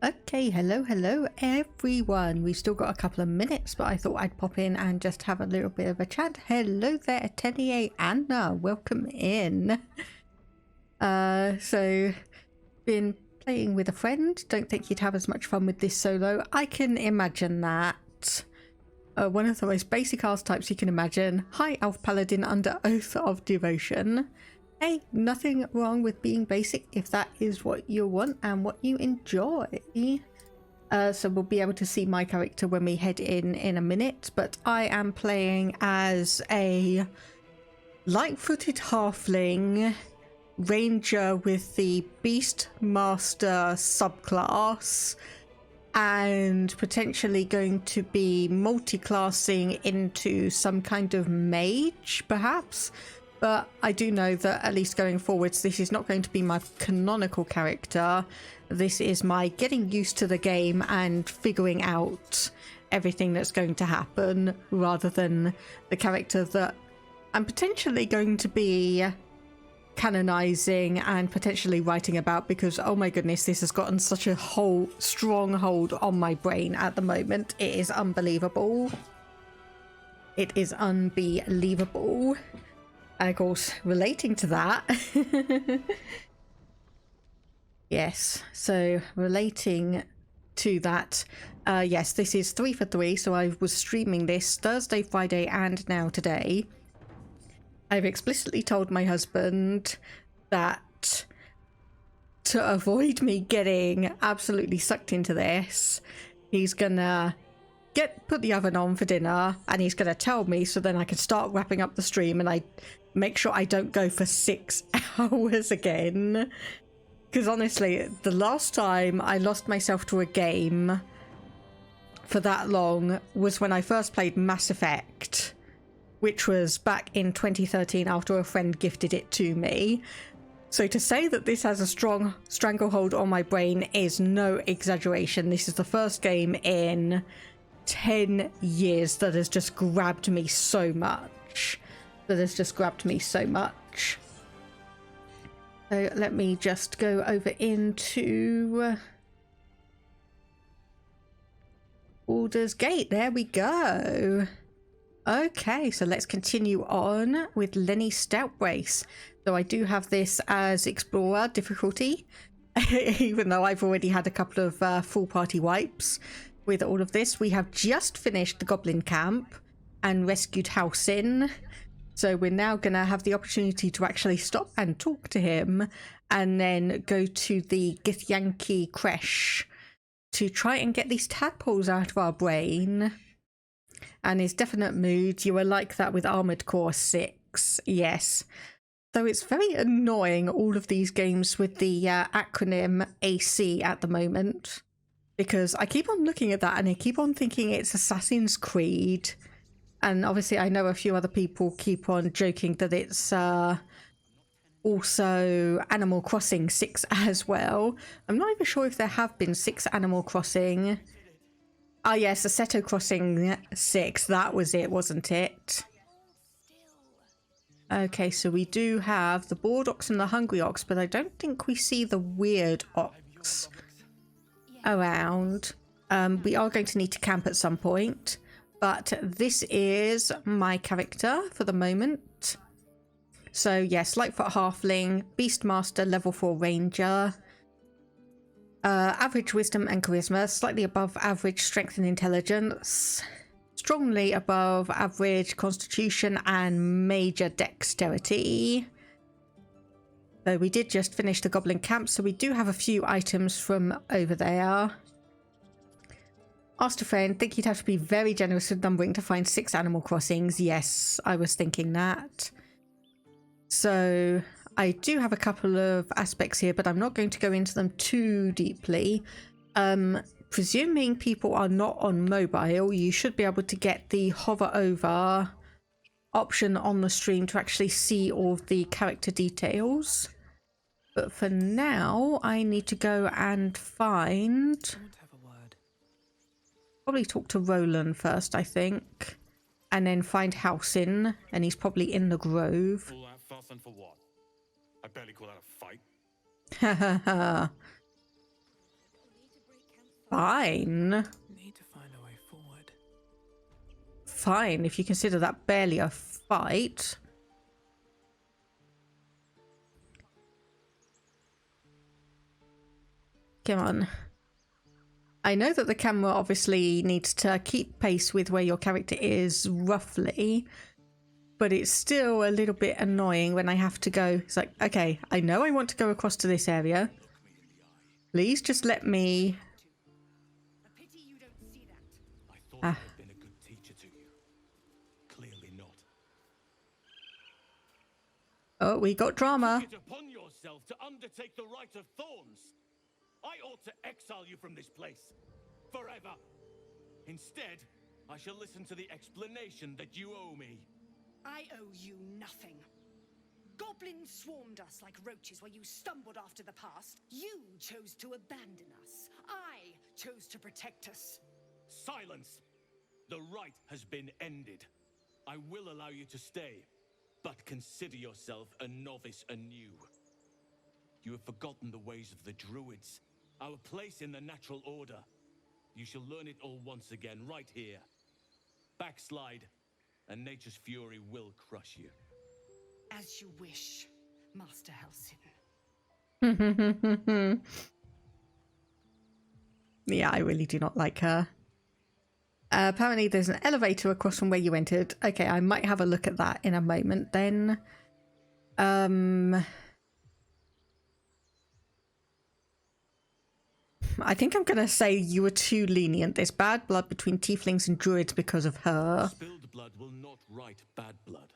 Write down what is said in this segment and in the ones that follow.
Okay, hello everyone. We've still got a couple of minutes, but I thought I'd pop in and just have a little bit of a chat. Hello there, Atelier Anna. Welcome in. So been playing with a friend. Don't think you'd have as much fun with this solo. I can imagine that. One of the most basic archetypes you can imagine. High Elf Paladin under oath of devotion. Hey, nothing wrong with being basic if that is what you want and what you enjoy. So we'll be able to see my character when we head in a minute, but I am playing as a light-footed halfling ranger with the Beastmaster subclass and potentially going to be multiclassing into some kind of mage, perhaps. But I do know that at least going forwards, this is not going to be my canonical character. This is my getting used to the game and figuring out everything that's going to happen, rather than the character that I'm potentially going to be canonizing and potentially writing about, because oh my goodness, this has gotten such a strong hold on my brain at the moment. It is unbelievable. It is unbelievable. And of course, relating to that, yes, so relating to that, yes, this is 3 for 3, so I was streaming this Thursday, Friday, and now today. I've explicitly told my husband that to avoid me getting absolutely sucked into this, he's gonna put the oven on for dinner and he's gonna tell me, so then I can start wrapping up the stream and I make sure I don't go for 6 hours again. Because honestly, the last time I lost myself to a game for that long was when I first played Mass Effect, which was back in 2013 after a friend gifted it to me. So to say that this has a strong stranglehold on my brain is no exaggeration. This is the first game in 10 years that has just grabbed me so much. So let me just go over into Baldur's Gate. There we go. Okay, so let's continue on with Lenny Stoutbrace. So I do have this as Explorer difficulty, even though I've already had a couple of full party wipes with all of this. We have just finished the Goblin Camp and rescued Halsin. So we're now going to have the opportunity to actually stop and talk to him and then go to the Githyanki Creché to try and get these tadpoles out of our brain. And his definite mood, you were like that with Armored Core 6, yes. So it's very annoying, all of these games with the acronym AC at the moment, because I keep on looking at that and I keep on thinking it's Assassin's Creed. And obviously I know a few other people keep on joking that it's also Animal Crossing 6 as well. I'm not even sure if there have been 6 Animal Crossing. Ah yes, Assetto Crossing 6, that was it, wasn't it? Okay, so we do have the Bored Ox and the Hungry Ox, but I don't think we see the Weird Ox around. We are going to need to camp at some point, but this is my character for the moment. So yes, Lightfoot Halfling, Beastmaster, level 4 Ranger. Average wisdom and charisma, slightly above average strength and intelligence, strongly above average constitution and major dexterity. So we did just finish the Goblin Camp, so we do have a few items from over there. Asked a friend, think you'd have to be very generous with numbering to find 6 Animal Crossings. Yes, I was thinking that. So I do have a couple of aspects here, but I'm not going to go into them too deeply. Presuming people are not on mobile, you should be able to get the hover over option on the stream to actually see all of the character details. But for now, I need to go and find... Probably talk to Roland first, I think. And then find Halsin, and he's probably in the grove. All that fuss and for what? I barely call that a fight. Ha ha ha. Fine. Need to find a way forward. Fine, if you consider that barely a fight. Come on. I know that the camera obviously needs to keep pace with where your character is roughly, but it's still a little bit annoying when I have to go. It's like, okay, I know I want to go across to this area. Please just let me... A pity you don't see that. I thought I had been a good teacher to you. Clearly not. Oh, we got drama. Take it upon yourself to undertake the rite of thorns. I ought to exile you from this place. Forever. Instead, I shall listen to the explanation that you owe me. I owe you nothing. Goblins swarmed us like roaches while you stumbled after the past. You chose to abandon us. I chose to protect us. Silence! The rite has been ended. I will allow you to stay, but consider yourself a novice anew. You have forgotten the ways of the druids, our place in the natural order. You shall learn it all once again, right here. Backslide, and nature's fury will crush you. As you wish, Master Halsin. Yeah, I really do not like her. Apparently there's an elevator across from where you entered. Okay, I might have a look at that in a moment then. I think I'm going to say you were too lenient. There's bad blood between tieflings and druids because of her. Spilled blood will not right bad blood.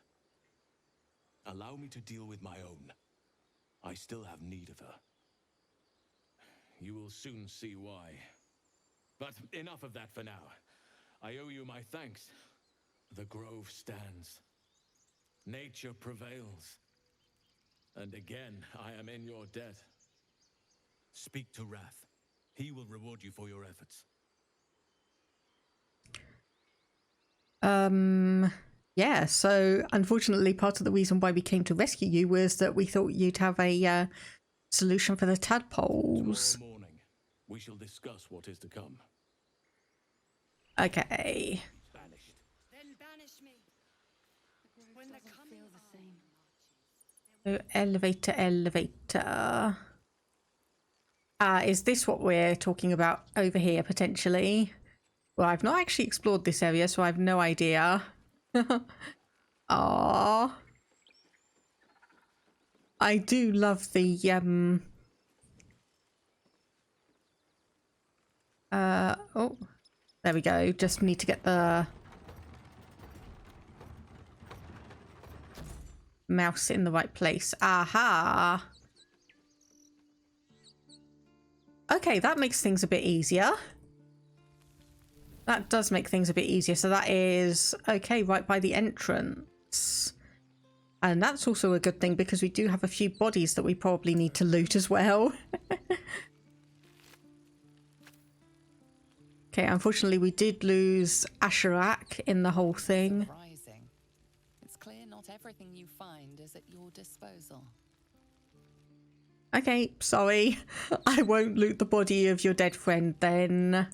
Allow me to deal with my own. I still have need of her. You will soon see why. But enough of that for now. I owe you my thanks. The grove stands. Nature prevails. And again, I am in your debt. Speak to Wrath. He will reward you for your efforts. Yeah, so unfortunately part of the reason why we came to rescue you was that we thought you'd have a solution for the tadpoles. Tomorrow morning, we shall discuss what is to come. Okay. Banished. Then banish me. When the coming So elevator. Is this what we're talking about over here, potentially? Well, I've not actually explored this area, so I have no idea. Aww. I do love the, oh, there we go. Just need to get the mouse in the right place. Aha! Okay, that makes things a bit easier. That does make things a bit easier. So that is, okay, right by the entrance. And that's also a good thing because we do have a few bodies that we probably need to loot as well. Okay, unfortunately we did lose Asherak in the whole thing. Surprising. It's clear not everything you find is at your disposal. Okay, sorry. I won't loot the body of your dead friend then.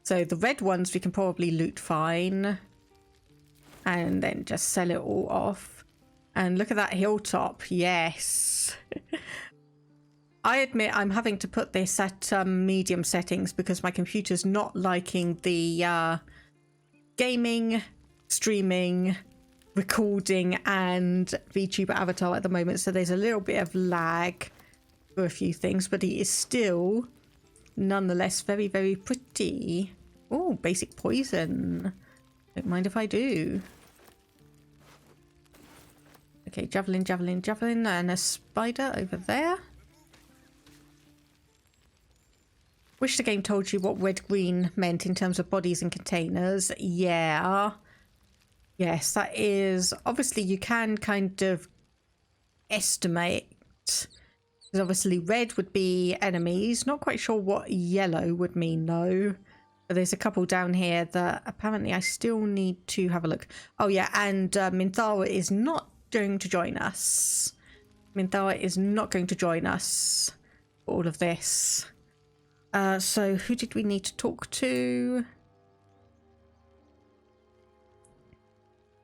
So the red ones we can probably loot fine. And then just sell it all off. And look at that hilltop. Yes. I admit I'm having to put this at medium settings because my computer's not liking the gaming, streaming, recording and VTuber avatar at the moment. So there's a little bit of lag for a few things, but he is still nonetheless very, very pretty. Oh, basic poison. Don't mind if I do. Okay, javelin, javelin, javelin, and a spider over there. Wish the game told you what red-green meant in terms of bodies and containers. Yeah. Yes, that is... Obviously, you can kind of estimate. Because obviously red would be enemies. Not quite sure what yellow would mean, though. But there's a couple down here that apparently I still need to have a look. Oh, yeah, and Minthara is not going to join us. Minthara is not going to join us for all of this. So who did we need to talk to?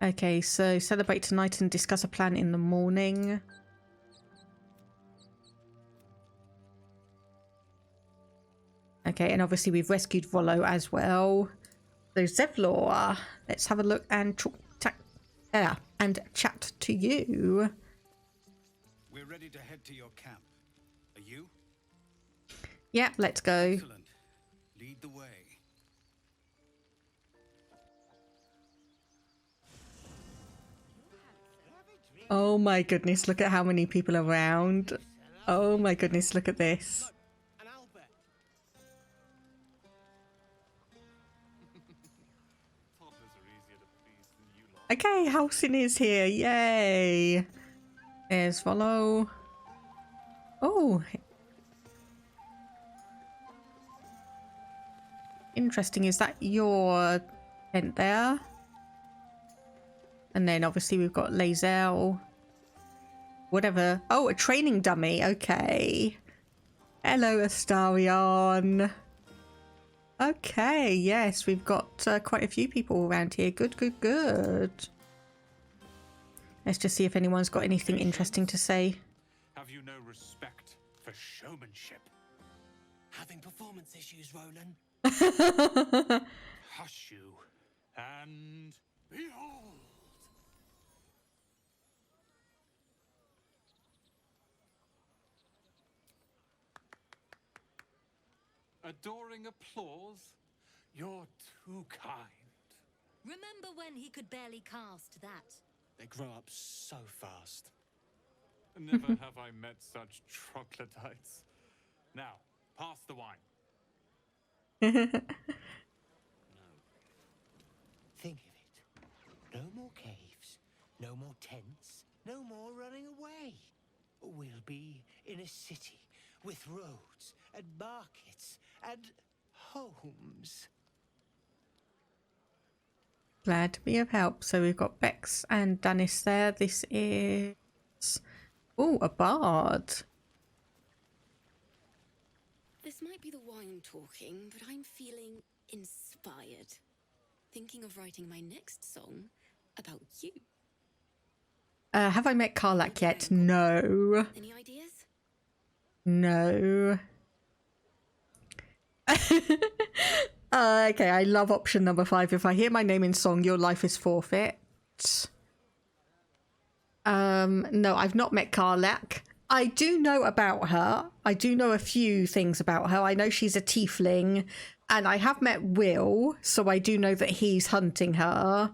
Okay, so celebrate tonight and discuss a plan in the morning. Okay, and obviously we've rescued Volo as well. So Zevlor, let's have a look and chat to you. We're ready to head to your camp. Are you? Yeah, let's go. Excellent. Lead the way. Oh my goodness, look at how many people are around. Oh my goodness, look at this. Okay, Halsin is here. Yay. There's Volo. Oh. Interesting. Is that your tent there? And then obviously we've got Lae'zel. Whatever. Oh, a training dummy. Okay. Hello, Astarion. Okay, yes, we've got quite a few people around here. Good, good, good. Let's just see if anyone's got anything interesting to say. Have you no respect for showmanship? Having performance issues, Roland? Hush you, and behold! Adoring applause? You're too kind. Remember when he could barely cast that? They grow up so fast. Never have I met such troglodytes. Now, pass the wine. Think of it. No more caves, no more tents, no more running away. We'll be in a city with roads and markets and homes. Glad to be of help. So we've got Bex and Danis there. This is... Oh, a bard. This might be the wine talking, but I'm feeling inspired. Thinking of writing my next song about you. Have I met Karlak yet? No. Any ideas? No. Okay, I love option number 5. If I hear my name in song, your life is forfeit. No, I've not met Karlak. I do know about her. I do know a few things about her. I know she's a tiefling, and I have met Will, so I do know that he's hunting her.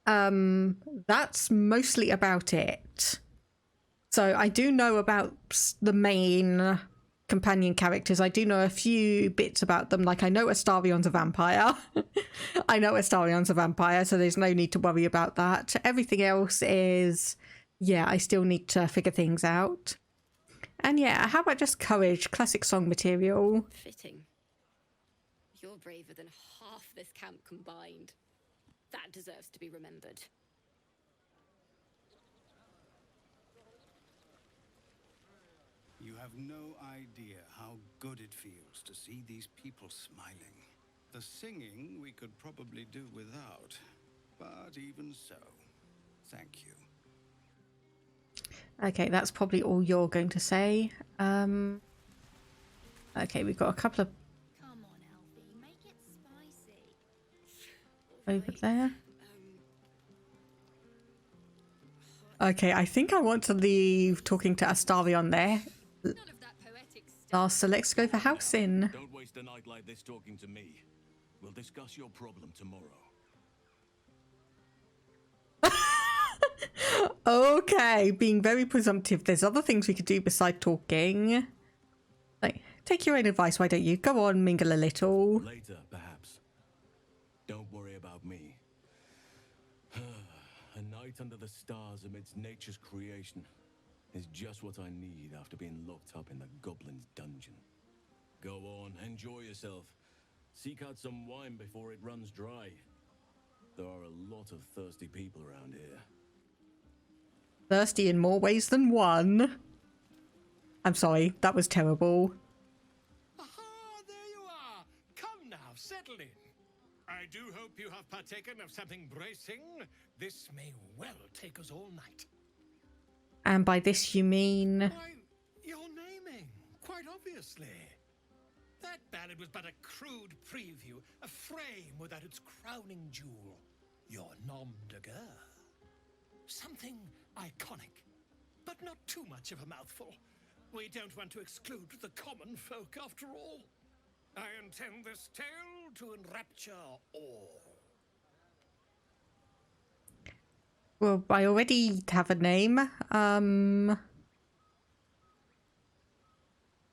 That's mostly about it. So I do know about the main companion characters. I do know a few bits about them. Like, I know Astarion's a vampire. I know Astarion's a vampire, so there's no need to worry about that. Everything else is, yeah, I still need to figure things out. And yeah, how about just courage? Classic song material. Fitting. You're braver than half this camp combined. That deserves to be remembered. You have no idea how good it feels to see these people smiling. The singing we could probably do without, but even so, thank you. Okay, that's probably all you're going to say. Okay, we've got a couple of Come on, Alfie, make it spicy. over there. Okay, I think I want to leave talking to Astarion there. None of that poetic stuff. Last, so let's go for Halsin. Don't waste a night like this talking to me. We'll discuss your problem tomorrow. Okay, being very presumptive. There's other things we could do beside talking. Like, take your own advice, why don't you? Go on, mingle a little. Later, perhaps. Don't worry about me. A night under the stars amidst nature's creation is just what I need after being locked up in the goblin's dungeon. Go on, enjoy yourself. Seek out some wine before it runs dry. There are a lot of thirsty people around here. Thirsty in more ways than one. I'm sorry, that was terrible. Aha! Madeline, I do hope you have partaken of something bracing. This may well take us all night. And by this you mean... Why, you're naming, quite obviously. That ballad was but a crude preview, a frame without its crowning jewel. Your nom de guerre. Something iconic, but not too much of a mouthful. We don't want to exclude the common folk after all. I intend this tale to enrapture all. Well, I already have a name. How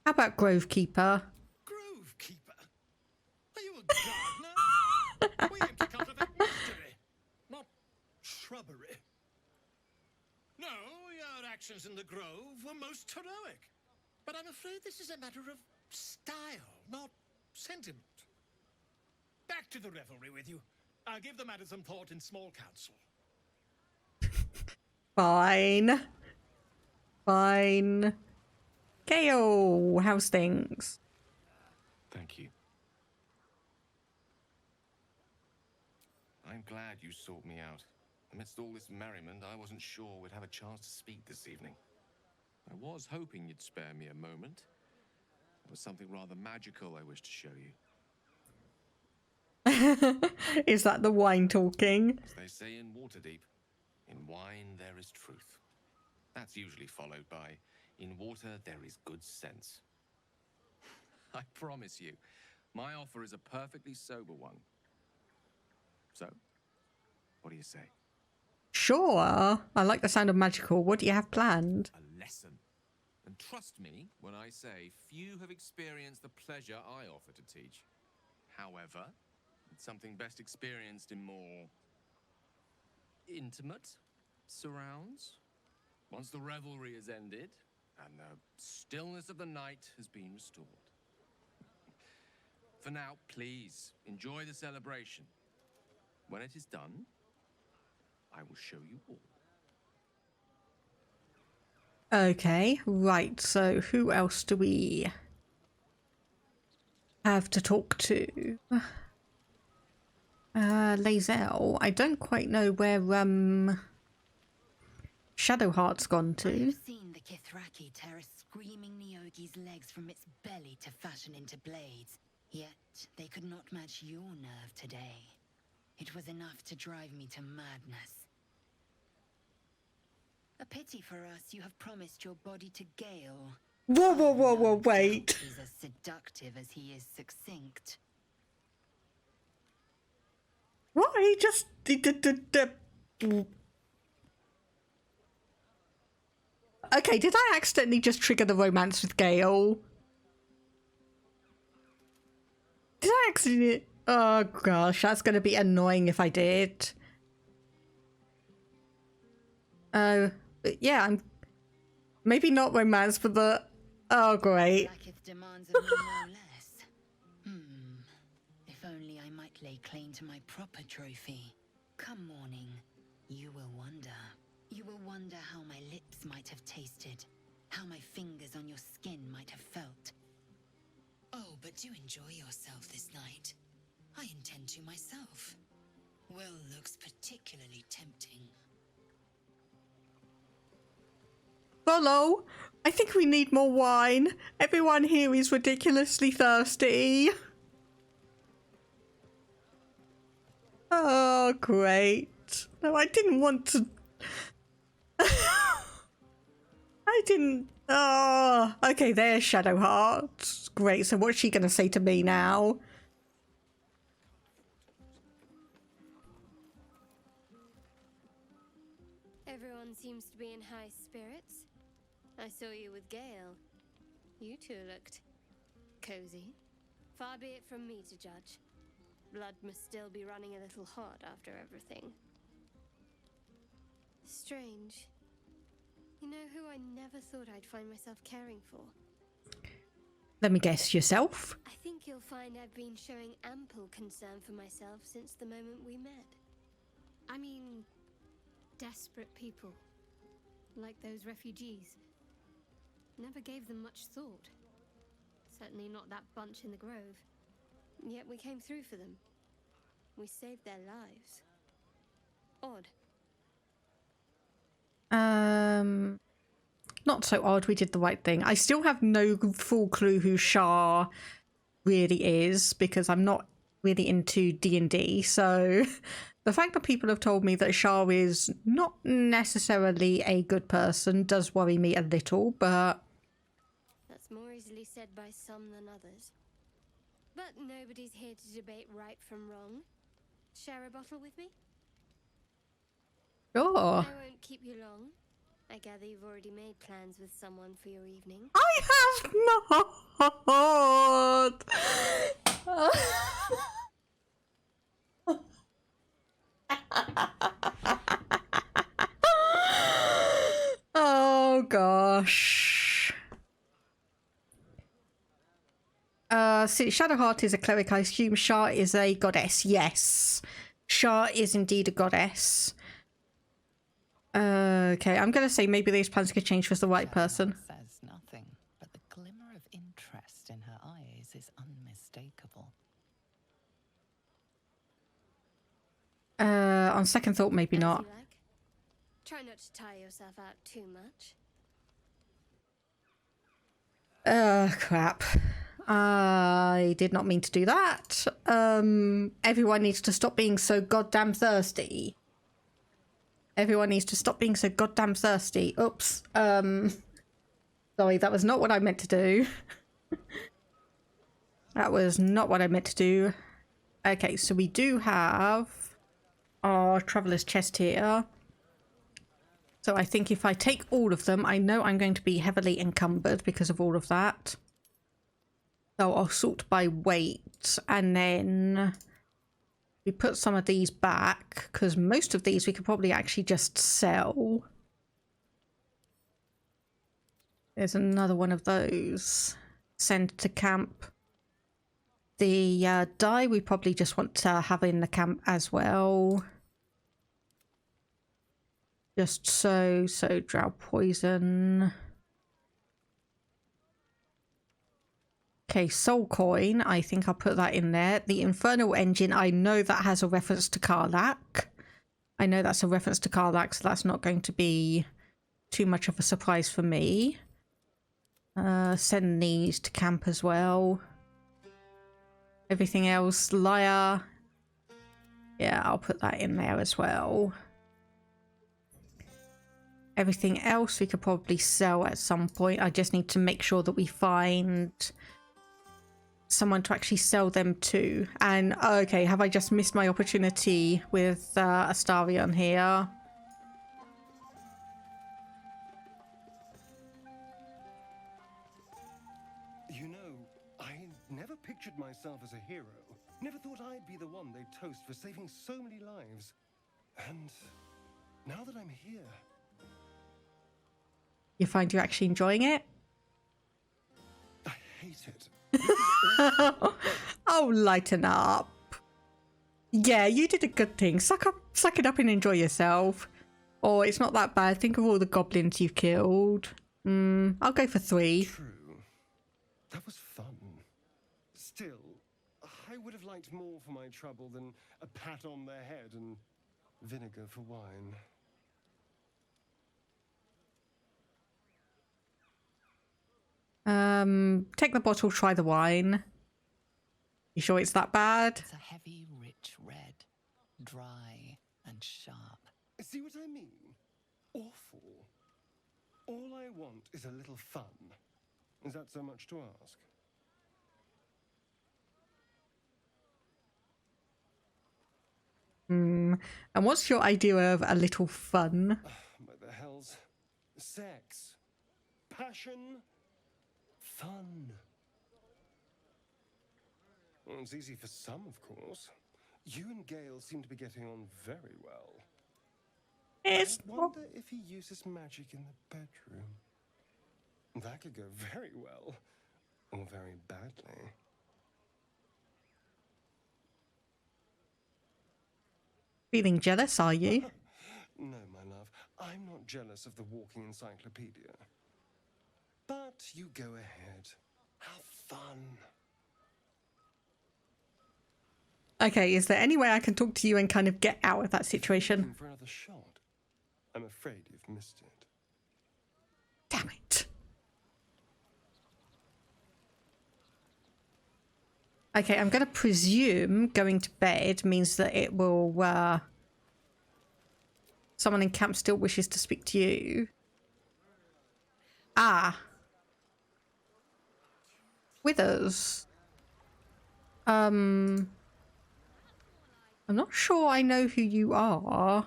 about Grovekeeper? Grovekeeper? Are you a gardener? We aim to cultivate mystery, not shrubbery. No, your actions in the grove were most heroic. But I'm afraid this is a matter of style, not sentiment. Back to the revelry with you. I'll give the matter some thought in small council. Fine. Fine. Gale, how's things? Thank you. I'm glad you sought me out. Amidst all this merriment, I wasn't sure we'd have a chance to speak this evening. I was hoping you'd spare me a moment. There was something rather magical I wished to show you. Is that the wine talking? As they say in Waterdeep, in wine there is truth. That's usually followed by, in water there is good sense. I promise you, my offer is a perfectly sober one. So, what do you say? Sure. I like the sound of magical. What do you have planned? A lesson. And trust me when I say few have experienced the pleasure I offer to teach. However, it's something best experienced in more intimate surrounds. Once the revelry is ended and the stillness of the night has been restored. For now, please enjoy the celebration. When it is done, I will show you all. Okay, right. So who else do we have to talk to? Lae'zel. I don't quite know where Shadowheart's gone to. I've seen the Githyanki tear a screaming Neogi's legs from its belly to fashion into blades. Yet they could not match your nerve today. It was enough to drive me to madness. A pity for us you have promised your body to Gale. Whoa, whoa, whoa, whoa, wait. He's as seductive as he is succinct. What? He just... Okay, did I accidentally just trigger the romance with Gale? Did I accidentally... Oh gosh, that's going to be annoying if I did. But yeah, I'm... Maybe not romance, but the... Oh, great. Blacketh demands of me no less. If only I might lay claim to my proper trophy. Come morning, you will wonder. You will wonder how my lips might have tasted, how my fingers on your skin might have felt. Oh, but do enjoy yourself this night. I intend to myself. Will looks particularly tempting. Follow! I think we need more wine. Everyone here is ridiculously thirsty. Oh, great. No, I didn't want to... I didn't... Oh, okay, there's Shadowheart. Great, so what's she going to say to me now? Everyone seems to be in high spirits. I saw you with Gale. You two looked cozy. Far be it from me to judge. Blood must still be running a little hot after everything. Strange. You know who I never thought I'd find myself caring for? Let me guess, yourself? I think you'll find I've been showing ample concern for myself since the moment we met. I mean, desperate people. Like those refugees. Never gave them much thought. Certainly not that bunch in the grove. Yet we came through for them. We saved their lives. Odd. Not so odd. We did the right thing. I still have no full clue who Shah really is because I'm not really into D&D. So the fact that people have told me that Shah is not necessarily a good person does worry me a little, but That's more easily said by some than others. But nobody's here to debate right from wrong. Share a bottle with me? sure. I won't keep you long. I gather you've already made plans with someone for your evening. I have not. Oh gosh. Shadowheart is a cleric. I assume Shah is a goddess. Yes, Shah is indeed a goddess. Okay, I'm gonna say maybe these plans could change for the right person. Says nothing, but the glimmer of interest in her eyes is unmistakable. On second thought, maybe As not. you like. Try not to tire yourself out too much. Crap. I did not mean to do that. Everyone needs to stop being so goddamn thirsty. Everyone needs to stop being so goddamn thirsty. Oops. Sorry, that was not what I meant to do. That was not what I meant to do. Okay, so we do have our traveler's chest here. So I think if I take all of them, I know I'm going to be heavily encumbered because of all of that. So I'll sort by weight, and then we put some of these back, because most of these we could probably actually just sell. There's another one of those. Send to camp. The dye we probably just want to have in the camp as well. Just so drow poison. Okay, soul coin. I think I'll put that in there. The infernal engine, I know that has a reference to Karlach. I know that's a reference to Karlach, so that's not going to be too much of a surprise for me. Send these to camp as well. Everything else, Lyre. Yeah, I'll put that in there as well. Everything else we could probably sell at some point. I just need to make sure that we find someone to actually sell them to. And okay, have I just missed my opportunity with Astarion here? You know, I never pictured myself as a hero. Never thought I'd be the one they'd toast for saving so many lives. And now that I'm here... You find you're actually enjoying it? I hate it. Oh, lighten up. Yeah, you did a good thing. Suck it up and enjoy yourself. Oh, it's not that bad. Think of all the goblins you've killed. I'll go for 3. True. That was fun. Still, I would have liked more for my trouble than a pat on the head and vinegar for wine. Take the bottle, try the wine. You sure it's that bad? It's a heavy, rich red, dry and sharp. See what I mean? Awful. All I want is a little fun. Is that so much to ask? And what's your idea of a little fun? By the hells. Sex. Passion. Fun. Well, it's easy for some, of course. You and Gale seem to be getting on very well. I wonder if he uses magic in the bedroom. That could go very well, or very badly. Feeling jealous, are you? No, my love. I'm not jealous of the walking encyclopedia. But you go ahead. Have fun. Okay, is there any way I can talk to you and kind of get out of that situation? For another shot. I'm afraid you've missed it. Damn it. Okay, I'm going to presume going to bed means that it will, someone in camp still wishes to speak to you. Ah. Withers. I'm not sure I know who you are.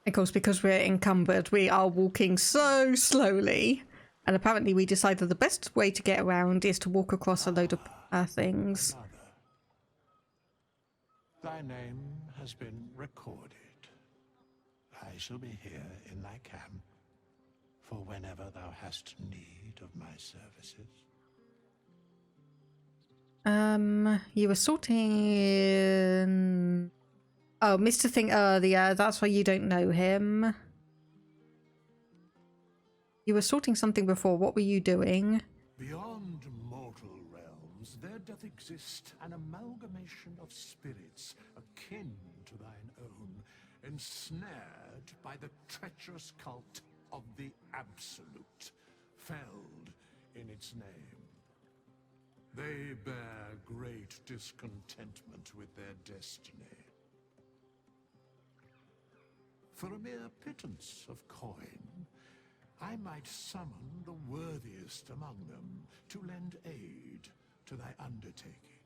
Of course, because we're encumbered, we are walking so slowly. And apparently we decided the best way to get around is to walk across a load of things. Thy name has been recorded. I shall be here in thy camp for whenever thou hast need of my services. You were sorting... Oh, Mr. Thing earlier, that's why you don't know him. You were sorting something before, what were you doing? Beyond mortal realms, there doth exist an amalgamation of spirits akin to thine own, ensnared by the treacherous cult of the Absolute, felled in its name. They bear great discontentment with their destiny. For a mere pittance of coin, I might summon the worthiest among them to lend aid to thy undertaking.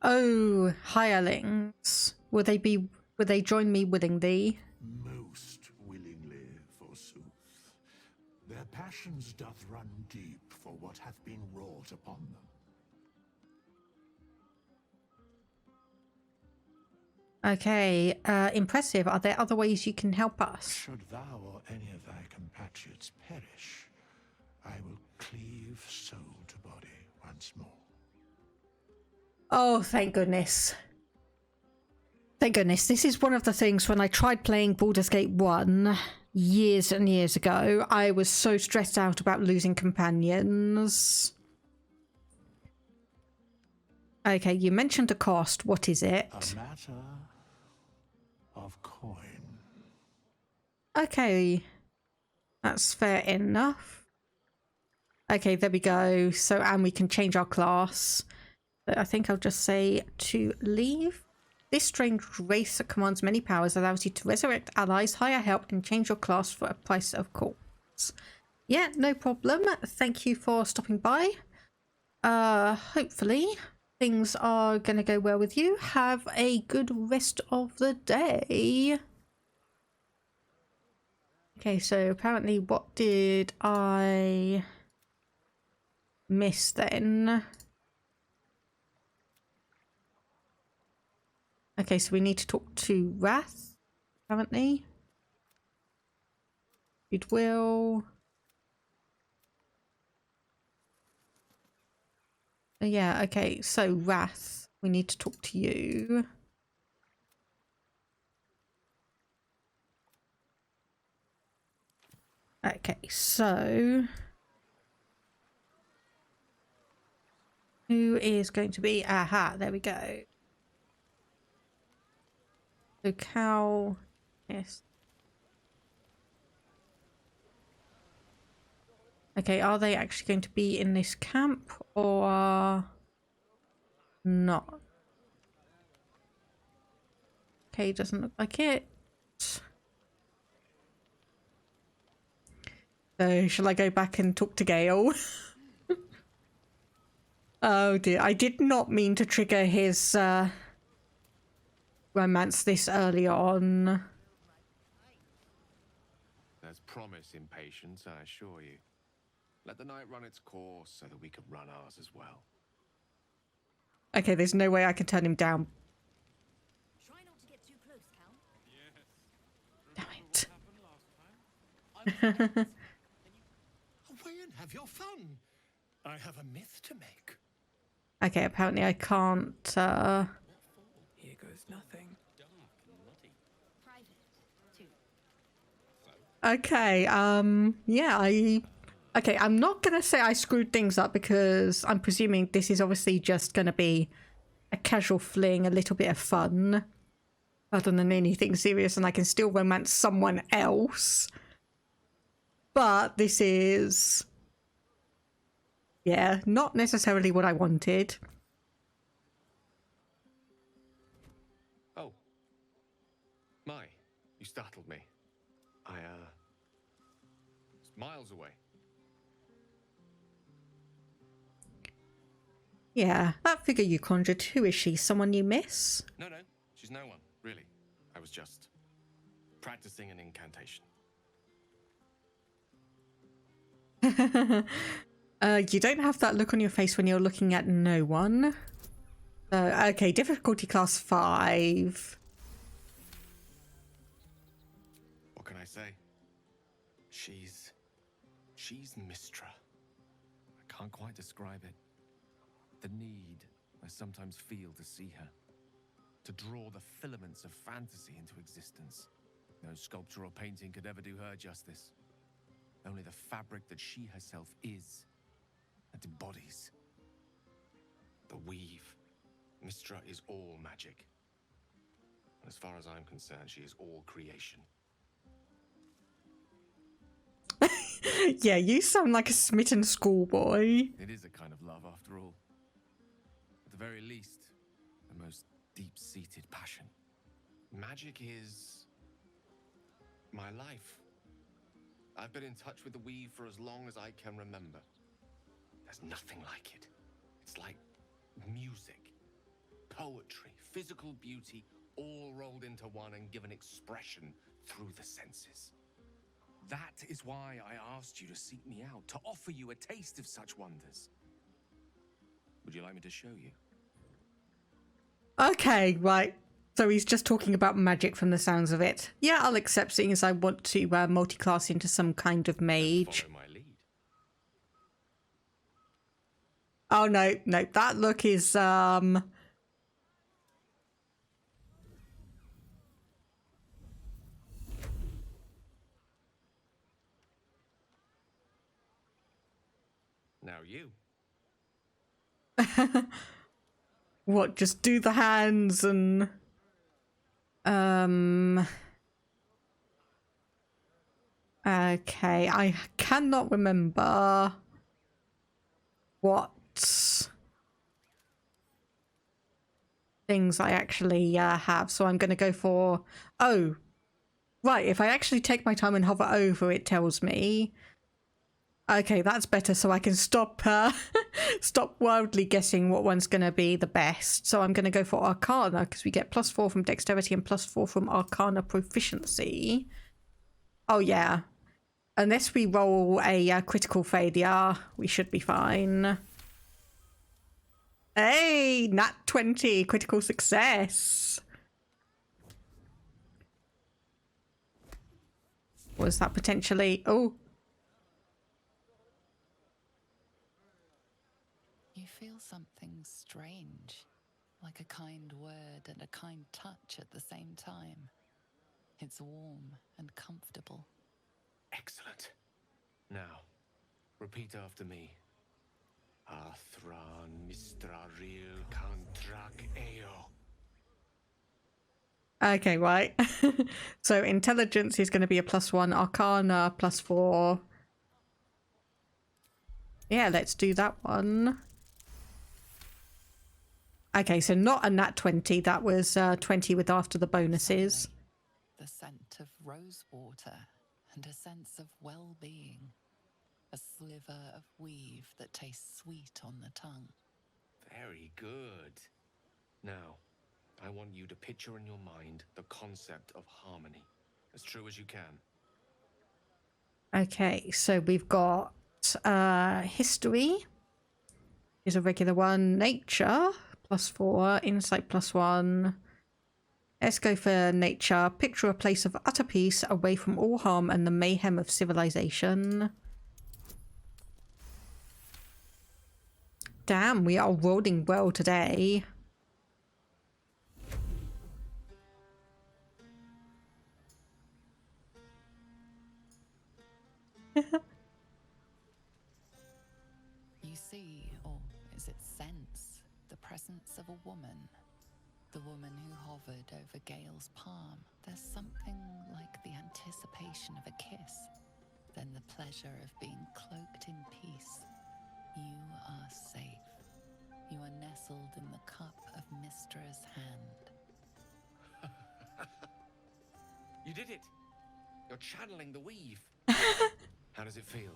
Oh, hirelings. Would they join me willingly? Most willingly, forsooth. Their passions doth run deep for what hath been wrought upon them. Okay, impressive. Are there other ways you can help us? Should thou or any of thy compatriots perish, I will cleave soul to body once more. Oh, thank goodness. Thank goodness. This is one of the things when I tried playing Baldur's Gate 1 years and years ago, I was so stressed out about losing companions. Okay, you mentioned a cost. What is it? A matter of coin. Okay. That's fair enough. Okay, there we go. So, and we can change our class. But I think I'll just say to leave. This strange race that commands many powers allows you to resurrect allies, hire help, and change your class for a price of course. Yeah, no problem. Thank you for stopping by. Hopefully things are gonna go well with you. Have a good rest of the day. Okay, so apparently what did I miss then? Okay, so we need to talk to Wrath, apparently. Goodwill. Yeah, okay, so Wrath, we need to talk to you. Okay, so who is going to be? Aha, there we go. So Cal, yes. Okay, are they actually going to be in this camp or not? Okay, doesn't look like it. So shall I go back and talk to Gale? Oh dear, I did not mean to trigger his romance this early on. There's promise in patience, I assure you. Let the night run its course so that we can run ours as well. Okay, there's no way I can turn him down. Try not to get too close, Cal. Damn it. Away and have your fun. I have a myth to make. Okay, apparently I can't, Here goes nothing. Okay, yeah, Okay, I'm not going to say I screwed things up because I'm presuming this is obviously just going to be a casual fling, a little bit of fun, rather than anything serious, and I can still romance someone else. But this is, yeah, not necessarily what I wanted. Oh. My, you startled me. It's miles away. Yeah, that figure you conjured, who is she? Someone you miss? No, she's no one, really. I was just practicing an incantation. You don't have that look on your face when you're looking at no one. Okay, difficulty class 5. What can I say? She's Mistra. I can't quite describe it. The need I sometimes feel to see her. To draw the filaments of fantasy into existence. No sculpture or painting could ever do her justice. Only the fabric that she herself is and embodies. The weave. Mistra is all magic. And as far as I'm concerned, she is all creation. Yeah, you sound like a smitten schoolboy. It is a kind of love, after all. At the very least, the most deep-seated passion. Magic is my life. I've been in touch with the weave for as long as I can remember. There's nothing like it. It's like music, poetry, physical beauty, all rolled into one and given expression through the senses. That is why I asked you to seek me out, to offer you a taste of such wonders. Would you like me to show you? Okay, right. So he's just talking about magic from the sounds of it. Yeah, I'll accept, seeing as I want to multi-class into some kind of mage. Follow my lead. Oh, no, that look is, Now you. What, just do the hands and... Okay, I cannot remember what things I actually have, so I'm going to go for... Oh, right, if I actually take my time and hover over, it tells me... Okay, that's better, so I can stop stop wildly guessing what one's going to be the best. So I'm going to go for Arcana, because we get +4 from Dexterity and +4 from Arcana Proficiency. Oh, yeah. Unless we roll a critical failure, we should be fine. Hey, nat 20, critical success. Was that potentially... Oh. You feel something strange, like a kind word and a kind touch at the same time. It's warm and comfortable. Excellent. Now, repeat after me. Athran Mistraril Kantrak Eo. Okay, right. So intelligence is going to be a +1, Arcana +4. Yeah, let's do that one. Okay, so not a nat 20. That was 20 with after the bonuses. The scent of rose water and a sense of well-being. A sliver of weave that tastes sweet on the tongue. Very good. Now, I want you to picture in your mind the concept of harmony, as true as you can. Okay, so we've got history is a regular one, nature +4, insight +1. Let's go for nature. Picture a place of utter peace, away from all harm and the mayhem of civilization. Damn, we are rolling well today. see, or is it sense, the presence of a woman? The woman who hovered over Gale's palm. There's something like the anticipation of a kiss, then the pleasure of being cloaked in peace. You are safe. You are nestled in the cup of Mystra's hand. You did it! You're channeling the weave. How does it feel?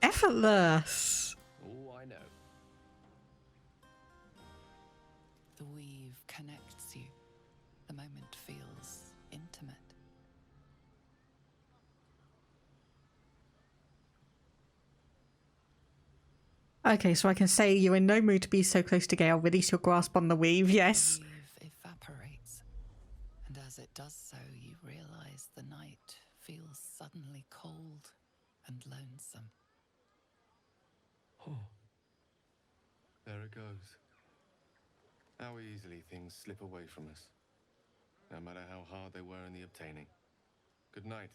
Effortless. Oh, I know. The weave connects you. The moment feels intimate. Okay, so I can say you're in no mood to be so close to Gale. Release your grasp on the weave, yes. The weave evaporates, and as it does so, you realize the night feels suddenly cold and lonesome. Oh. There it goes. How easily things slip away from us, no matter how hard they were in the obtaining. Good night.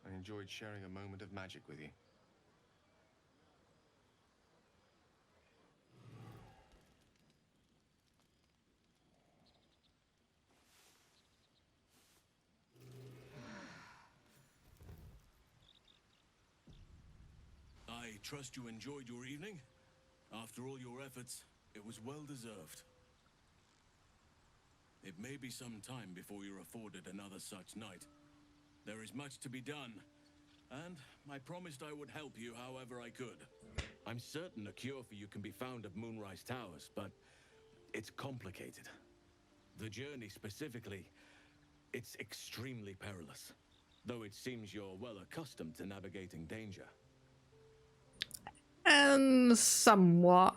I enjoyed sharing a moment of magic with you. I trust you enjoyed your evening. After all your efforts, it was well deserved. It may be some time before you're afforded another such night. There is much to be done, and I promised I would help you however I could. I'm certain a cure for you can be found at Moonrise Towers, but it's complicated. The journey specifically, it's extremely perilous, though it seems you're well accustomed to navigating danger. Somewhat.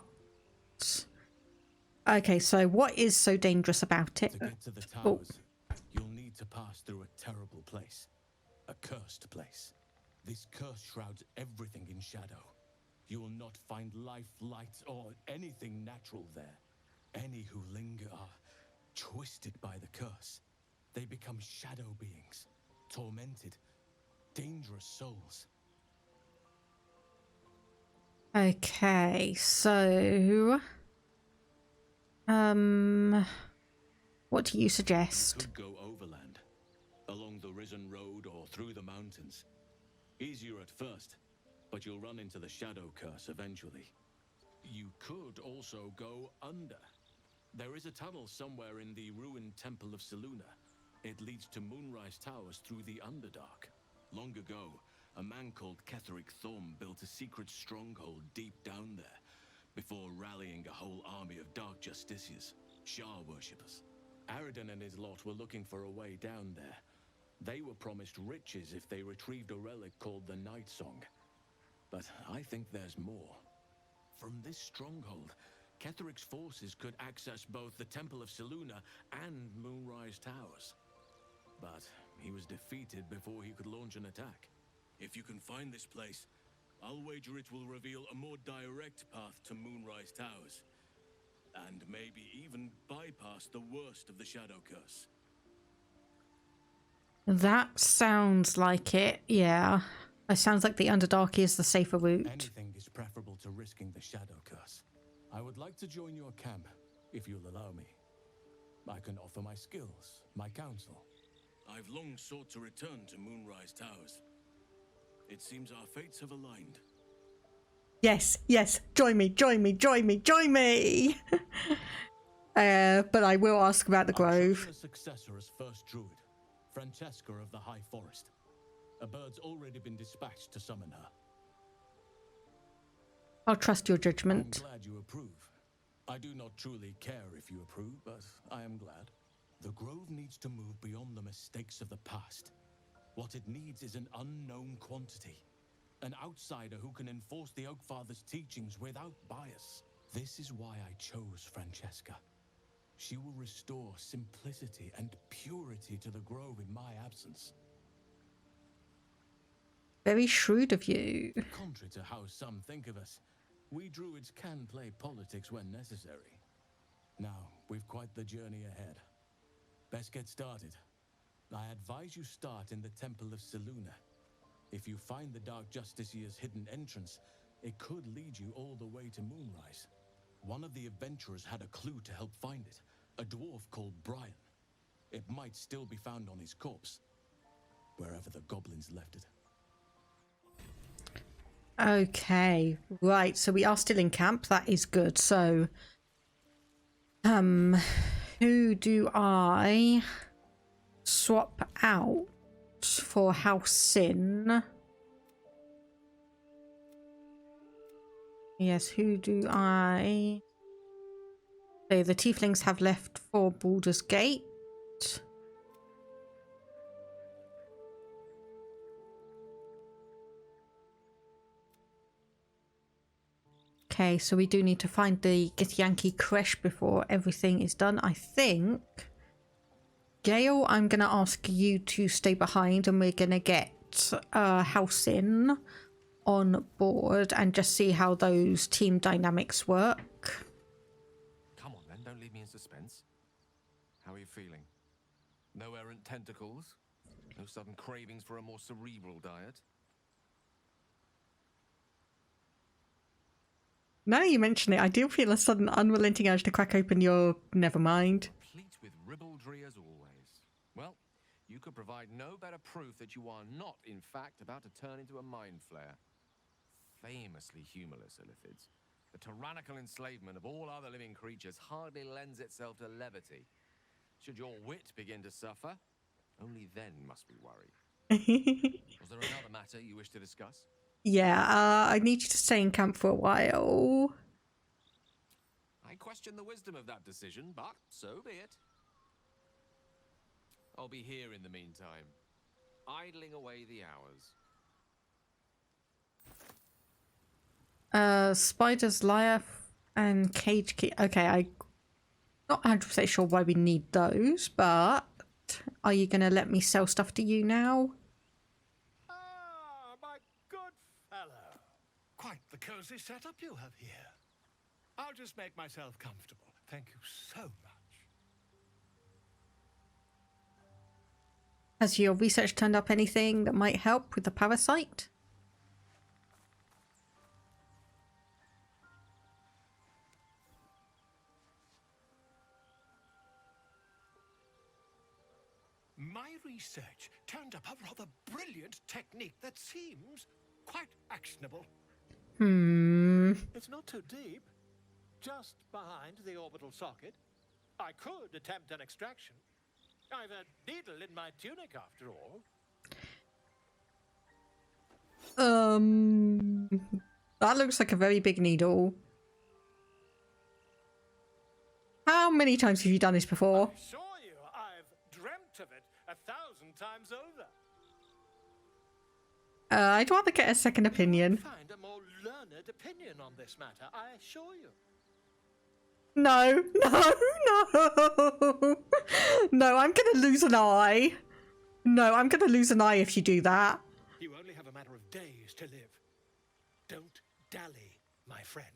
Okay, so what is so dangerous about it? To get to the towers, you'll need to pass through a terrible place. A cursed place. This curse shrouds everything in shadow. You will not find life, light, or anything natural there. Any who linger are twisted by the curse. They become shadow beings, tormented, dangerous souls. Okay, so what do you suggest? You could go overland, along the Risen Road or through the mountains. Easier at first, but you'll run into the shadow curse eventually. You could also go under. There is a tunnel somewhere in the ruined Temple of Selûne. It leads to Moonrise Towers through the Underdark. Long ago, a man called Ketheric Thorm built a secret stronghold deep down there, before rallying a whole army of Dark Justiciars, Shah worshippers. Aradin and his lot were looking for a way down there. They were promised riches if they retrieved a relic called the Night Song. But I think there's more. From this stronghold, Ketheric's forces could access both the Temple of Selûne and Moonrise Towers. But he was defeated before he could launch an attack. If you can find this place, I'll wager it will reveal a more direct path to Moonrise Towers. And maybe even bypass the worst of the Shadow Curse. That sounds like it, yeah. It sounds like the Underdark is the safer route. Anything is preferable to risking the Shadow Curse. I would like to join your camp, if you'll allow me. I can offer my skills, my counsel. I've long sought to return to Moonrise Towers. It seems our fates have aligned. Yes, yes, join me, join me, join me, join me! But I will ask about the grove. A successor as first druid, Francesca of the High Forest. A bird's already been dispatched to summon her. I'll trust your judgment. I'm glad you approve. I do not truly care if you approve, but I am glad. The grove needs to move beyond the mistakes of the past. What it needs is an unknown quantity. An outsider who can enforce the Oakfather's teachings without bias. This is why I chose Francesca. She will restore simplicity and purity to the grove in my absence. Very shrewd of you. Contrary to how some think of us, we druids can play politics when necessary. Now, we've quite the journey ahead. Best get started I advise you start in the Temple of Selûne. If you find the Dark Justiciar's hidden entrance, it could lead you all the way to Moonrise. One of the adventurers had a clue to help find it, a dwarf called Brian. It might still be found on his corpse, wherever the goblins left it. Okay, right, so we are still in camp. That is good. So, who do I swap out for Halsin? Yes, who do I... So the tieflings have left for Baldur's Gate. Okay, so we do need to find the Githyanki Creché before everything is done. I think... Gale, I'm going to ask you to stay behind and we're going to get Halsin on board and just see how those team dynamics work. Come on then, don't leave me in suspense. How are you feeling? No errant tentacles? No sudden cravings for a more cerebral diet? Now you mention it, I do feel a sudden unrelenting urge to crack open your... Never mind. Complete with ribaldry as always. Well, you could provide no better proof that you are not, in fact, about to turn into a mind flayer. Famously humorless, Illithids. The tyrannical enslavement of all other living creatures hardly lends itself to levity. Should your wit begin to suffer, only then must we worry. Was there another matter you wish to discuss? Yeah, I need you to stay in camp for a while. I question the wisdom of that decision, but so be it. I'll be here in the meantime, idling away the hours. Spider's Lair and Cage Key. Okay, I'm not 100% sure why we need those, but are you going to let me sell stuff to you now? Ah, my good fellow. Quite the cozy setup you have here. I'll just make myself comfortable. Thank you so much. Has your research turned up anything that might help with the parasite? My research turned up a rather brilliant technique that seems quite actionable. It's not too deep. Just behind the orbital socket. I could attempt an extraction. I've a needle in my tunic after all. That looks like a very big needle. How many times have you done this before? I assure you, I've dreamt of it 1,000 times over. I'd rather get a second opinion. Find a more learned opinion on this matter, I assure you. No, no, no. No, I'm gonna lose an eye. No, I'm gonna lose an eye if you do that. You only have a matter of days to live. Don't dally, my friend.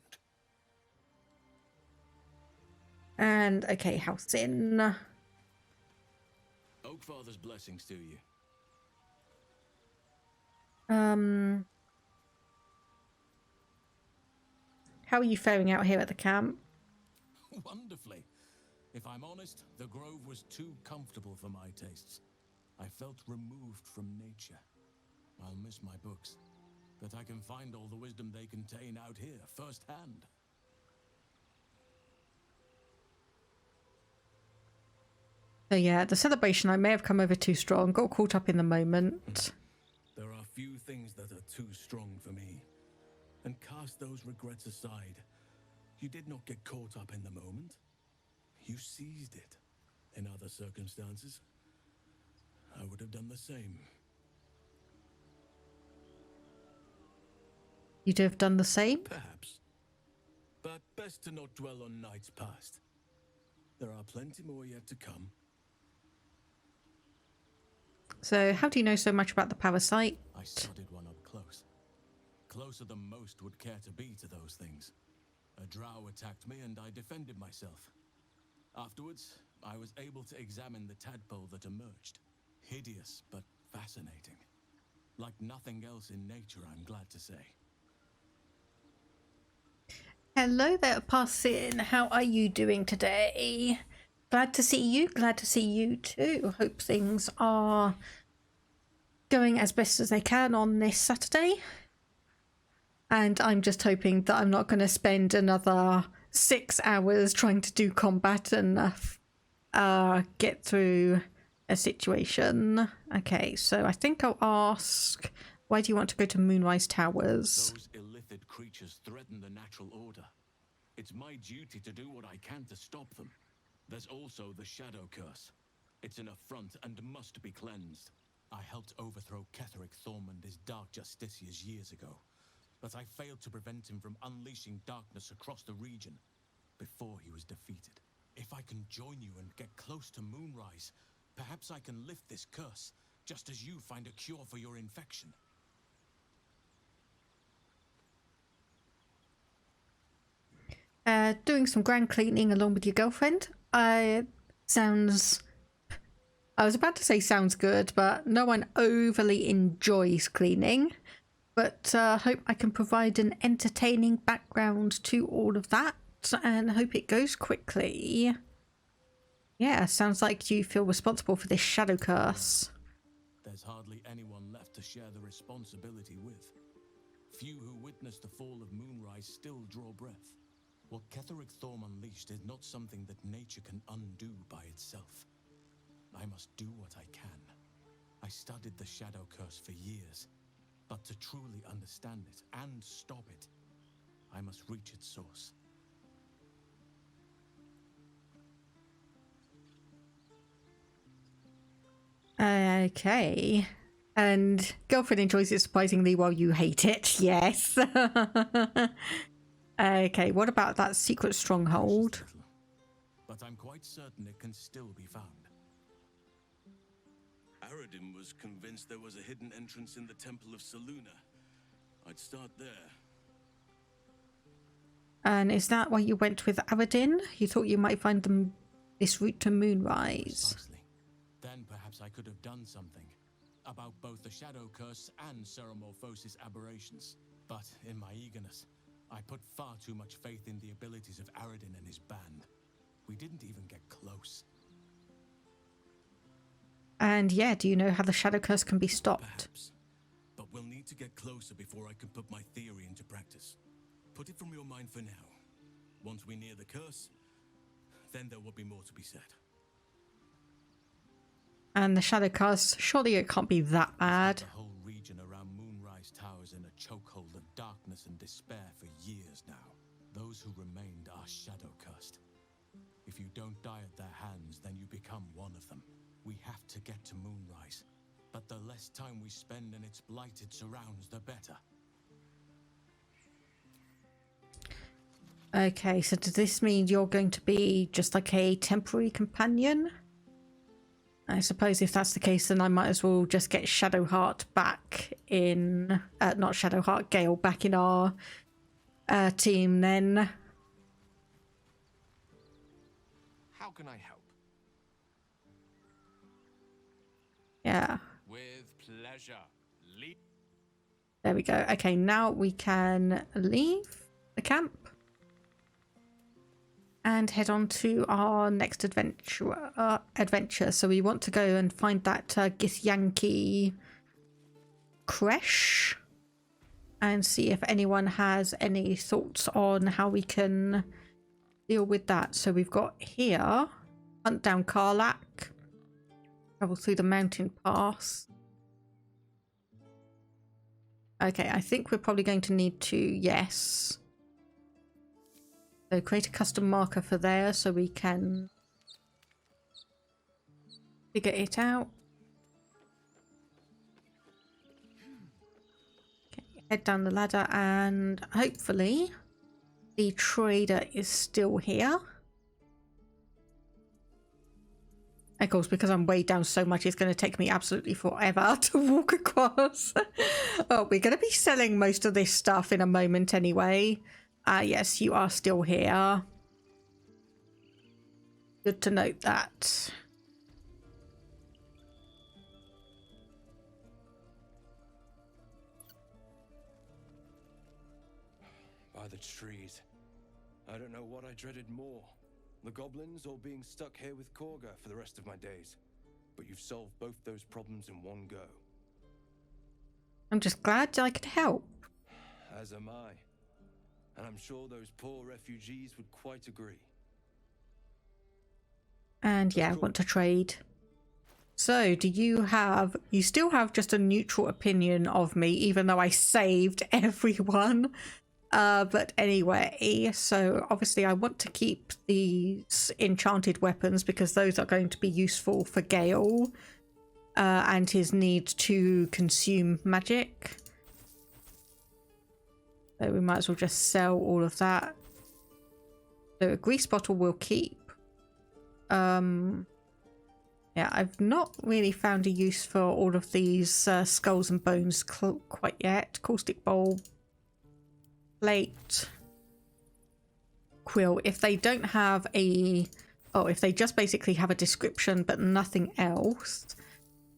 And, okay, Halsin. Oakfather's blessings to you. How are you faring out here at the camp? Wonderfully. If I'm honest, the grove was too comfortable for my tastes. I felt removed from nature. I'll miss my books, but I can find all the wisdom they contain out here, firsthand. So yeah, the celebration, I may have come over too strong, got caught up in the moment. There are few things that are too strong for me. And cast those regrets aside. You did not get caught up in the moment. You seized it. In other circumstances, I would have done the same. You'd have done the same? Perhaps. But best to not dwell on nights past. There are plenty more yet to come. So, how do you know so much about the parasite? I studied one up close. Closer than most would care to be to those things. A drow attacked me and I defended myself. Afterwards, I was able to examine the tadpole that emerged. Hideous, but fascinating. Like nothing else in nature, I'm glad to say. Hello there, Halsin. How are you doing today? Glad to see you. Glad to see you too. Hope things are going as best as they can on this Saturday. And I'm just hoping that I'm not going to spend another 6 hours trying to do combat and get through a situation. Okay, so I think I'll ask, why do you want to go to Moonrise Towers? Those illithid creatures threaten the natural order. It's my duty to do what I can to stop them. There's also the Shadow Curse. It's an affront and must be cleansed. I helped overthrow Ketheric Thorm and his Dark Justiciars years ago, but I failed to prevent him from unleashing darkness across the region before he was defeated. If I can join you and get close to Moonrise, perhaps I can lift this curse, just as you find a cure for your infection. Doing some grand cleaning along with your girlfriend. Sounds... I was about to say sounds good, but no one overly enjoys cleaning. But hope I can provide an entertaining background to all of that, and hope it goes quickly. Yeah, sounds like you feel responsible for this shadow curse. There's hardly anyone left to share the responsibility with. Few who witnessed the fall of Moonrise still draw breath. What Ketheric Thorm unleashed is not something that nature can undo by itself. I must do what I can. I studied the Shadow Curse for years, but to truly understand it and stop it, I must reach its source. Okay. And girlfriend enjoys it surprisingly while you hate it. Yes. Okay, what about that secret stronghold? But I'm quite certain it can still be found. Aradin was convinced there was a hidden entrance in the Temple of Selûne. I'd start there. And is that why you went with Aradin? You thought you might find them this route to Moonrise? Precisely. Then perhaps I could have done something about both the Shadow Curse and Ceramorphosis aberrations. But in my eagerness, I put far too much faith in the abilities of Aradin and his band. We didn't even get close. And yeah, do you know how the Shadow Curse can be stopped? Perhaps. But we'll need to get closer before I can put my theory into practice. Put it from your mind for now. Once we near the curse, then there will be more to be said. And the Shadow Curse, surely it can't be that bad. The whole region around Moonrise Towers in a chokehold of darkness and despair for years now. Those who remained are shadow cursed. If you don't die at their hands, then you become one of them. We have to get to Moonrise, but the less time we spend in its blighted surrounds, the better. Okay, so does this mean you're going to be just like a temporary companion? I suppose if that's the case, then I might as well just get Shadowheart back in... not Shadowheart, Gale back in our team then. How can I help? Yeah. With pleasure. There we go. Okay, now we can leave the camp and head on to our next adventure. So we want to go and find that Githyanki Creché and see if anyone has any thoughts on how we can deal with that. So we've got here, hunt down Karlach, travel through the mountain pass. Okay, I think we're probably going to need to, yes. So create a custom marker for there so we can figure it out. Okay, head down the ladder and hopefully the trader is still here. Of course, because I'm weighed down so much, it's going to take me absolutely forever to walk across. Oh, we're going to be selling most of this stuff in a moment anyway. Yes, you are still here. Good to note that. by the trees. I don't know what I dreaded more, the goblins or being stuck here with Korga for the rest of my days. But you've solved both those problems in one go. I'm just glad I could help. As am I. And I'm sure those poor refugees would quite agree. And yeah, I want to trade. So, do you still have just a neutral opinion of me, even though I saved everyone? But anyway, so obviously I want to keep these enchanted weapons because those are going to be useful for Gale and his need to consume magic. So we might as well just sell all of that. So a grease bottle we'll keep. Yeah, I've not really found a use for all of these skulls and bones quite yet. Caustic bowl, plate, quill. If they don't have if they just basically have a description but nothing else,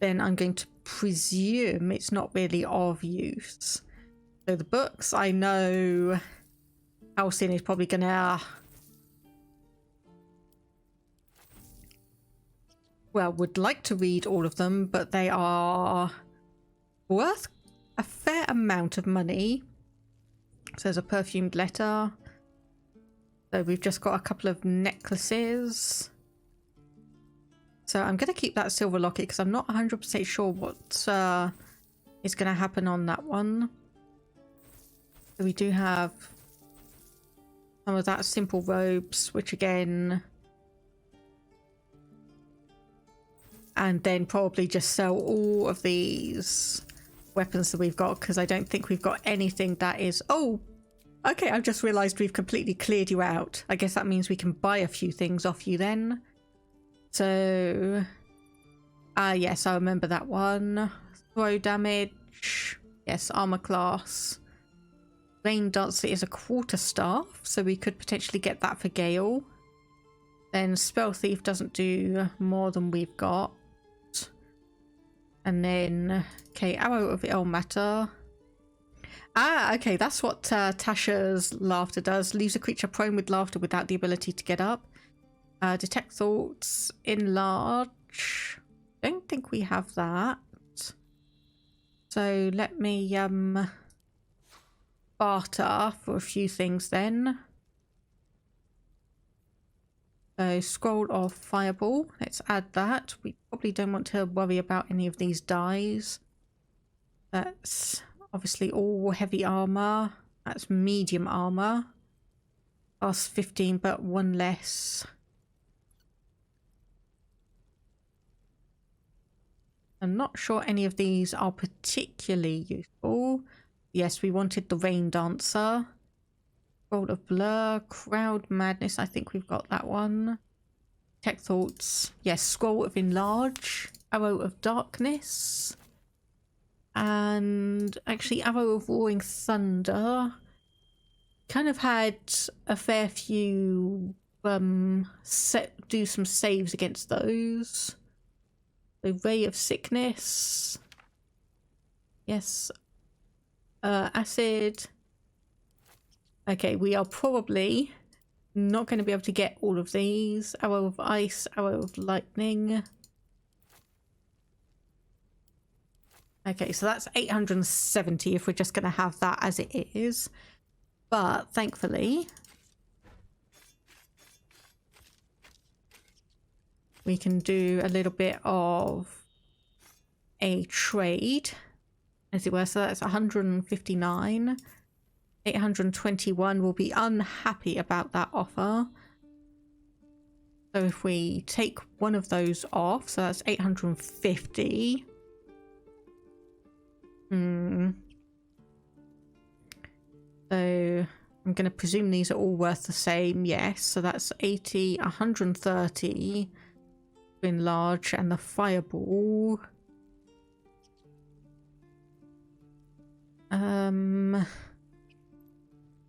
then I'm going to presume it's not really of use. So the books, I know Halsin is probably gonna would like to read all of them, but they are worth a fair amount of money. So there's a perfumed letter. So we've just got a couple of necklaces. So I'm going to keep that silver locket because I'm not 100% sure what is going to happen on that one. So we do have some of that simple robes, which again... And then probably just sell all of these weapons that we've got because I don't think we've got anything that is... Oh, okay, I've just realised we've completely cleared you out. I guess that means we can buy a few things off you then. So... yes, I remember that one. Throw damage. Yes, armour class. Rain Dancer is a quarterstaff, so we could potentially get that for Gale. Then Spell Thief doesn't do more than we've got. And then, okay, Arrow of Ill Matter. Ah, okay, that's what Tasha's laughter does. Leaves a creature prone with laughter without the ability to get up. Detect Thoughts, Enlarge. Don't think we have that. So let me barter for a few things then. So Scroll of Fireball, let's add that. We probably don't want to worry about any of these dies. That's obviously all heavy armor. That's medium armor. Plus 15, but one less. I'm not sure any of these are particularly useful. Yes, we wanted the Rain Dancer. Scroll of Blur, Crowd Madness, I think we've got that one. Tech Thoughts, yes, Scroll of Enlarge, Arrow of Darkness, and actually Arrow of Roaring Thunder. Kind of had a fair few do some saves against those. The Ray of Sickness, yes, Acid. Okay, we are probably not going to be able to get all of these. Arrow of Ice, Arrow of Lightning. Okay, so that's 870 if we're just going to have that as it is. But thankfully, we can do a little bit of a trade, as it were. So that's 159. 821 will be unhappy about that offer. So if we take one of those off, so that's 850. So I'm going to presume these are all worth the same. Yes, so that's 80, 130 to enlarge, and the fireball.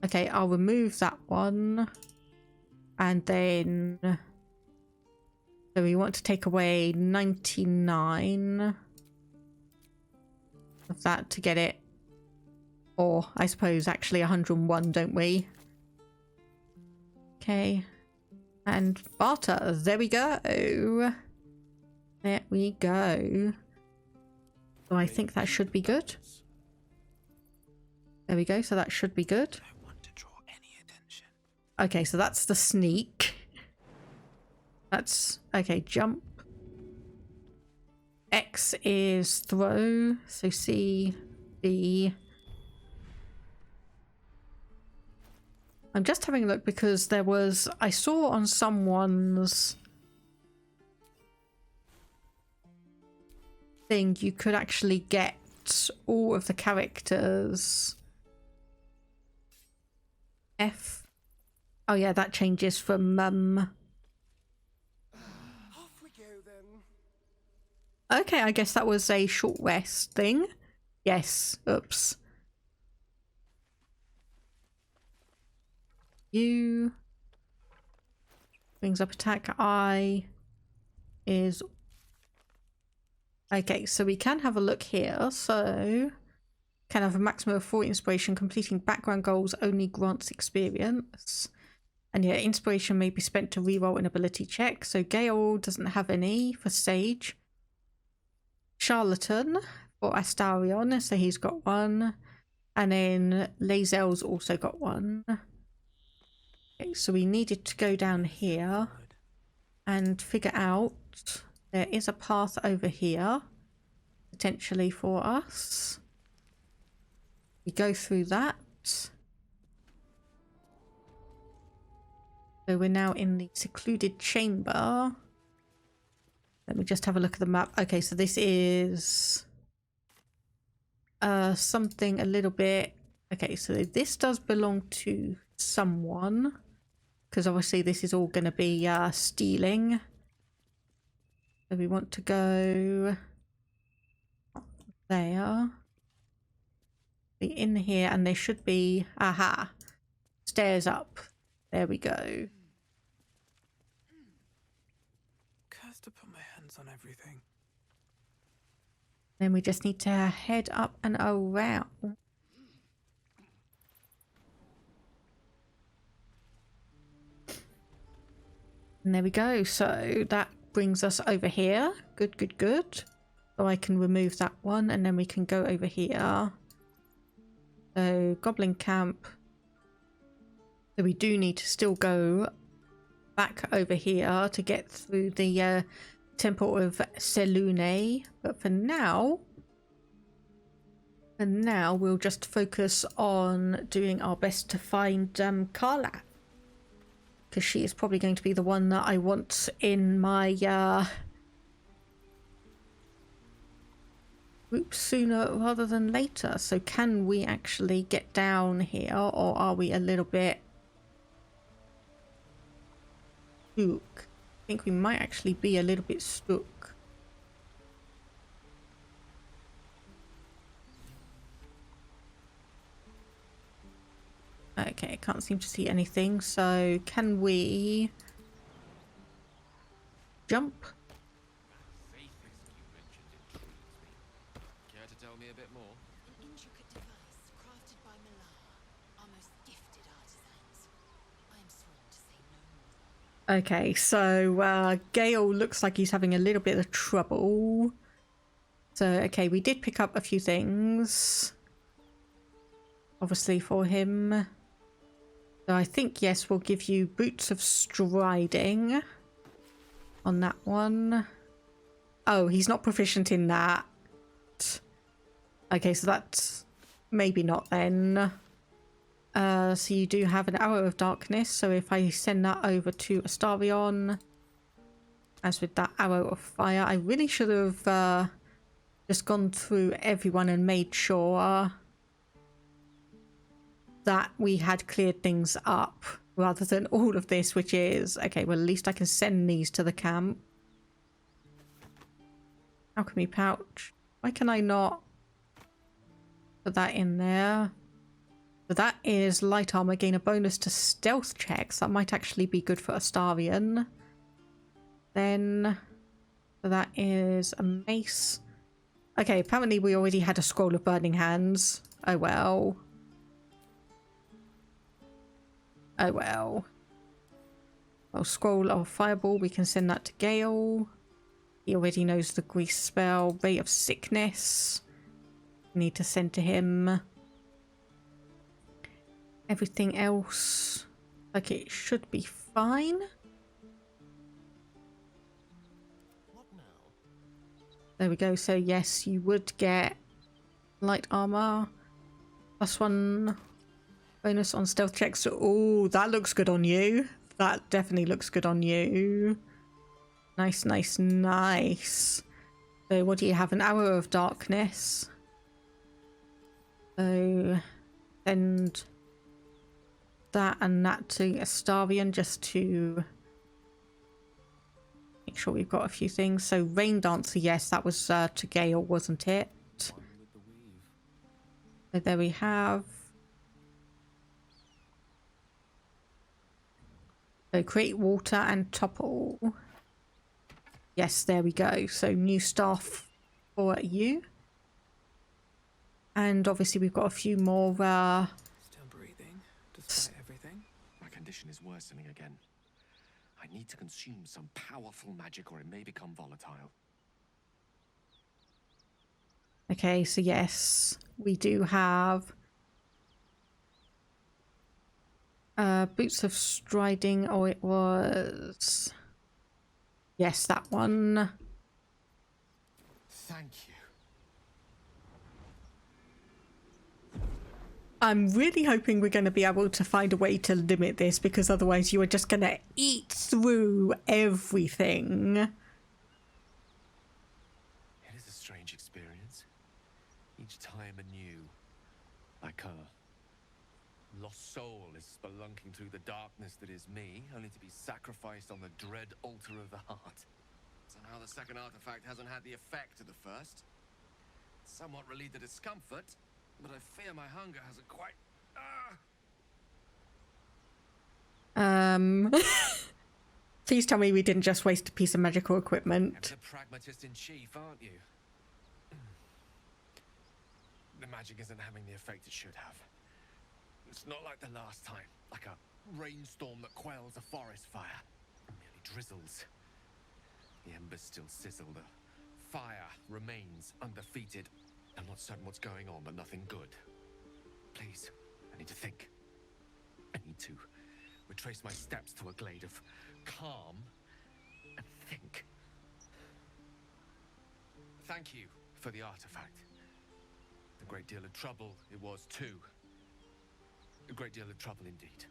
Okay, I'll remove that one. And then... So we want to take away 99 of that to get it Or, I suppose, actually 101, don't we? Okay. And barter. There we go. There we go. So I think that should be good. There we go. So that should be good. Don't want to draw any attention. Okay, so that's the sneak. That's... Okay, jump. X is throw. So C, B... I'm just having a look because there was... I saw on someone's thing you could actually get all of the characters. F. Oh yeah, that changes from... Off we go then. Okay, I guess that was a short rest thing. Yes, oops. U brings up attack. I is okay, so we can have a look here. So can have a maximum of 4 inspiration. Completing background goals only grants experience, and yeah, inspiration may be spent to reroll an ability check. So Gale doesn't have any for Sage. Charlatan for Astarion, so he's got 1, and then Lazel's also got 1. Okay, so we needed to go down here and figure out there is a path over here potentially for us. We go through that. So we're now in the secluded chamber. Let me just have a look at the map. Okay, so this is something a little bit... Okay, so this does belong to someone. Because obviously this is all going to be stealing. So we want to go there. Be in here, and there should be... Aha! Stairs up. There we go. Cursed to put my hands on everything. Then we just need to head up and around. And there we go. So that brings us over here. Good, good, good. So I can remove that one, and then we can go over here. So Goblin Camp. So we do need to still go back over here to get through the Temple of Selûne. But for now we'll just focus on doing our best to find Carla. Because she is probably going to be the one that I want in my group sooner rather than later. So can we actually get down here, or are we a little bit stuck? I think we might actually be a little bit stuck. Okay, I can't seem to see anything. So can we jump? Care to tell me a bit more? An intricate device crafted by Malar, our most gifted artisans. I am sworn to say no more. Okay, so Gale looks like he's having a little bit of trouble. So, okay, we did pick up a few things. Obviously for him. So I think, yes, we'll give you Boots of Striding on that one. Oh, he's not proficient in that. Okay, so that's maybe not then. So you do have an Arrow of Darkness. So if I send that over to Astarion, as with that Arrow of Fire, I really should have just gone through everyone and made sure that we had cleared things up rather than all of this, which is okay. Well, at least I can send these to the camp. Alchemy pouch. Why can I not put that in there? So that is light armor. Gain a bonus to stealth checks. That might actually be good for Astarion. Then so that is a mace. Okay, apparently we already had a scroll of burning hands. Oh well. Oh well. Well, scroll or fireball, we can send that to Gale. He already knows the grease spell. Ray of sickness. Need to send to him. Everything else, like it should be fine. There we go. So yes, you would get light armor. +1 bonus on stealth checks. Oh, that looks good on you. That definitely looks good on you. Nice, nice, nice. So what do you have? An hour of darkness. So send that and that to Astarion just to make sure we've got a few things. So Rain Dancer, yes, that was to Gale, wasn't it? So there we have. So create water and topple. Yes, there we go. So new staff for you. And obviously we've got a few more Still breathing, despite everything. My condition is worsening again. I need to consume some powerful magic or it may become volatile. Okay, so yes, we do have Boots of Striding. Oh, it was... Yes, that one. Thank you. I'm really hoping we're going to be able to find a way to limit this, because otherwise you are just going to eat through everything. It is a strange experience. Each time anew. Like a lost soul is spelunking through the darkness that is me, only to be sacrificed on the dread altar of the heart. Somehow the second artifact hasn't had the effect of the first. Somewhat relieved the discomfort, but I fear my hunger hasn't quite... Please tell me we didn't just waste a piece of magical equipment. You're the pragmatist in chief, aren't you? The magic isn't having the effect it should have. It's not like the last time, like a rainstorm that quells a forest fire. It merely drizzles. The embers still sizzle, the fire remains undefeated. I'm not certain what's going on, but nothing good. Please, I need to think. I need to retrace my steps to a glade of calm and think. Thank you for the artifact. A great deal of trouble it was too. A great deal of trouble indeed.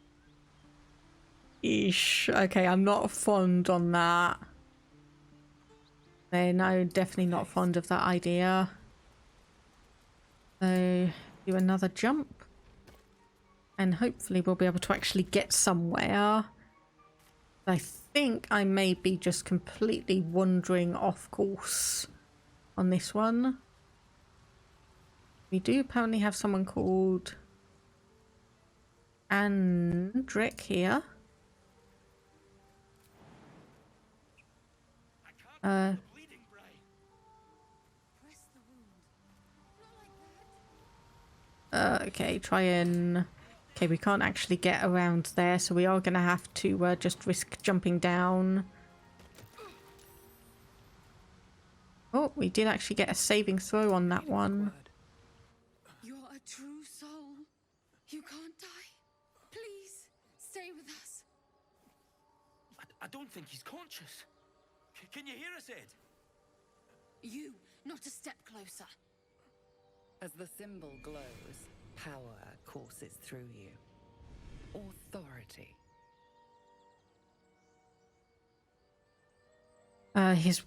Eesh. Okay, I'm not fond on that. No, definitely not fond of that idea. So, do another jump. And hopefully we'll be able to actually get somewhere. I think I may be just completely wandering off course on this one. We do apparently have someone called Andric here. Okay, try and... Okay, we can't actually get around there, so we are going to have to just risk jumping down. Oh, we did actually get a saving throw on that one. You're a true soul. You can't die. Please, stay with us. I don't think he's conscious. Can you hear us, Ed? You, not a step closer. As the symbol glows, power courses through you. Authority. His...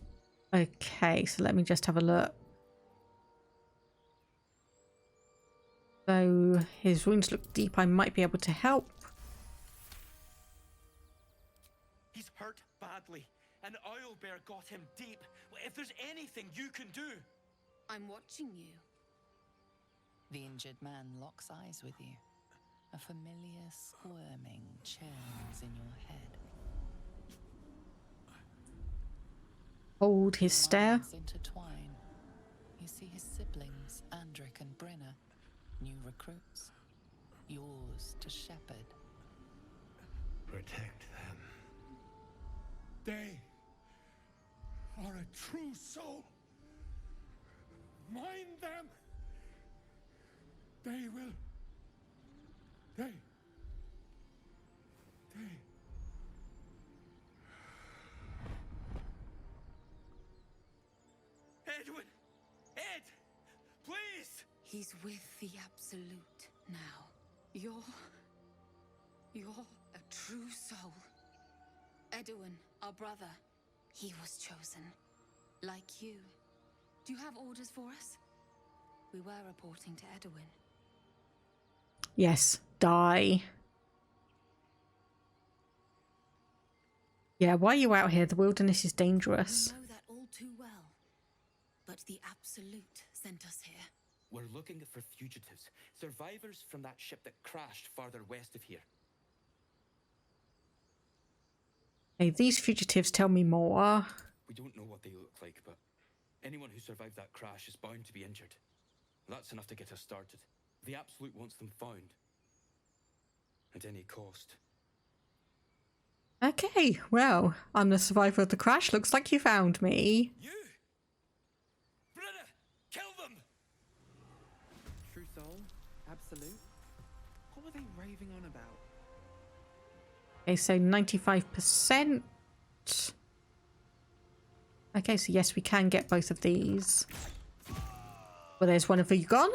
Okay, so let me just have a look. So, his wounds look deep. I might be able to help. He's hurt badly. An owlbear got him deep. If there's anything you can do... I'm watching you. The injured man locks eyes with you. A familiar squirming churns in your head. Hold his stare. Minds intertwine. You see his siblings, Andric and Brynna, new recruits. Yours to shepherd. protect them. They are a true soul. Mind them. They will. They. Edwin! Ed! Please! He's with the Absolute now. You're a true soul. Edwin, our brother, he was chosen. Like you. Do you have orders for us? We were reporting to Edwin. Yes, die. Yeah, why are you out here? The wilderness is dangerous. We know that all too well. But the Absolute sent us here. We're looking for fugitives, survivors from that ship that crashed farther west of here. Hey, these fugitives tell me more. We don't know what they look like, but anyone who survived that crash is bound to be injured. That's enough to get us started. The Absolute wants them found. At any cost. Okay, well, I'm the survivor of the crash. Looks like you found me. You! Brother! Kill them! True soul? Absolute? What were they raving on about? Okay, so 95%. Okay, so yes, we can get both of these. Well, there's one of you gone.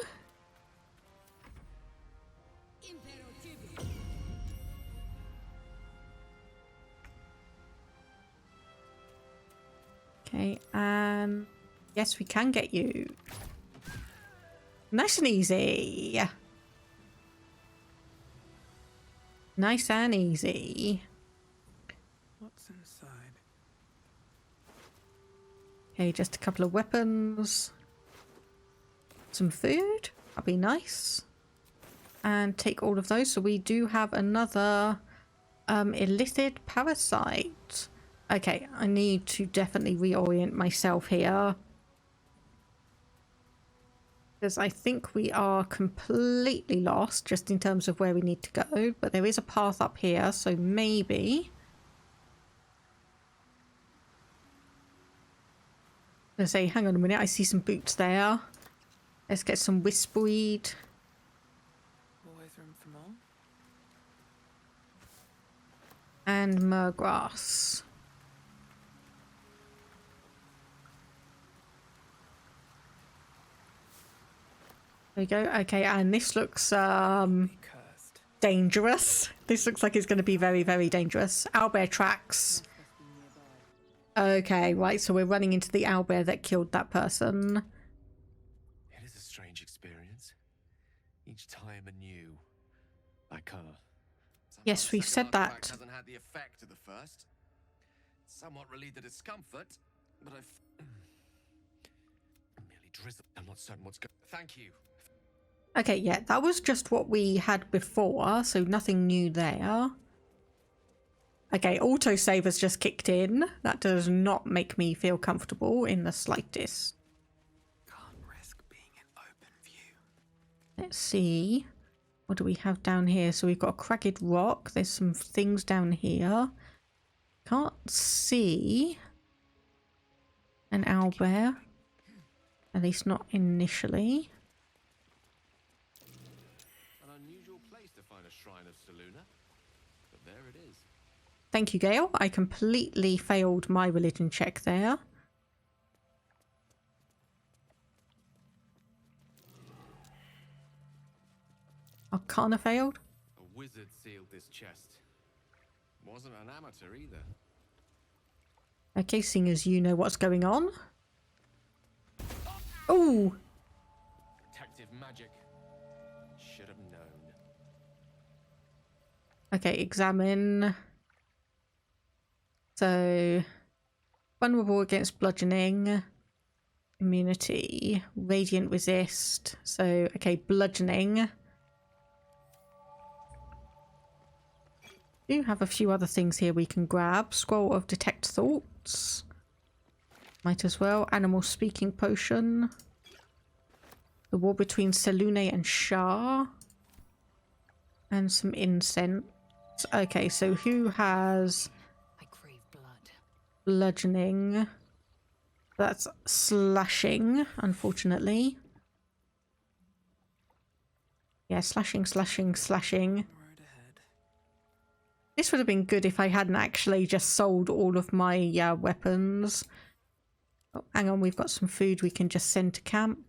Okay, and yes, we can get you. Nice and easy. Nice and easy. What's inside? Okay, just a couple of weapons. Some food. That'd be nice. And take all of those. So we do have another elicited parasite. Okay, I need to definitely reorient myself here. Because I think we are completely lost just in terms of where we need to go. But there is a path up here, so maybe... I'm going to say, hang on a minute, I see some boots there. Let's get some wispweed. Always room for more. And myrgrass. There we go. Okay, and this looks dangerous. This looks like it's going to be very, very dangerous. Owlbear tracks. Okay, right, so we're running into the owlbear that killed that person. It is a strange experience. Each time anew. Like her. Yes, we've said that. Hasn't had the effect of the first. Somewhat relieved the discomfort, but I've merely drizzled. I'm not certain what's going. Thank you. Okay, yeah, that was just what we had before, so nothing new there. Okay, autosave has just kicked in. That does not make me feel comfortable in the slightest. Can't risk being in open view. Let's see. What do we have down here? So we've got a cragged rock. There's some things down here. Can't see an owlbear. At least not initially. An unusual place to find a shrine of Selûne, but there it is. Thank you, Gale. I completely failed my religion check there. Arcana failed. A wizard sealed this chest. Wasn't an amateur either. Okay, seeing as you know what's going on. Oh! Protective magic. Should have known. Okay, examine. So, vulnerable against bludgeoning, immunity, radiant resist. So, okay, bludgeoning. We do have a few other things here we can grab. Scroll of detect thoughts. Might as well. Animal speaking potion. The war between Selûne and Shah. And some incense. Okay, so who has bludgeoning? That's slashing, unfortunately. Yeah, slashing. This would have been good if I hadn't actually just sold all of my weapons. Oh, hang on, we've got some food we can just send to camp.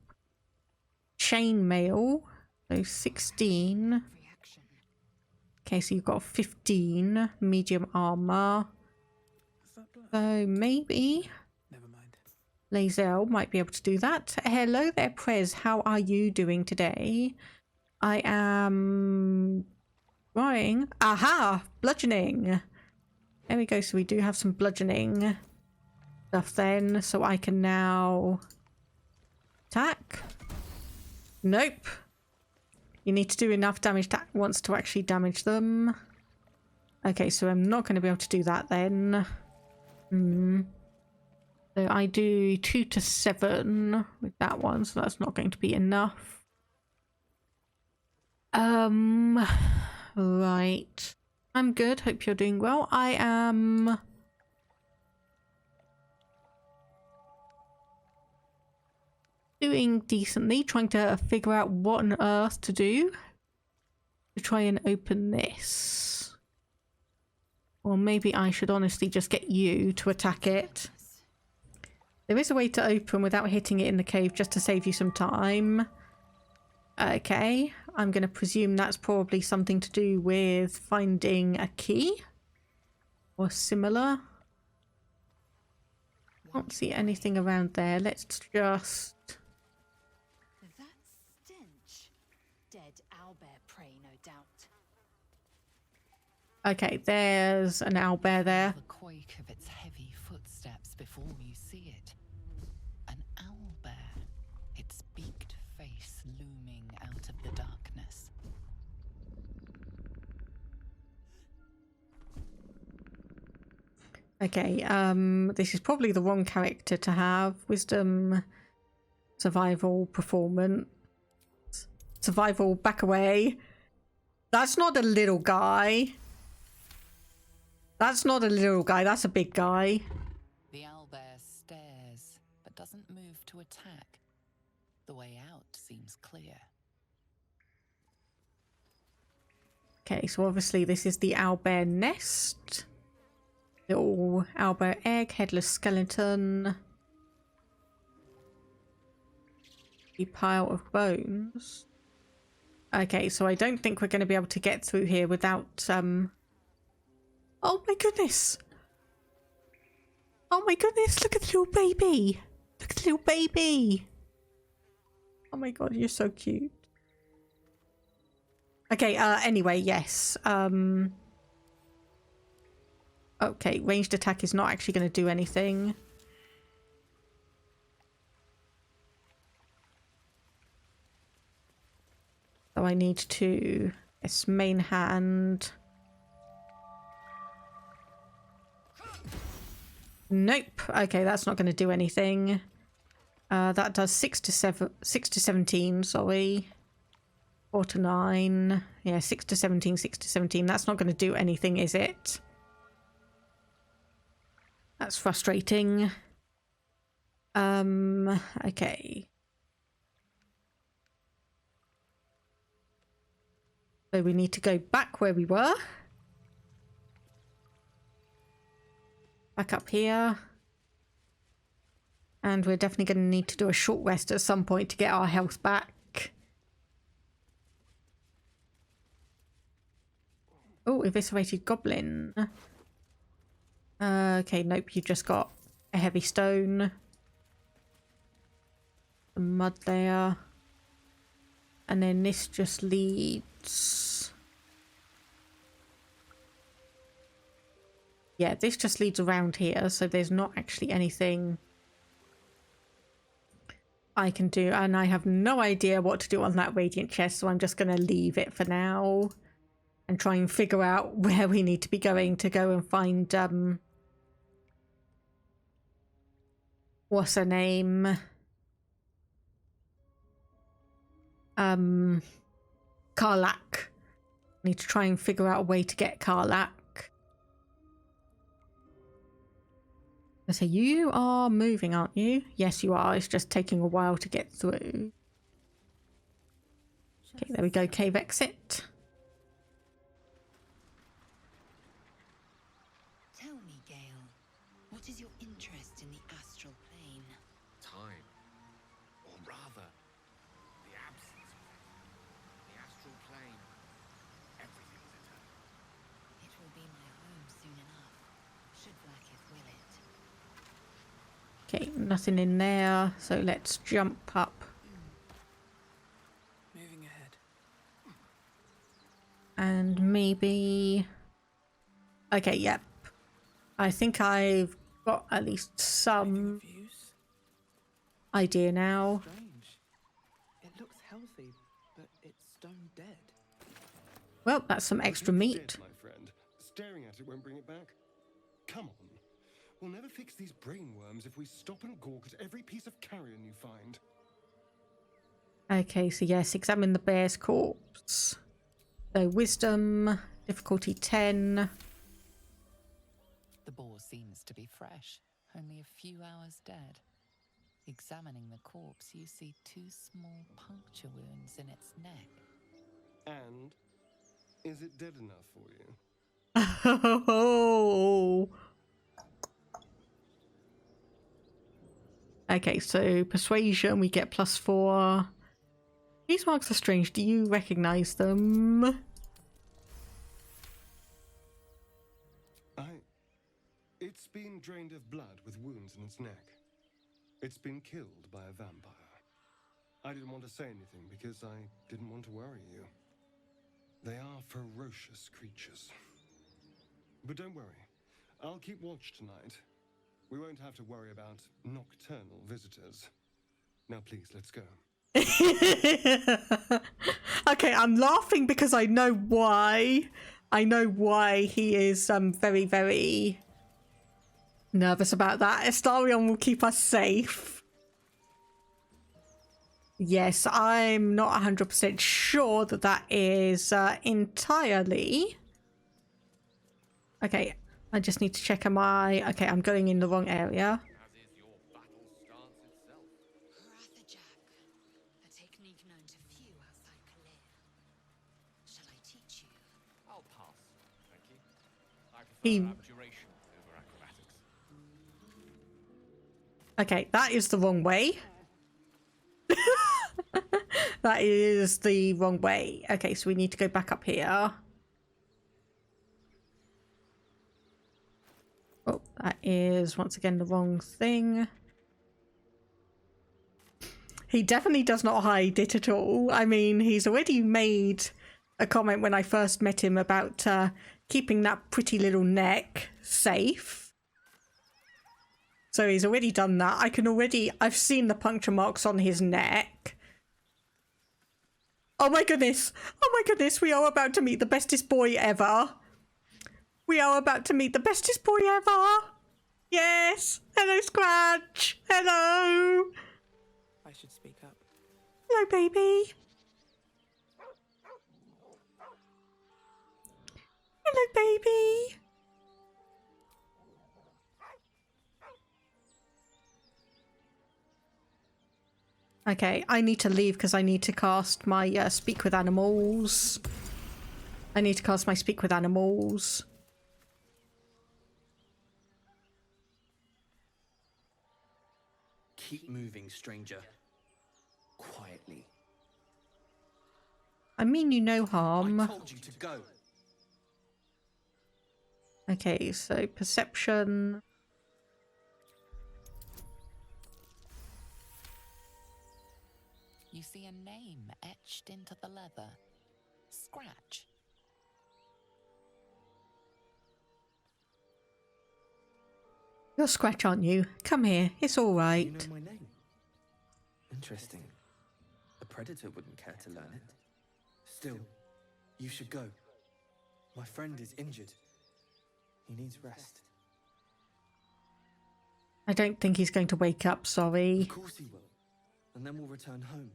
Chainmail, so 16. Okay, so you've got 15 medium armor. So maybe Lae'zel might be able to do that. Hello there, Prez. How are you doing today? I am trying. Aha! Bludgeoning. There we go. So we do have some bludgeoning stuff then. So I can now attack. Nope. You need to do enough damage that wants to actually damage them. Okay, so I'm not going to be able to do that then. So I do 2 to 7 with that one, so that's not going to be enough. Right. I'm good. Hope you're doing well. I am doing decently, trying to figure out what on earth to do to try and open this. Or maybe I should honestly just get you to attack it. There is a way to open without hitting it in the cave just to save you some time. Okay, I'm going to presume that's probably something to do with finding a key or similar. Can't see anything around there. Let's just... That stench. Dead owlbear prey, no doubt. Okay, there's an owlbear there. The quake of its heavy footsteps before you see it. An owlbear, its beaked face looming out of the darkness. Okay, this is probably the wrong character to have. Wisdom, survival, performance. Survival, back away. That's not a little guy. That's not a little guy, that's a big guy. The owlbear stares, but doesn't move to attack. The way out seems clear. Okay, so obviously this is the owlbear nest. Little owlbear egg, headless skeleton. A pile of bones. Okay, so I don't think we're going to be able to get through here without... Oh my goodness! Oh my goodness, look at the little baby! Look at the little baby! Oh my god, you're so cute. Okay, anyway, yes. Okay, ranged attack is not actually going to do anything. So I need to... Yes, main hand... Nope. Okay, that's not going to do anything. That does 6 to 17, sorry. 4 to 9. Yeah, 6 to 17, 6 to 17. That's not going to do anything, is it? That's frustrating. Okay. So we need to go back where we were. Back up here. And we're definitely going to need to do a short rest at some point to get our health back. Oh, eviscerated goblin. Okay, nope, you just got a heavy stone. Some mud there. And then this just leads... Yeah, this just leads around here, so there's not actually anything I can do. And I have no idea what to do on that radiant chest, so I'm just going to leave it for now. And try and figure out where we need to be going to go and find, what's her name? Karlach. Need to try and figure out a way to get Karlak. So you are moving, aren't you? Yes, you are. It's just taking a while to get through. Okay, there we go. Cave exit. Tell me, Gale, what is your interest in the astral plane? Time. Or rather, the absence of it. The astral plane. Everything's eternal. It will be my home soon enough, should Blacketh will it. Okay, nothing in there. So let's jump up. Moving ahead. And maybe... Okay, yep. I think I've got at least some idea now. Strange. It looks healthy, but it's stone dead. Well, that's some extra meat. Dead, my friend. Staring at it won't bring it back. Come on. We'll never fix these brain worms if we stop and gawk at every piece of carrion you find. Okay, so yes, examine the bear's corpse. So wisdom, difficulty 10. The boar seems to be fresh, only a few hours dead. Examining the corpse, you see 2 small puncture wounds in its neck. And is it dead enough for you? Oh. Okay, so persuasion, we get +4. These marks are strange. Do you recognize them? It's been drained of blood with wounds in its neck. It's been killed by a vampire. I didn't want to say anything because I didn't want to worry you. They are ferocious creatures. But don't worry. I'll keep watch tonight. We won't have to worry about nocturnal visitors. Now please, let's go. Okay, I'm laughing because I know why. I know why he is very, very nervous about that. Astarion will keep us safe. Yes, I'm not 100% sure that that is entirely... Okay, I just need to check, am I... Okay, I'm going in the wrong area. A technique known to few outside Creché. Shall I teach you? I'll pass, thank you. I prefer abjuration over acrobatics. Okay, that is the wrong way. That is the wrong way. Okay, so we need to go back up here. Oh, that is once again the wrong thing. He definitely does not hide it at all. I mean, he's already made a comment when I first met him about keeping that pretty little neck safe. So he's already done that. I've seen the puncture marks on his neck. Oh my goodness. Oh my goodness. We are about to meet the bestest boy ever. We are about to meet the bestest boy ever. Yes. Hello, Scratch. Hello. I should speak up. Hello, baby. Hello, baby. Okay, I need to leave because I need to cast my Speak with Animals. I need to cast my Speak with Animals. Keep moving, stranger. Quietly. I mean you no harm. I told you to go. Okay, so perception. You see a name etched into the leather. Scratch. You're Scratch, aren't you? Come here. It's all right. You know my name? Interesting. A predator wouldn't care to learn it. Still, you should go. My friend is injured. He needs rest. I don't think he's going to wake up, sorry. Of course he will. And then we'll return home.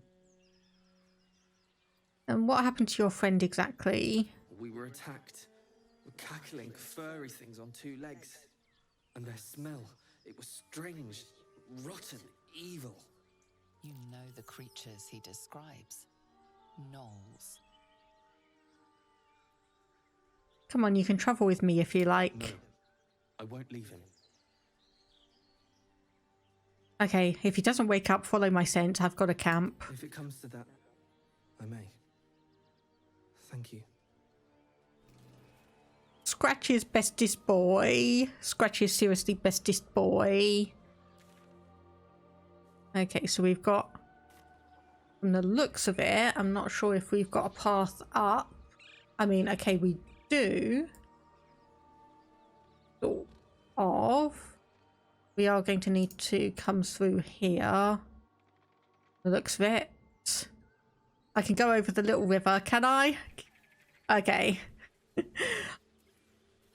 And what happened to your friend exactly? We were attacked. With cackling, furry things on 2 legs. And their smell, it was strange, rotten, evil. You know the creatures he describes. Gnolls. Come on, you can travel with me if you like. No, I won't leave him. Okay, if he doesn't wake up, follow my scent. I've got a camp. If it comes to that, I may. Thank you. Scratch is bestest boy. Scratch is seriously bestest boy. Okay, so we've got, from the looks of it, I'm not sure if we've got a path up. I mean, okay, we do. Sort of. We are going to need to come through here. The looks of it. I can go over the little river, can I? Okay.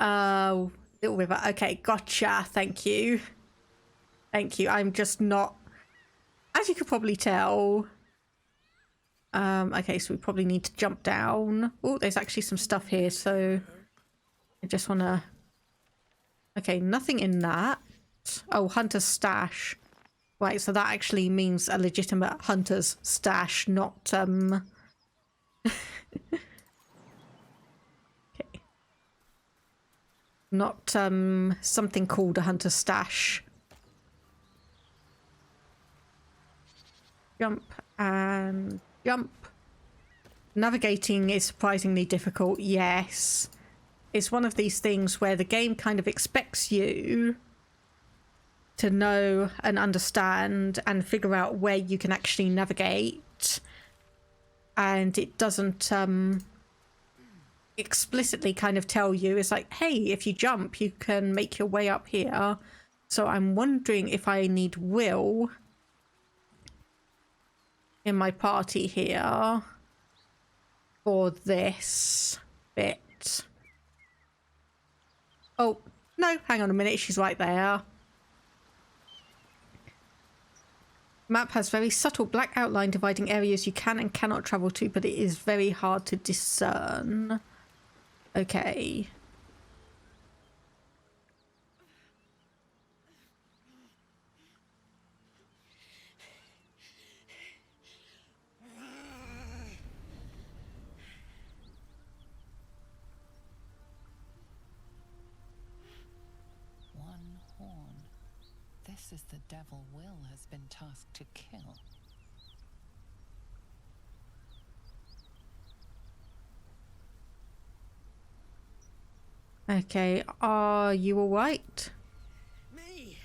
Little river. Okay, gotcha. Thank you. Thank you. I'm just not, as you could probably tell. Okay, so we probably need to jump down. Oh, there's actually some stuff here, so I just want to... Okay, nothing in that. Oh, hunter's stash. Right, so that actually means a legitimate hunter's stash, not okay. Not something called a hunter's stash. Jump and jump. Navigating is surprisingly difficult, yes. It's one of these things where the game kind of expects you to know and understand and figure out where you can actually navigate, and it doesn't explicitly kind of tell you. It's like, hey, if you jump you can make your way up here. So I'm wondering if I need Will in my party here for this bit. Oh no, hang on a minute, she's right there. Map has very subtle black outline dividing areas you can and cannot travel to, but it is very hard to discern. Okay. One horn. This is the devil Will has been tasked to kill. Okay, are you alright? Me?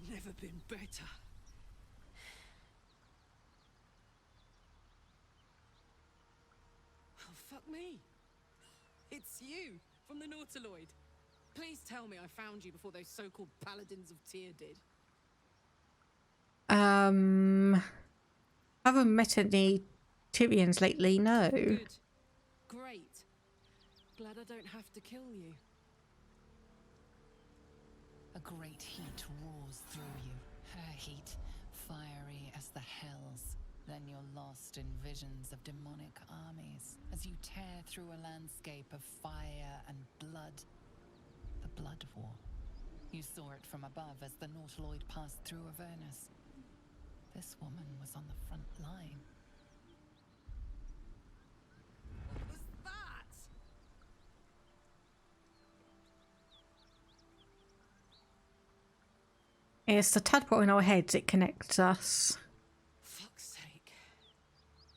Never been better. Oh, fuck me. It's you, from the Nautiloid. Please tell me I found you before those so-called paladins of Tyr did. Haven't met any Tyrians lately, no. Good. Great. Glad I don't have to kill you. A great heat roars through you. Her heat, fiery as the hells. Then you're lost in visions of demonic armies as you tear through a landscape of fire and blood. The Blood War. You saw it from above as the Nautiloid passed through Avernus. This woman was on the front line. What was that? It's the tadpole in our heads, it connects us. Fuck's sake.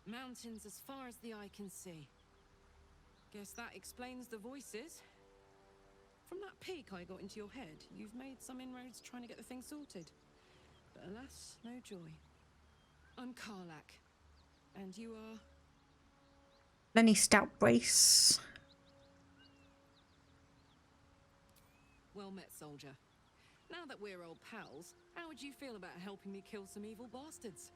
Mountains as far as the eye can see. Guess that explains the voices. From that peak I got into your head, you've made some inroads trying to get the thing sorted. But alas, no joy. I'm Karlak. And you are... Lenny Stoutbrace. Well met, soldier. Now that we're old pals, how would you feel about helping me kill some evil bastards?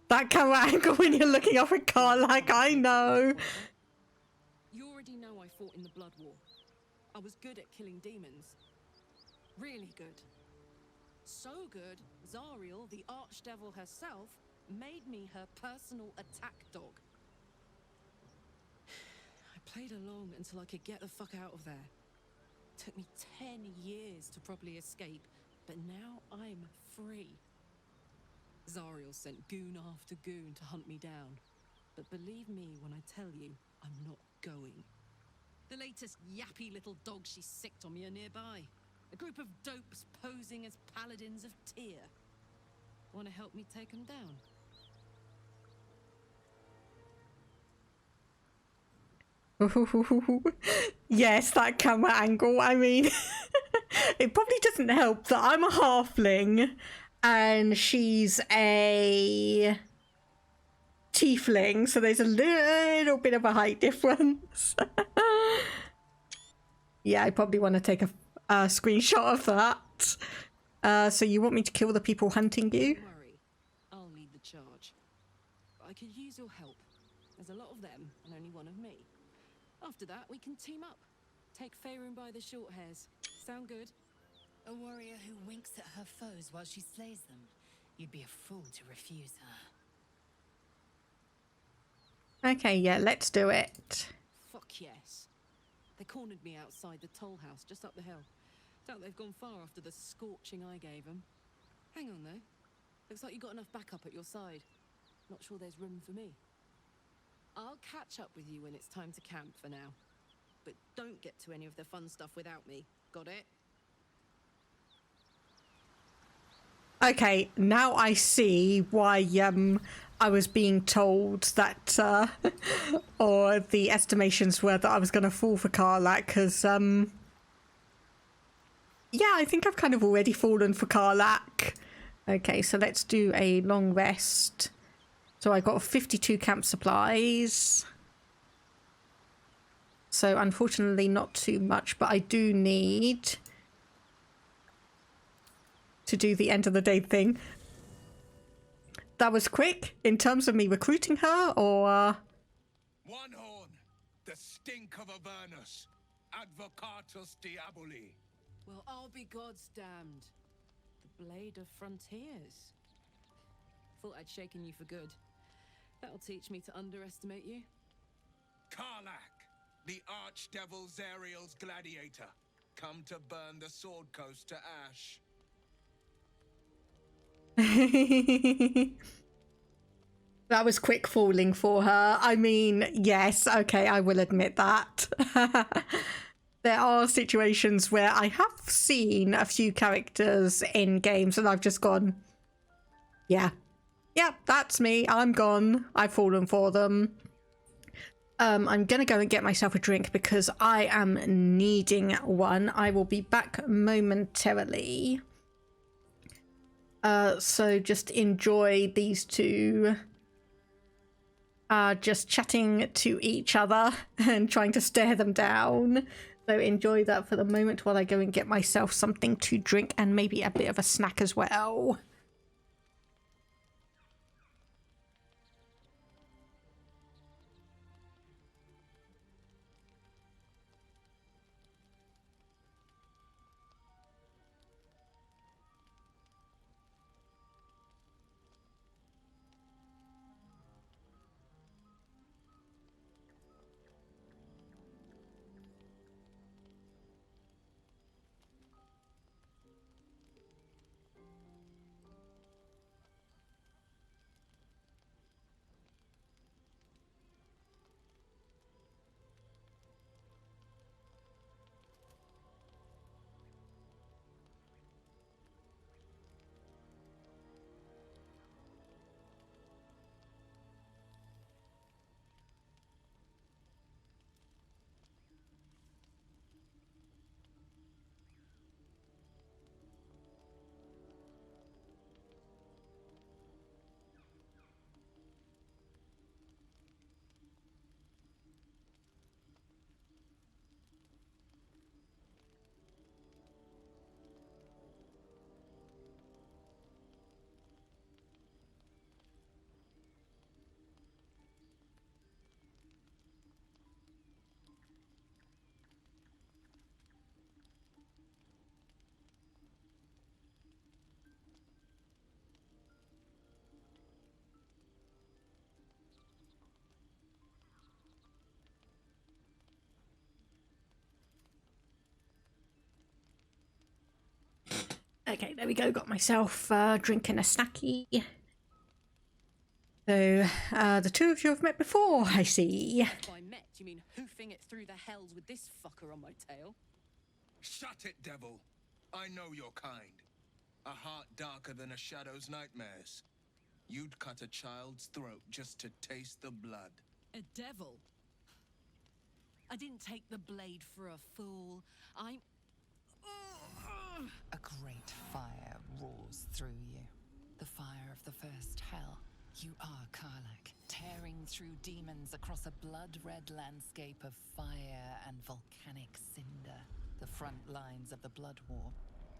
That camera angle when you're looking off a car, like, I know. You already know I fought in the Blood War. I was good at killing demons. Really good. So good, Zariel, the archdevil herself, made me her personal attack dog. played along until I could get the fuck out of there. Took me 10 years to properly escape, but now I'm free. Zariel sent goon after goon to hunt me down. But believe me when I tell you, I'm not going. The latest yappy little dogs she sicked on me are nearby. A group of dopes posing as paladins of Tyr. Want to help me take them down? Yes, that camera angle. I mean, it probably doesn't help that I'm a halfling and she's a tiefling, so there's a little bit of a height difference. Yeah, I probably want to take a screenshot of that. So you want me to kill the people hunting you? Don't worry, I'll lead the charge. I could use your help. There's a lot of them and only one of me. After that, we can team up. Take Faerûn by the short hairs. Sound good? A warrior who winks at her foes while she slays them. You'd be a fool to refuse her. Okay, yeah, let's do it. Fuck yes. They cornered me outside the toll house just up the hill. Doubt they've gone far after the scorching I gave them. Hang on though. Looks like you got enough backup at your side. Not sure there's room for me. I'll catch up with you when it's time to camp for now. But don't get to any of the fun stuff without me. Got it? Okay, now I see why I was being told that or the estimations were that I was going to fall for Karlach, because yeah, I think I've kind of already fallen for Karlach. Okay, so let's do a long rest. So I got 52 camp supplies. So unfortunately not too much, but I do need to do the end of the day thing. That was quick in terms of me recruiting her, or One horn, the stink of Avernus, advocatus diaboli. Well, I'll be God's damned. The blade of frontiers. Thought I'd shaken you for good. That'll teach me to underestimate you. Karlach, the archdevil Zariel's gladiator, come to burn the Sword Coast to ash. that was quick falling for her. I mean, yes, okay, I will admit that. There are situations where I have seen a few characters in games and I've just gone, yeah, that's me. I'm gone. I've fallen for them. I'm gonna go and get myself a drink because I am needing one. I will be back momentarily. So just enjoy these two just chatting to each other and trying to stare them down. So enjoy that for the moment while I go and get myself something to drink and maybe a bit of a snack as well. Okay, there we go. Got myself drinking a snacky. So, the two of you have met before, I see. By met, you mean hoofing it through the hells with this fucker on my tail? Shut it, devil. I know your kind. A heart darker than a shadow's nightmares. You'd cut a child's throat just to taste the blood. A devil? I didn't take the blade for a fool. I'm... A great fire roars through you. The fire of the first hell. You are Karlach, tearing through demons across a blood-red landscape of fire and volcanic cinder. The front lines of the Blood War.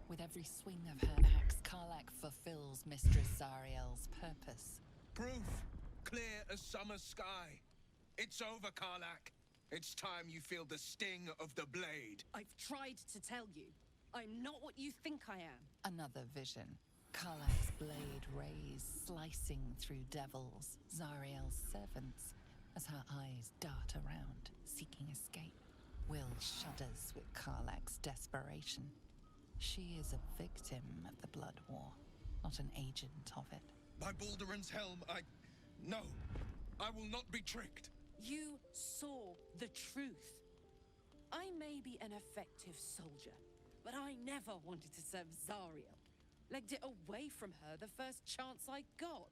With every swing of her axe, Karlach fulfills Mistress Zariel's purpose. Proof, clear as summer sky. It's over, Karlach. It's time you feel the sting of the blade. I've tried to tell you. I'm not what you think I am. Another vision. Karlach's blade rays slicing through devils, Zariel's servants, as her eyes dart around, seeking escape. Will shudders with Karlach's desperation. She is a victim of the Blood War, not an agent of it. By Balduran's helm, No, I will not be tricked. You saw the truth. I may be an effective soldier, but I never wanted to serve Zariel. Legged it away from her the first chance I got.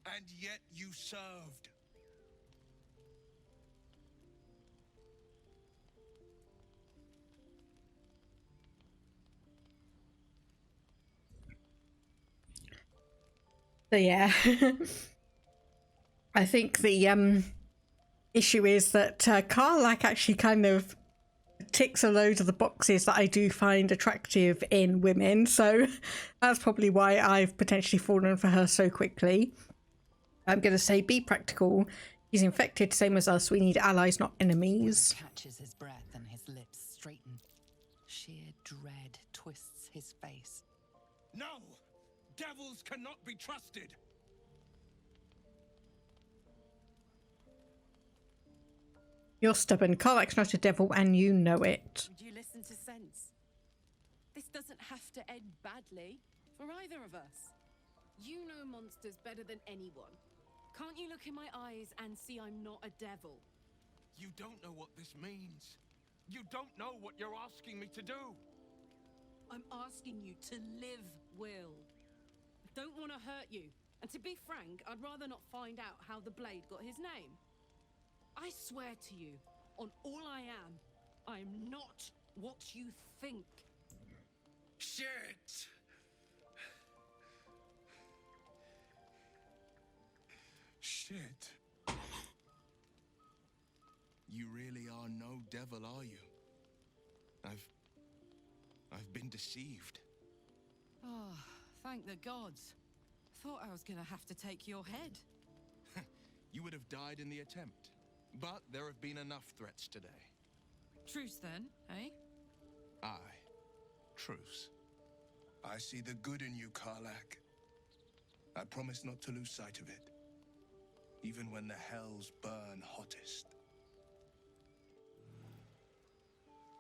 And yet you served. So yeah, I think the issue is that Karlach actually kind of ticks a load of the boxes that I do find attractive in women, so that's probably why I've potentially fallen for her so quickly. I'm going to say be practical. He's infected, same as us. We need allies, not enemies. Will catches his breath and his lips straighten. Sheer dread twists his face. No! Devils cannot be trusted! You're stubborn. Karlach's not a devil and you know it. Would you listen to sense? This doesn't have to end badly for either of us. You know monsters better than anyone. Can't you look in my eyes and see I'm not a devil? You don't know what this means. You don't know what you're asking me to do. I'm asking you to live, Will. I don't want to hurt you. And to be frank, I'd rather not find out how the blade got his name. I swear to you, on all I am not what you think. Shit! Shit. You really are no devil, are you? I've been deceived. Oh, thank the gods. Thought I was gonna have to take your head. You would have died in the attempt. But there have been enough threats today. Truce then, eh? Aye. Truce. I see the good in you, Karlach. I promise not to lose sight of it. Even when the hells burn hottest.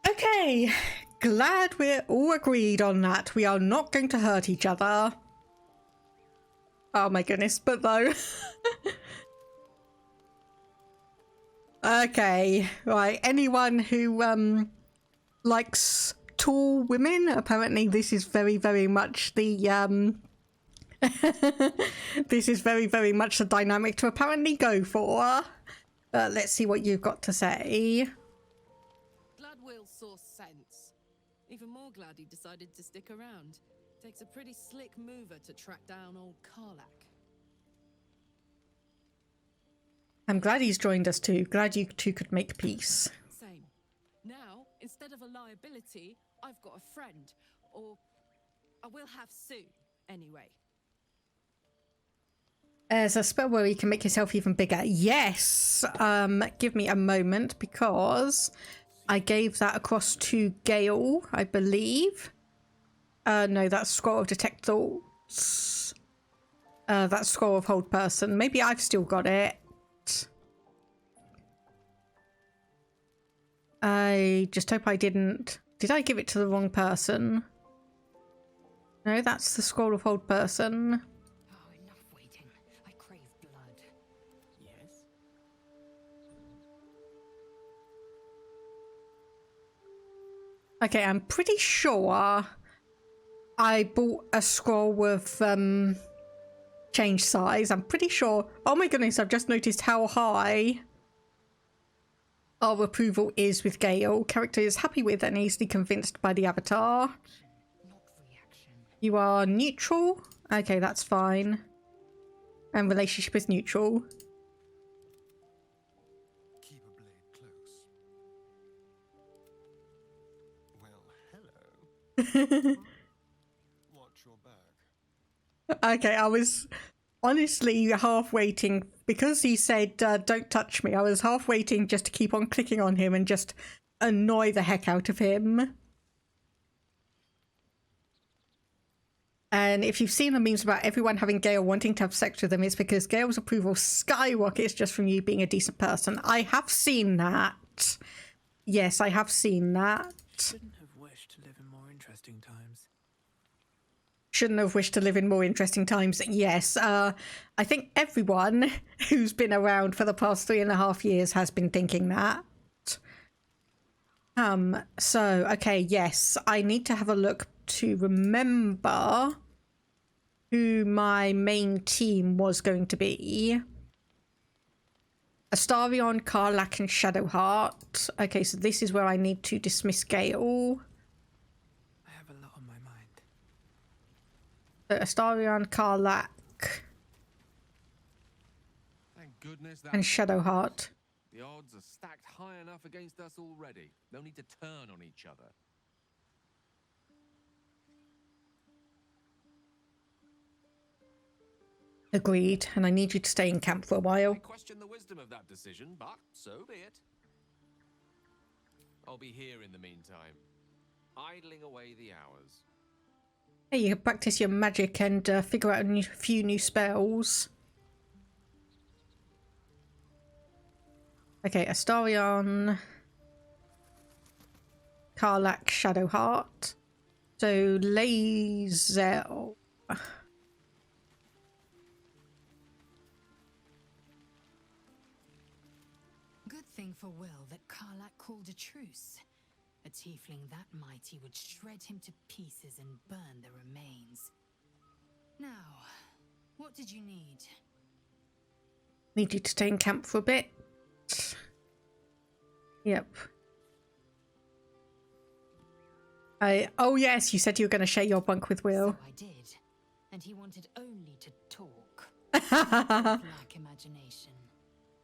Okay, glad we're all agreed on that. We are not going to hurt each other. Oh my goodness, but though. Okay, right. Anyone who likes tall women, apparently this is very, very much the this is very, very much the dynamic to apparently go for. Let's see what you've got to say. Glad Will saw sense. Even more glad he decided to stick around. Takes a pretty slick mover to track down old Karlach. I'm glad he's joined us too. Glad you two could make peace. Same. Now, instead of a liability, I've got a friend. Or I will have soon, anyway. There's a spell where you can make yourself even bigger. Yes! Give me a moment because I gave that across to Gale, I believe. No, that's Scroll of Detect Thoughts. That's Scroll of Hold Person. Maybe I've still got it. I just hope I didn't... Did I give it to the wrong person? No, that's the scroll of hold person. Oh, enough waiting. I crave blood. Yes? Okay, I'm pretty sure I bought a scroll with change size. I'm pretty sure. Oh my goodness, I've just noticed how high our approval is with Gale. Character is happy with and easily convinced by the avatar. You are neutral. Okay, that's fine. And relationship is neutral. Keep a blade close. Well, hello. Watch your back. Okay, I was honestly half waiting because he said don't touch me. I was half waiting just to keep on clicking on him and just annoy the heck out of him. And if you've seen the memes about everyone having Gale wanting to have sex with them, it's because Gale's approval skyrockets just from you being a decent person. I have seen that. Yes, I have seen that. Shouldn't have wished to live in more interesting times. Shouldn't have wished to live in more interesting times. Yes, I think everyone who's been around for the past 3.5 years has been thinking that. So, okay, yes, I need to have a look to remember who my main team was going to be. Astarion, Karlach, and Shadowheart. Okay, so this is where I need to dismiss Gale. I have a lot on my mind. So Astarion, Karlach, Thank goodness that and Shadowheart. the odds are stacked high enough against us already. No need to turn on each other. Agreed, and I need you to stay in camp for a while. I question the wisdom of that decision, but so be it. I'll be here in the meantime, idling away the hours. Hey, you can practice your magic and figure out a few new spells. Okay, Astarion, Karlach, Shadowheart. So, Lae'zel. Good thing for Will that Karlach called a truce. A tiefling that mighty would shred him to pieces and burn the remains. Now, what did you need? Need you to stay in camp for a bit. Yep. Oh yes, you said you were going to share your bunk with Will. So I did, and he wanted only to talk. Lack imagination.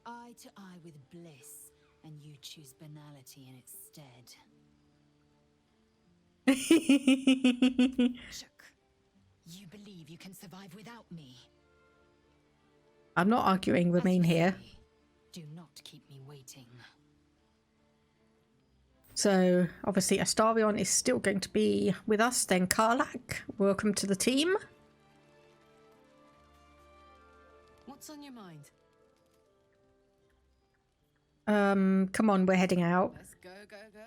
Eye to eye with bliss, and you choose banality in its stead. Shook. You believe you can survive without me? I'm not arguing, remain here. Do not keep me waiting. So, obviously, Astarion is still going to be with us. Then Karlach, welcome to the team. What's on your mind? Come on, we're heading out. Let's go, go, go.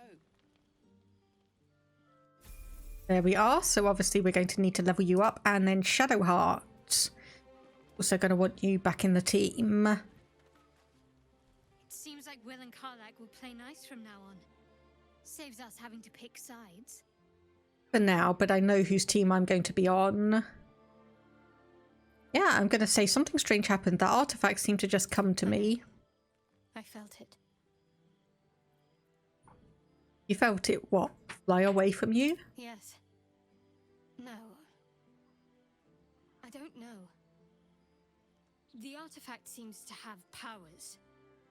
There we are. So, obviously, we're going to need to level you up. And then Shadowheart. Also going to want you back in the team. It seems like Will and Karlach will play nice from now on. Saves us having to pick sides. For now, but I know whose team I'm going to be on. Yeah, I'm going to say something strange happened. That artifact seemed to just come to me. I felt it. You felt it, what? Fly away from you? Yes. No. I don't know. The artifact seems to have powers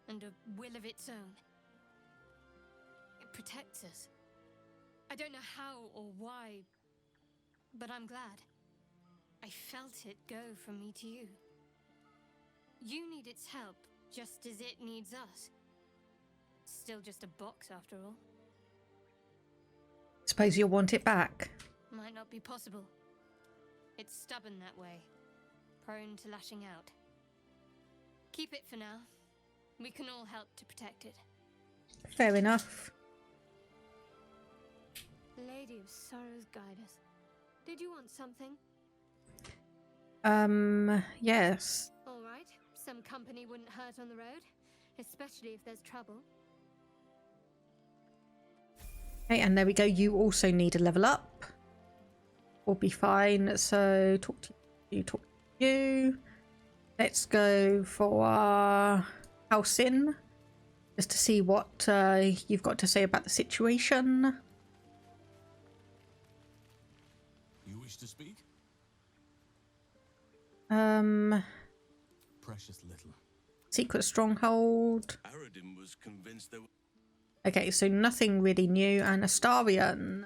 and a will of its own. It protects us. I don't know how or why, but I'm glad. I felt it go from me to you. You need its help, just as it needs us. Still just a box after all. Suppose you'll want it back. Might not be possible. It's stubborn that way, prone to lashing out. Keep it for now. We can all help to protect it. Fair enough. Lady of Sorrows, guide us. Did you want something? Yes. All right. Some company wouldn't hurt on the road, especially if there's trouble. Okay, and there we go. You also need a level up. We'll be fine. So talk to you, talk to you. Let's go for Halsin, just to see what you've got to say about the situation. You wish to speak? Precious little. Secret stronghold. Aradin was convinced there were... Okay, so nothing really new. And Astarian.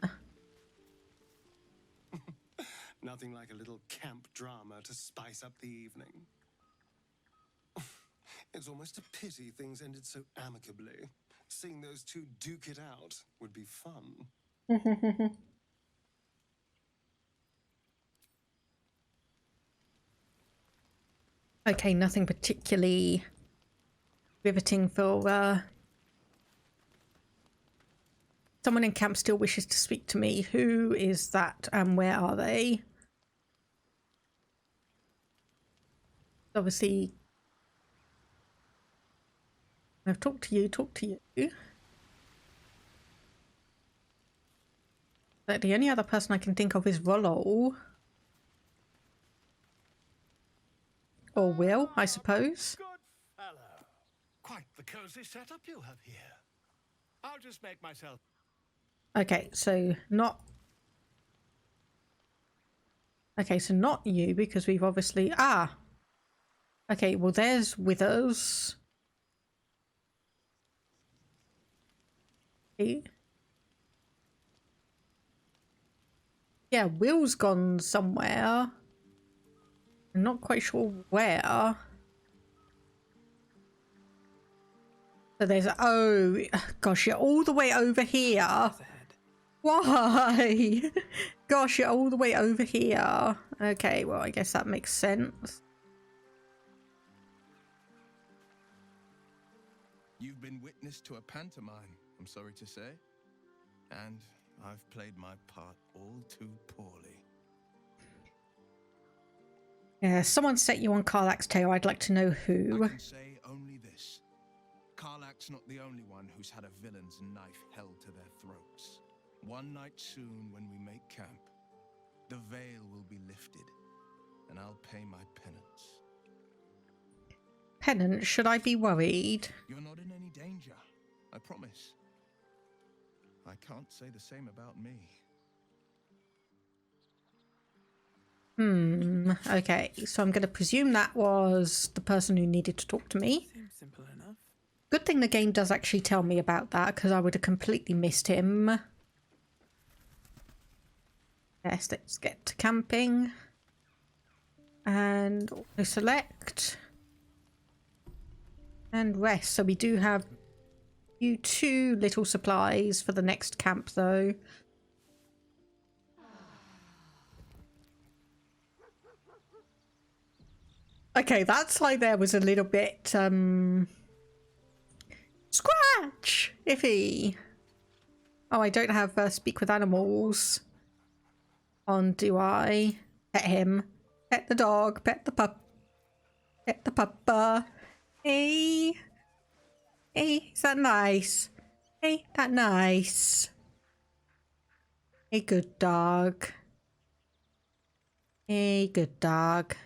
Nothing like a little camp drama to spice up the evening. It's almost a pity things ended so amicably. Seeing those two duke it out would be fun. Okay, nothing particularly riveting for someone in camp still wishes to speak to me. Who is that and where are they? Obviously, I've talked to you. But the only other person I can think of is Rollo. Or Will, I suppose. Good fellow. Quite the cozy setup you have here. I'll just make myself... Okay, so not... Okay, so not you, because we've obviously... Ah! Okay, well there's Withers. Yeah, Will's gone somewhere. I'm not quite sure where. So there's... Oh, gosh, you're all the way over here. Why? Gosh, you're all the way over here. Okay, well, I guess that makes sense. You've been witness to a pantomime, I'm sorry to say. And I've played my part all too poorly. Yeah, someone set you on Karlach's tail. I'd like to know who. I can say only this. Karlach's not the only one who's had a villain's knife held to their throats. One night soon, when we make camp, the veil will be lifted, and I'll pay my penance. Penance? Should I be worried? You're not in any danger, I promise. I can't say the same about me. Okay, so I'm going to presume that was the person who needed to talk to me. Seems simple enough. Good thing the game does actually tell me about that, because I would have completely missed him. Yes, let's get to camping. And auto select. And rest. So we do have you 2 little supplies for the next camp, though. Okay, that slide there was a little bit, scratch! Iffy. Oh, I don't have speak with animals on, do I? Pet him. Pet the dog. Pet the pup. Pet the puppa. Hey. Hey, is that nice? Hey, that nice? Hey, good dog. Hey, good dog.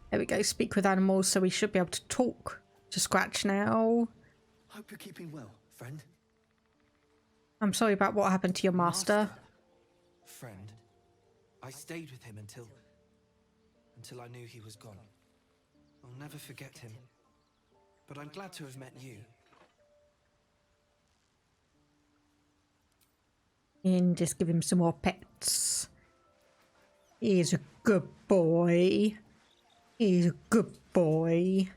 There we go, speak with animals, so we should be able to talk to Scratch now. Hope you're keeping well, friend. I'm sorry about what happened to your master. Friend. I stayed with him until I knew he was gone. I'll never forget him. But I'm glad to have met you. And just give him some more pets. He's a good boy. He's a good boy.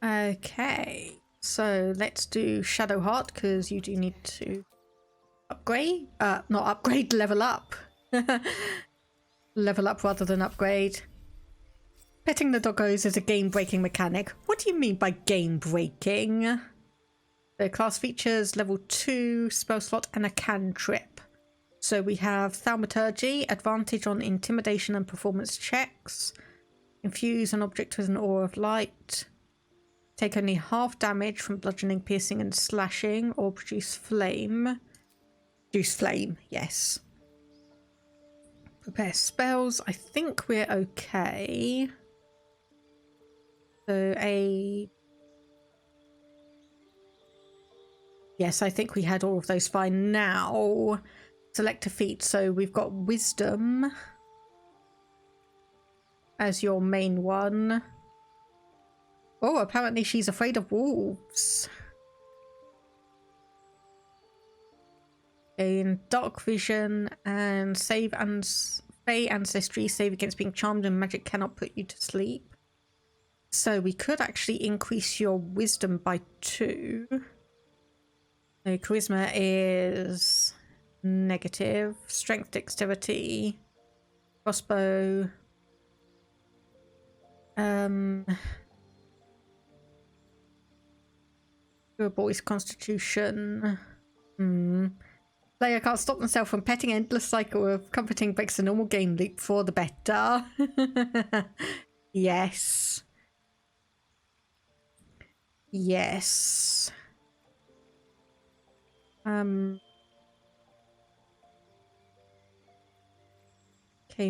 Okay, so let's do Shadowheart, because you do need to upgrade. Not upgrade, level up. Level up rather than upgrade. Petting the doggos is a game-breaking mechanic. What do you mean by game-breaking? The class features level 2 spell slot and a cantrip. So we have thaumaturgy, advantage on intimidation and performance checks, infuse an object with an aura of light, take only half damage from bludgeoning, piercing and slashing, or produce flame. Produce flame, yes. Prepare spells. I think we're okay. So yes, I think we had all of those fine. Now, select a feat. So we've got Wisdom as your main one. Oh, apparently she's afraid of wolves. In Dark Vision and Save and Fey Ancestry, save against being charmed and magic cannot put you to sleep. So we could actually increase your Wisdom by 2. So Charisma is negative. Strength, Dexterity, Crossbow. Your boy's Constitution. Player can't stop themselves from petting an endless cycle of comforting breaks the normal game loop for the better. Yes. Yes. Okay,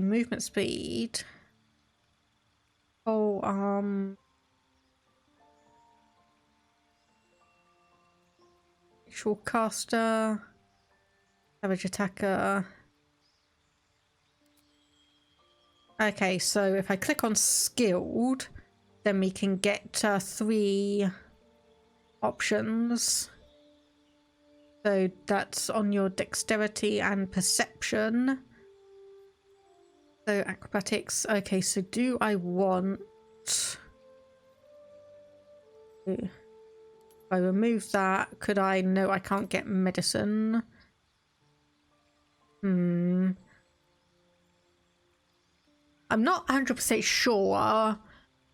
movement speed. Oh, Short caster. Savage attacker. Okay, so if I click on skilled, then we can get 3 options. So that's on your dexterity and perception. So acrobatics. Okay, so do I want... If I remove that, could I... No, I can't get medicine. I'm not 100% sure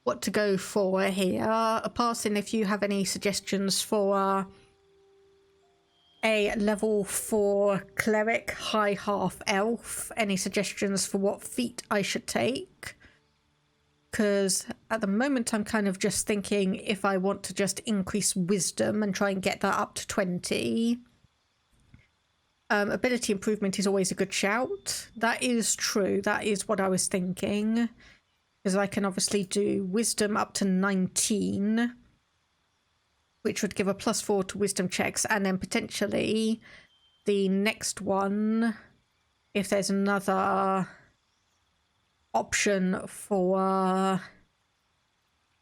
what to go for here. Parsin, if you have any suggestions for a level 4 cleric, high half elf, any suggestions for what feat I should take? Because at the moment I'm kind of just thinking if I want to just increase wisdom and try and get that up to 20. Ability improvement is always a good shout. That is true. That is what I was thinking. Because I can obviously do wisdom up to 19, which would give a +4 to wisdom checks, and then potentially the next one, if there's another option for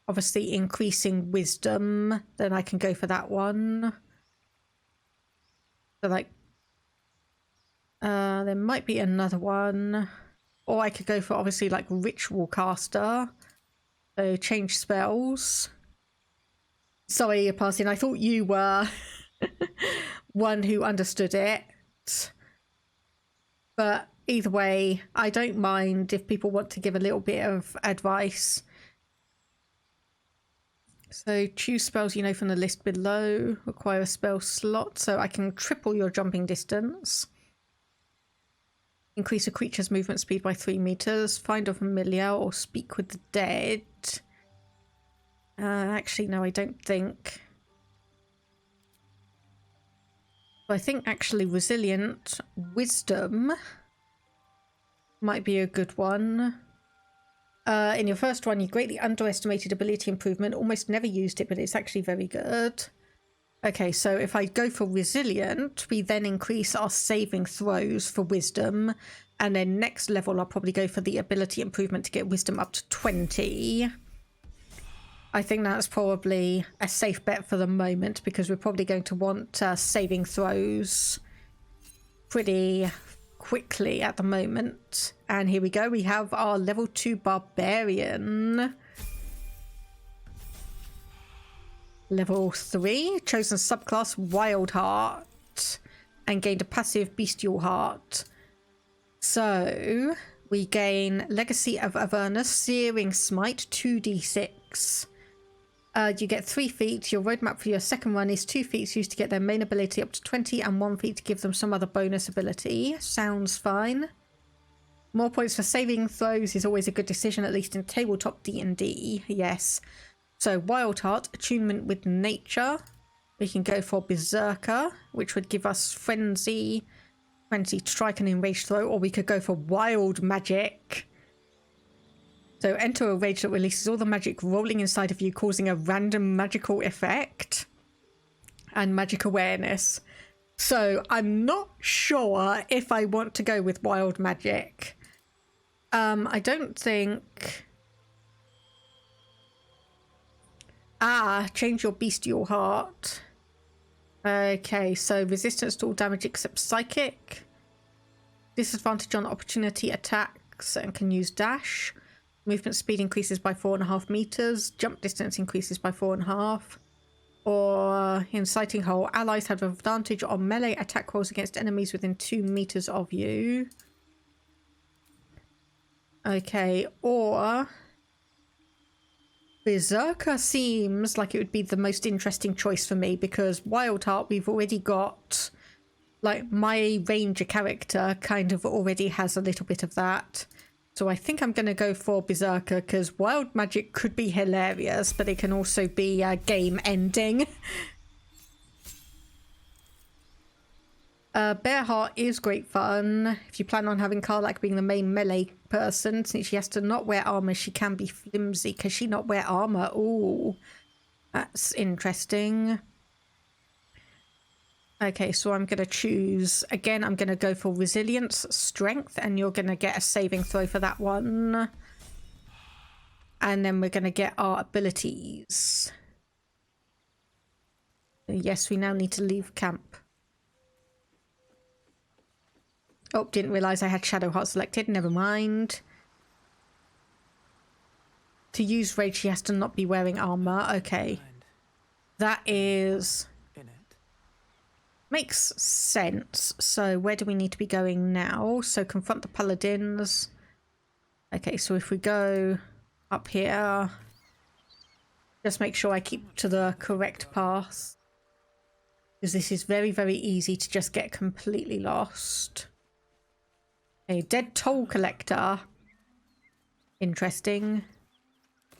obviously increasing wisdom, then I can go for that one. So like there might be another one, or I could go for obviously like ritual caster, so change spells. Sorry, Parsin, I thought you were one who understood it. But either way, I don't mind if people want to give a little bit of advice. So choose spells you know from the list below. Require a spell slot, so I can triple your jumping distance. Increase a creature's movement speed by 3 meters. Find a familiar or speak with the dead. Actually, no, I don't think. I think actually resilient wisdom might be a good one. In your first one, you greatly underestimated ability improvement. Almost never used it, but it's actually very good. Okay, so if I go for resilient, we then increase our saving throws for wisdom. And then next level, I'll probably go for the ability improvement to get wisdom up to 20. I think that's probably a safe bet for the moment, because we're probably going to want saving throws pretty quickly at the moment. And here we go. We have our level 2 barbarian. Level 3, chosen subclass Wild Heart, and gained a passive Bestial Heart. So We gain Legacy of Avernus, Searing Smite, 2d6. You get 3 feats. Your roadmap for your second run is 2 feats used to get their main ability up to 20 and 1 feat to give them some other bonus ability. Sounds fine. More points for saving throws is always a good decision, at least in tabletop D&D. Yes. So Wild Heart, attunement with nature. We can go for Berserker, which would give us Frenzy, Strike and Enraged Throw, or we could go for Wild Magic. So enter a rage that releases all the magic rolling inside of you, causing a random magical effect. And magic awareness. So I'm not sure if I want to go with wild magic. I don't think... change your bestial heart. Okay, so resistance to all damage except psychic. Disadvantage on opportunity attacks and can use dash. Movement speed increases by 4.5 meters. Jump distance increases by 4.5. Or inciting hole. Allies have advantage on melee attack rolls against enemies within 2 meters of you. Okay, or Berserker seems like it would be the most interesting choice for me, because Wild Heart, we've already got, like, my ranger character kind of already has a little bit of that. So I think I'm going to go for Berserker, because wild magic could be hilarious, but it can also be game ending. Bearheart is great fun. If you plan on having Karlach being the main melee person, since she has to not wear armor, she can be flimsy. Can she not wear armor? Ooh, that's interesting. Okay, so I'm going to choose, again, I'm going to go for Resilience, Strength, and you're going to get a saving throw for that one. And then we're going to get our abilities. Yes, we now need to leave camp. Oh, didn't realise I had Shadowheart selected. Never mind. To use Rage, she has to not be wearing armor. Okay. That is... makes sense. So where do we need to be going now? So confront the paladins. Okay, so if we go up here, just make sure I keep to the correct path, because this is very, very easy to just get completely lost. A dead toll collector. Interesting.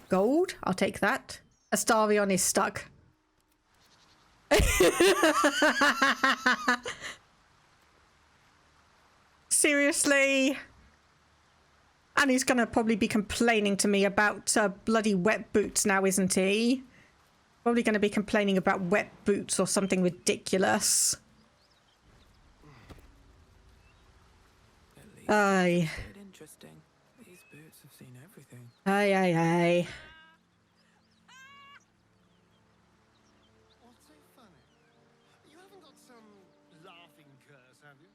Gold, I'll take that. Astarion is stuck. Seriously? And he's gonna probably be complaining to me about bloody wet boots now, isn't he? Probably gonna be complaining about wet boots or something ridiculous. Aye. Interesting. These boots have seen everything. Aye, aye, aye. What's so funny? You haven't got some laughing curse, have you?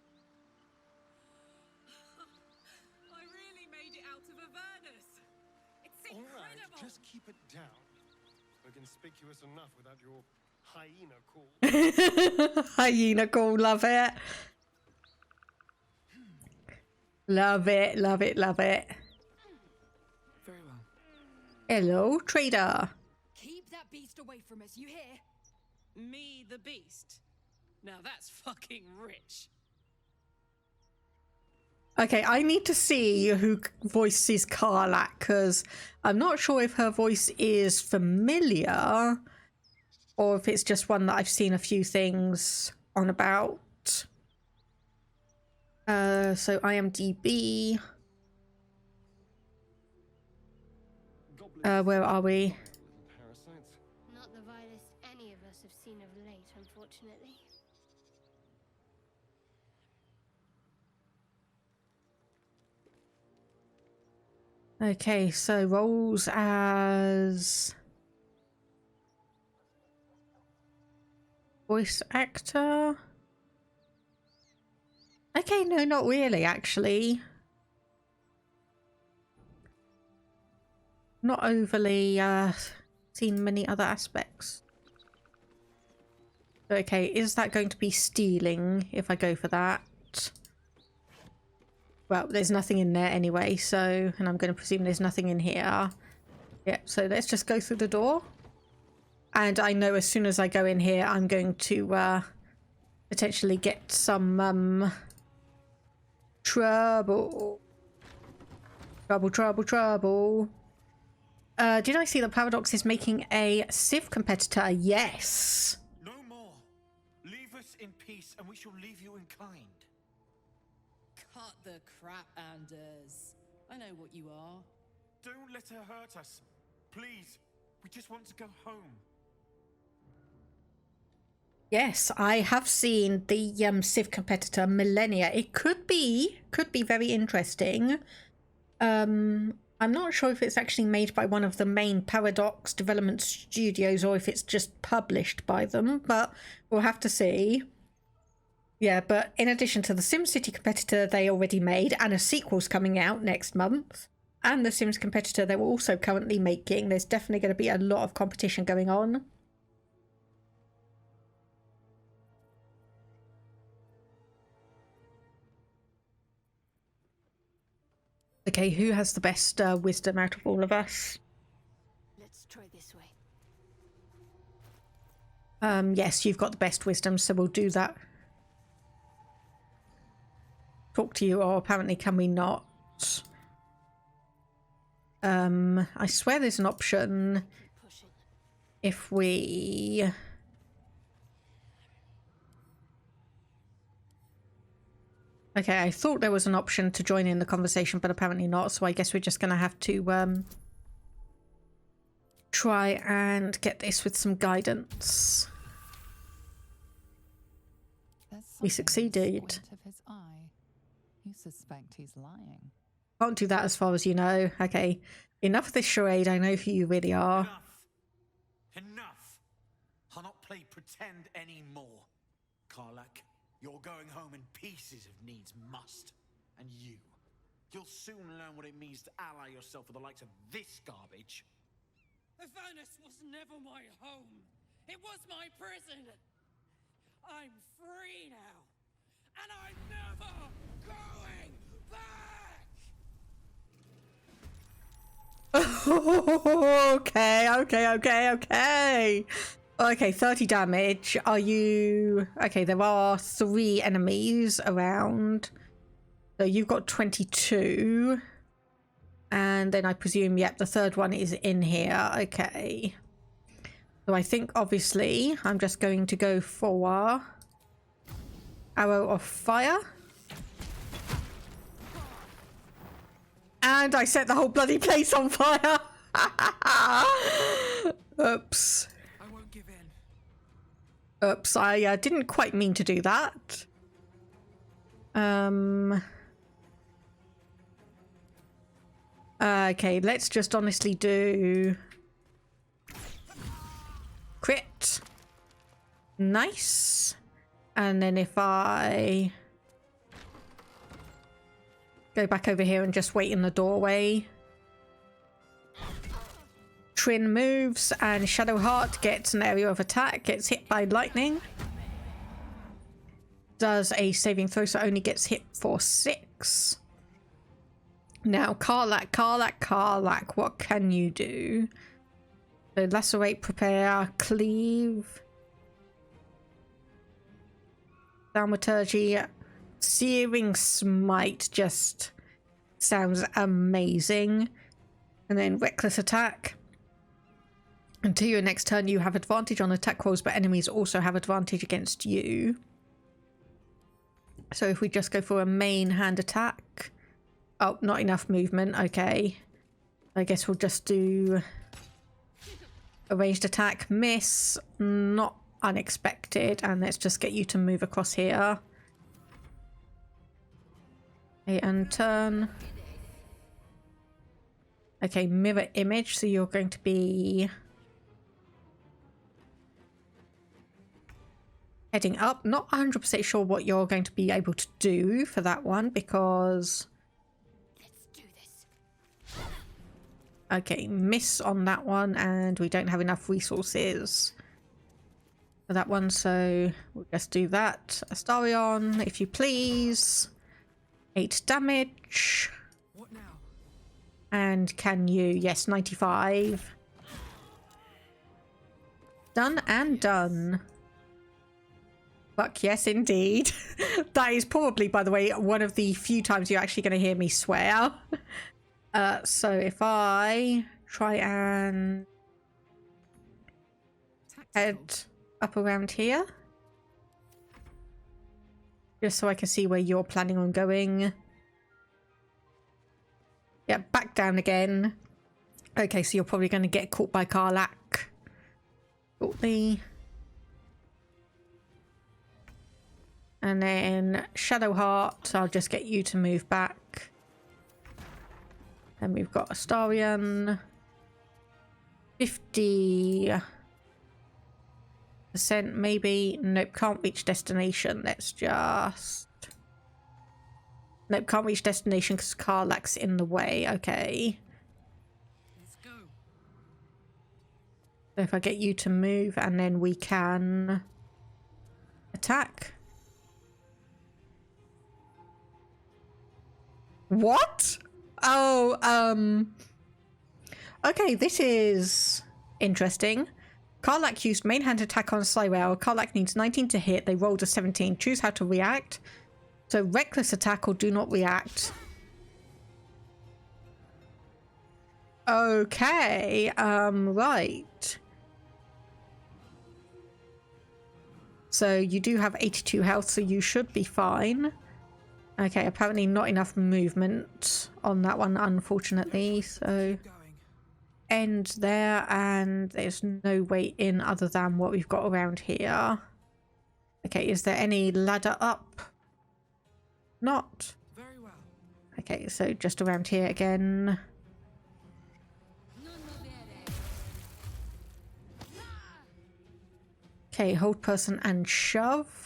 I really made it out of Avernus. It's incredible. All right, just keep it down. We're conspicuous enough without your hyena call. Hyena call, love it. Love it, love it, love it. Very well. Hello, trader. Keep that beast away from us, you hear? Me, the beast? Now that's fucking rich. Okay, I need to see who voices Karlach, because I'm not sure if her voice is familiar or if it's just one that I've seen a few things on about. So IMDb. Where are we? Not the vilest any of us have seen of late, unfortunately. Okay, so roles as voice actor. Okay, no, not really, actually. Not overly seen many other aspects. Okay, is that going to be stealing if I go for that? Well, there's nothing in there anyway, so... And I'm going to presume there's nothing in here. Yeah, so let's just go through the door. And I know as soon as I go in here, I'm going to potentially get some trouble. Trouble. Did I see that Paradox is making a Civ competitor? Yes. No more. Leave us in peace and we shall leave you in kind. Cut the crap, Anders. I know what you are. Don't let her hurt us. Please. We just want to go home. Yes, I have seen the Civ competitor Millennia. It could be very interesting. I'm not sure if it's actually made by one of the main Paradox development studios or if it's just published by them, but we'll have to see. Yeah, but in addition to the SimCity competitor they already made, and a sequel's coming out next month, and the Sims competitor they were also currently making, there's definitely going to be a lot of competition going on. Okay, who has the best wisdom out of all of us? Let's try this way. Yes, you've got the best wisdom, so we'll do that. Talk to you, or apparently can we not? I swear there's an option if we... Okay, I thought there was an option to join in the conversation, but apparently not, so I guess we're just going to have to try and get this with some guidance. We succeeded. Of his eye. You suspect he's lying. Can't do that as far as you know. Okay, enough of this charade. I know who you really are. Enough! I'll not play pretend anymore. Karlak, you're going home in pieces if needs must. And you'll soon learn what it means to ally yourself with the likes of this garbage. Avernus was never my home. It was my prison. I'm free now. And I'm never going back! Okay. Okay, 30 damage. Are you... Okay, there are 3 enemies around. So you've got 22. And then I presume, yep, the third one is in here. Okay. So I think, obviously, I'm just going to go for... Arrow of Fire. And I set the whole bloody place on fire. Oops. I won't give in. Oops, I didn't quite mean to do that. Okay, let's just honestly do... Crit. Nice. And then if I... go back over here and just wait in the doorway. Trin moves and Shadowheart gets an area of attack, gets hit by lightning. Does a saving throw, so only gets hit for 6. Now, Karlak, what can you do? So lacerate, prepare, cleave. Thaumaturgy. Searing Smite just sounds amazing. And then Reckless Attack. Until your next turn, you have advantage on attack rolls, but enemies also have advantage against you. So if we just go for a main hand attack... Oh, not enough movement. Okay. I guess we'll just do a ranged attack. Miss. Not unexpected. And let's just get you to move across here. Okay, and turn. Okay, mirror image. So you're going to be heading up. Not 100% sure what you're going to be able to do for that one because... Okay, miss on that one, and we don't have enough resources for that one, so we'll just do that. Astarion, if you please. 8 damage. What now? And can you? Yes, 95. Done and done. Fuck yes, indeed. That is probably, by the way, one of the few times you're actually going to hear me swear. So if I try and head up around here, just so I can see where you're planning on going. Yeah, back down again. Okay, so you're probably going to get caught by Karlach shortly. And then Shadowheart, I'll just get you to move back. Then we've got Astarion. 50% maybe. Nope, can't reach destination. Let's just... Nope, can't reach destination because Karlach's in the way. Okay. Let's go. So if I get you to move and then we can attack. What? Oh, okay, this is interesting. Karlach used main hand attack on Cyrell. Karlach needs 19 to hit. They rolled a 17. Choose how to react. So reckless attack or do not react. Okay, right. So you do have 82 health, so you should be fine. Okay, apparently not enough movement on that one, unfortunately. So end there, and there's no way in other than what we've got around here. Okay, is there any ladder up? Not. Very well. Okay, so just around here again. Okay, hold person and shove.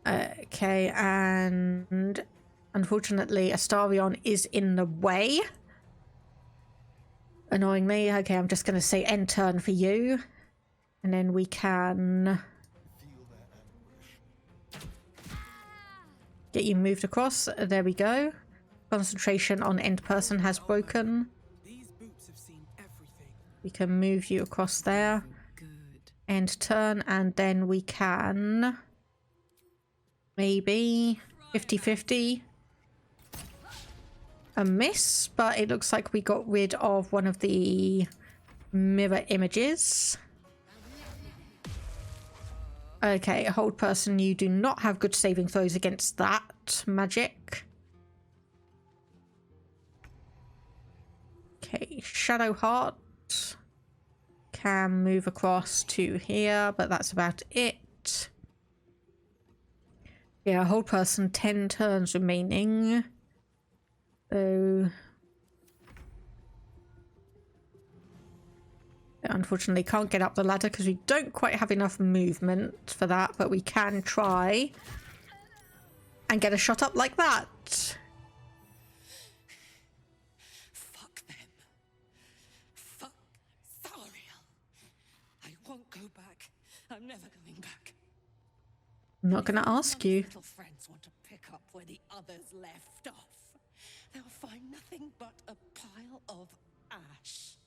Okay, and unfortunately Astarion is in the way. Annoyingly. Okay, I'm just going to say end turn for you. And then we can get you moved across. There we go. Concentration on end person has broken. We can move you across there. End turn, and then we can... maybe 50-50. A miss, but it looks like we got rid of one of the mirror images. Okay, hold person, you do not have good saving throws against that magic. Okay, Shadowheart can move across to here, but that's about it. Yeah, hold person, 10 turns remaining. So... unfortunately can't get up the ladder because we don't quite have enough movement for that, but we can try and get a shot up like that. Fuck them. Fuck Thariel. I won't go back. I'm never going back. I'm not going to ask you. Little friends want to pick up where the others left off. They'll find nothing but a pile of ash.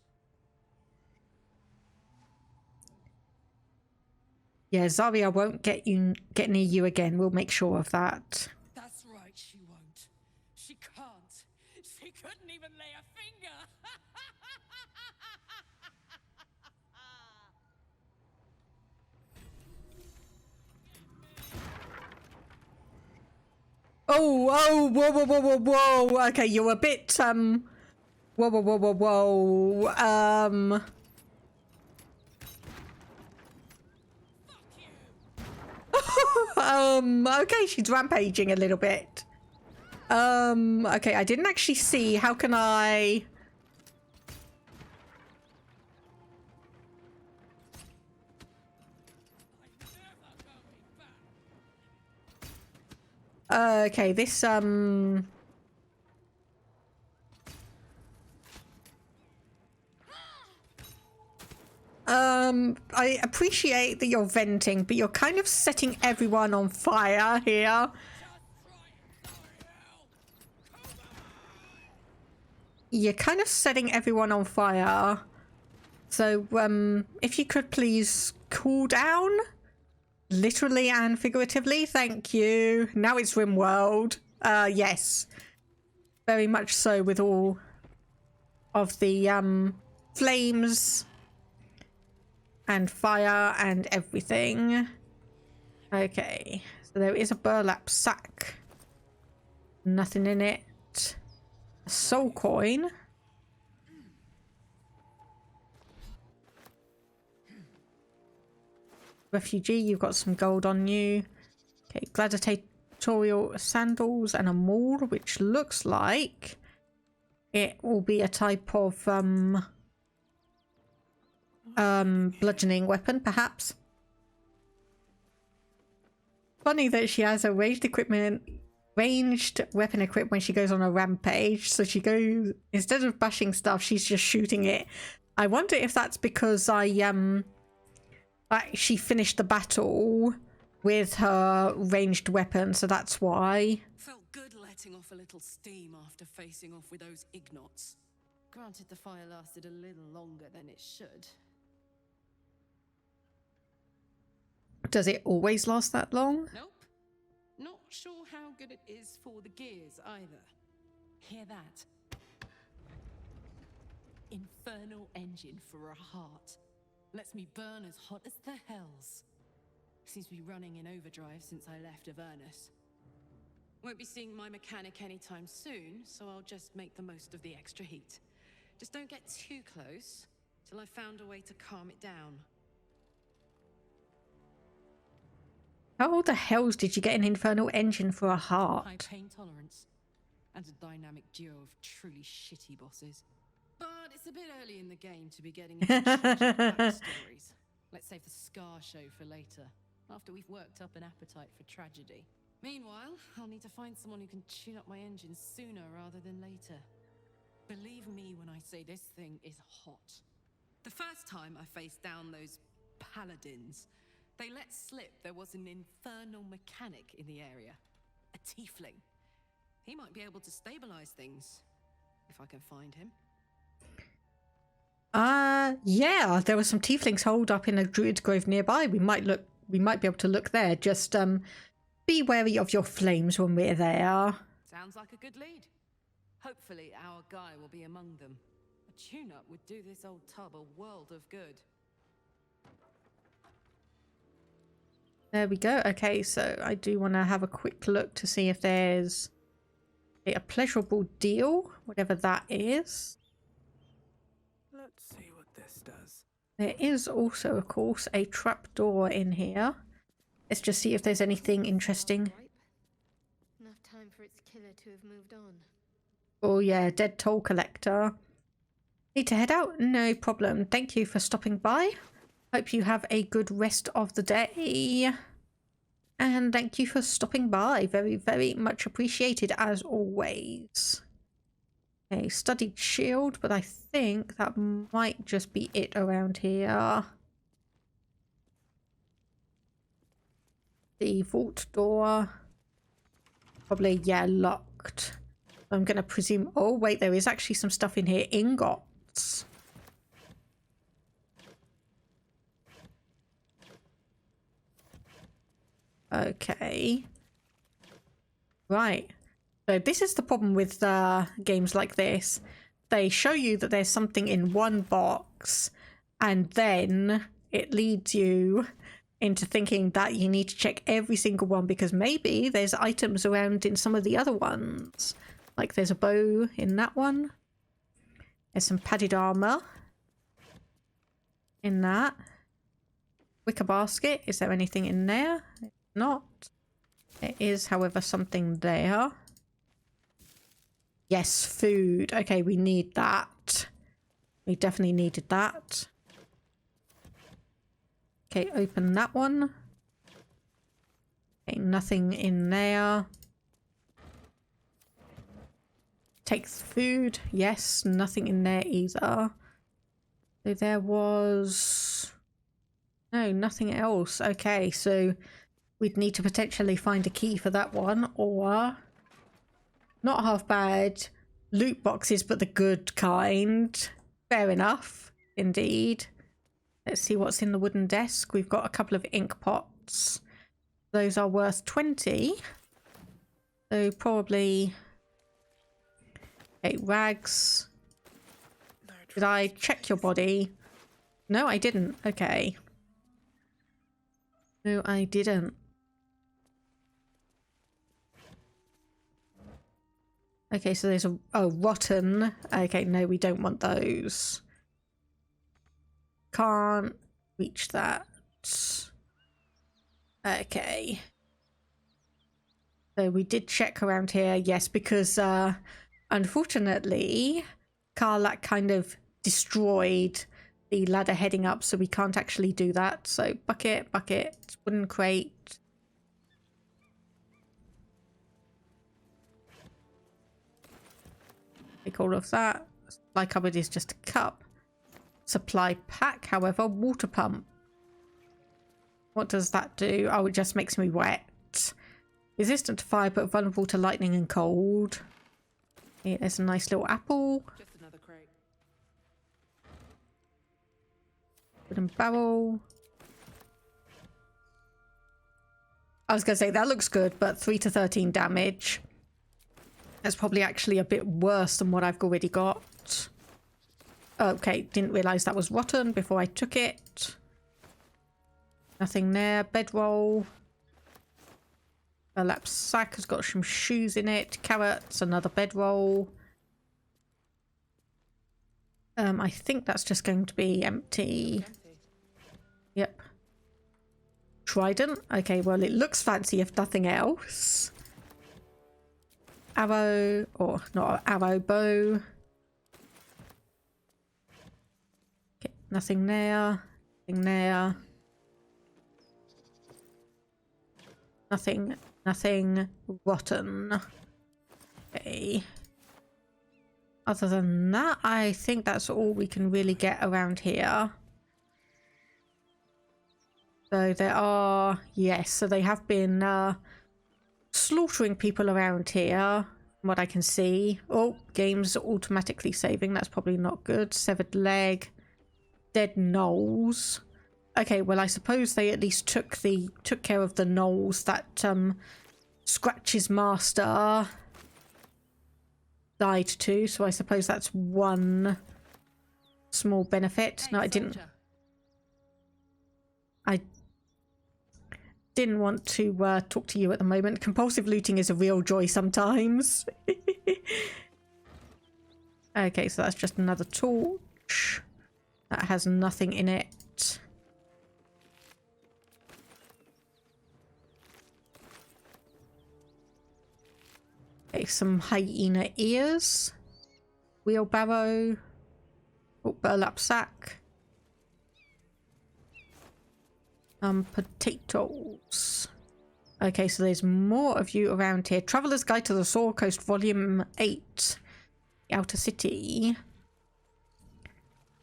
Yeah, Zarya won't get near you again. We'll make sure of that. That's right, she won't. She can't. She couldn't even lay a finger. Oh, whoa, whoa, whoa, whoa, whoa. Okay, you're a bit, whoa, whoa, whoa, whoa, whoa, okay, she's rampaging a little bit. Okay, I didn't actually see. How can I... okay, this, I appreciate that you're venting, but you're kind of setting everyone on fire here. You're kind of setting everyone on fire. So, if you could please cool down, literally and figuratively, thank you. Now it's RimWorld. Yes. Very much so with all of the, flames and fire and everything. Okay, so there is a burlap sack. Nothing in it. A soul coin. Refugee, you've got some gold on you. Okay, gladiatorial sandals and a maul, which looks like it will be a type of bludgeoning weapon, perhaps. Funny that she has a ranged weapon equipped when she goes on a rampage. So she goes, instead of bashing stuff, she's just shooting it. I wonder if that's because she finished the battle with her ranged weapon, so that's why. Felt good letting off a little steam after facing off with those ignots. Granted, the fire lasted a little longer than it should. Does it always last that long? Nope. Not sure how good it is for the gears either. Hear that? Infernal engine for a heart. Lets me burn as hot as the hells. Seems to be running in overdrive since I left Avernus. Won't be seeing my mechanic anytime soon, so I'll just make the most of the extra heat. Just don't get too close till I've found a way to calm it down. How the hells did you get an infernal engine for a heart? High pain tolerance and a dynamic duo of truly shitty bosses. But it's a bit early in the game to be getting into tragic backstories. Let's save the scar show for later, after we've worked up an appetite for tragedy. Meanwhile, I'll need to find someone who can tune up my engine sooner rather than later. Believe me when I say this thing is hot. The first time I faced down those paladins, they let slip there was an infernal mechanic in the area. A tiefling. He might be able to stabilize things, if I can find him. Yeah, there were some tieflings holed up in a druid grove nearby. We might be able to look there. Just be wary of your flames when we're there. Sounds like a good lead. Hopefully our guy will be among them. A tune-up would do this old tub a world of good. There we go. Okay, so I do want to have a quick look to see if there's a pleasurable deal, whatever that is. Let's see what this does. There is also, of course, a trapdoor in here. Let's just see if there's anything interesting. Enough time for its killer to have moved on. Oh yeah, dead toll collector. Need to head out? No problem. Thank you for stopping by. Hope you have a good rest of the day. And thank you for stopping by. Very, very much appreciated as always. A studied shield, but I think that might just be it around here. The vault door. Probably, yeah, locked. I'm going to presume... Oh, wait, there is actually some stuff in here. Ingots. Okay. Right. So this is the problem with games like this. They show you that there's something in one box, and then it leads you into thinking that you need to check every single one because maybe there's items around in some of the other ones. Like there's a bow in that one. There's some padded armor in that. Wicker basket. Is there anything in there? Not. There is, however, something there. Yes, food. Okay, we need that. We definitely needed that. Okay, open that one. Okay, nothing in there. Take food. Yes, nothing in there either. So there was... No, nothing else. Okay, so we'd need to potentially find a key for that one, or not half bad. Loot boxes, but the good kind. Fair enough, indeed. Let's see what's in the wooden desk. We've got a couple of ink pots. Those are worth 20. So probably... Okay, rags. Did I check your body? No, I didn't. Okay. No, I didn't. Okay, so there's a... Oh, rotten. Okay, no, we don't want those. Can't reach that. Okay. So we did check around here, yes, because unfortunately, Karlak kind of destroyed the ladder heading up, so we can't actually do that. So bucket, wooden crate. Take all of that. Supply cupboard is just a cup. Supply pack, however, water pump. What does that do? Oh, it just makes me wet. Resistant to fire, but vulnerable to lightning and cold. Okay, there's a nice little apple. Just another crate. Wooden barrel. I was going to say, that looks good, but 3 to 13 damage. That's probably actually a bit worse than what I've already got. Okay, didn't realise that was rotten before I took it. Nothing there. Bedroll. Burlap sack has got some shoes in it. Carrots, another bedroll. I think that's just going to be empty. Yep. Trident. Okay, well, it looks fancy if nothing else. Arrow, or not arrow, bow. Okay, nothing there. Nothing there. Nothing rotten. Okay. Other than that, I think that's all we can really get around here. So there are, yes, so they have been slaughtering people around here, from what I can see. Oh, game's automatically saving. That's probably not good. Severed leg. Dead gnolls. Okay, well, I suppose they at least took care of the gnolls that Scratch's master died to, so I suppose that's one small benefit. No, I didn't. I didn't want to talk to you at the moment. Compulsive looting is a real joy sometimes. Okay, so that's just another torch. That has nothing in it. Okay, some hyena ears. Wheelbarrow. Oh, burlap sack. Potatoes. Okay, so there's more of you around here. Traveller's Guide to the Soul Coast, Volume 8. The Outer City.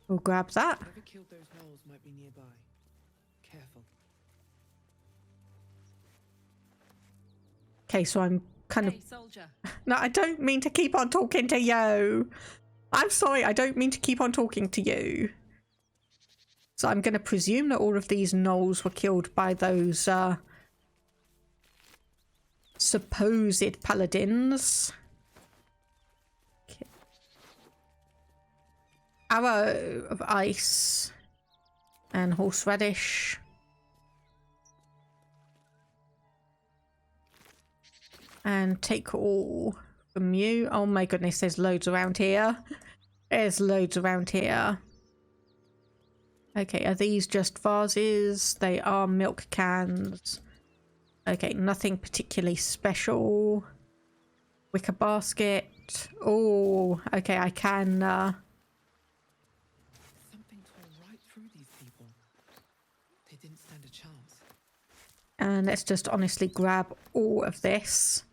We'll grab that. Whoever killed those gnolls might be nearby. Careful. Okay, so I'm kind Hey, of... soldier. No, I don't mean to keep on talking to you. I'm sorry, I don't mean to keep on talking to you. So I'm going to presume that all of these gnolls were killed by those supposed paladins. Okay. Arrow of ice and horseradish. And take all from you. Oh my goodness, there's loads around here. There's loads around here. Okay, are these just vases? They are milk cans. Okay, nothing particularly special. Wicker basket. Oh, okay, I can... Something tore right through these people. They didn't stand a chance. And let's just honestly grab all of this.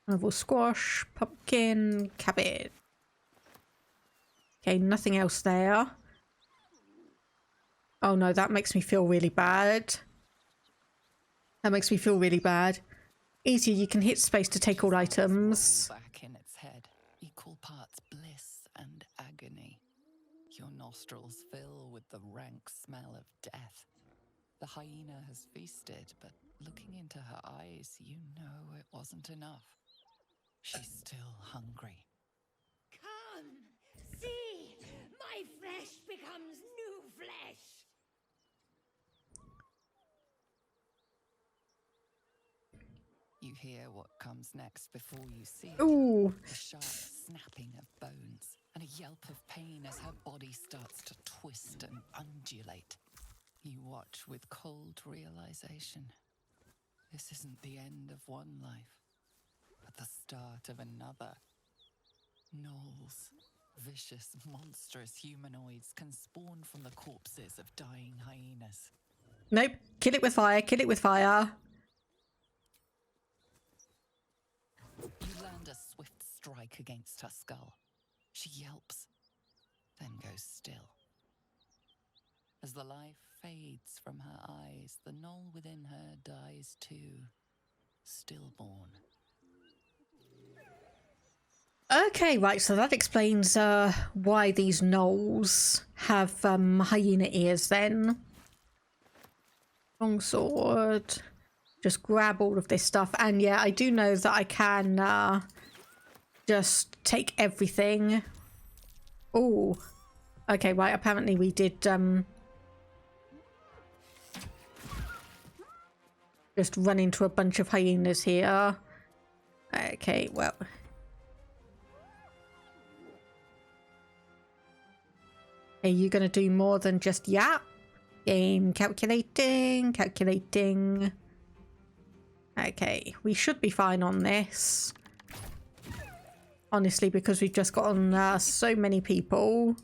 Level squash, pumpkin, cabbage. Okay, nothing else there. Oh no, that makes me feel really bad. That makes me feel really bad. Easier, you can hit space to take all items. Back in its head, equal parts bliss and agony. Your nostrils fill with the rank smell of death. The hyena has feasted, but looking into her eyes, you know it wasn't enough. She's still hungry. Come, see, my flesh becomes new flesh. You hear what comes next before you see it. Ooh. The sharp snapping of bones and a yelp of pain as her body starts to twist and undulate. You watch with cold realization. This isn't the end of one life, but the start of another. Gnolls, vicious, monstrous humanoids can spawn from the corpses of dying hyenas. Nope. Kill it with fire. Kill it with fire. You land a swift strike against her skull. She yelps, then goes still. As the life fades from her eyes, the gnoll within her dies too, stillborn. Okay, right, so that explains why these gnolls have hyena ears then. Long sword. Just grab all of this stuff. And yeah, I do know that I can just take everything. Oh. Okay, right, apparently we did just run into a bunch of hyenas here. Okay, well. Are you going to do more than just yap? Game calculating, calculating. Okay, we should be fine on this. Honestly, because we've just got on so many people.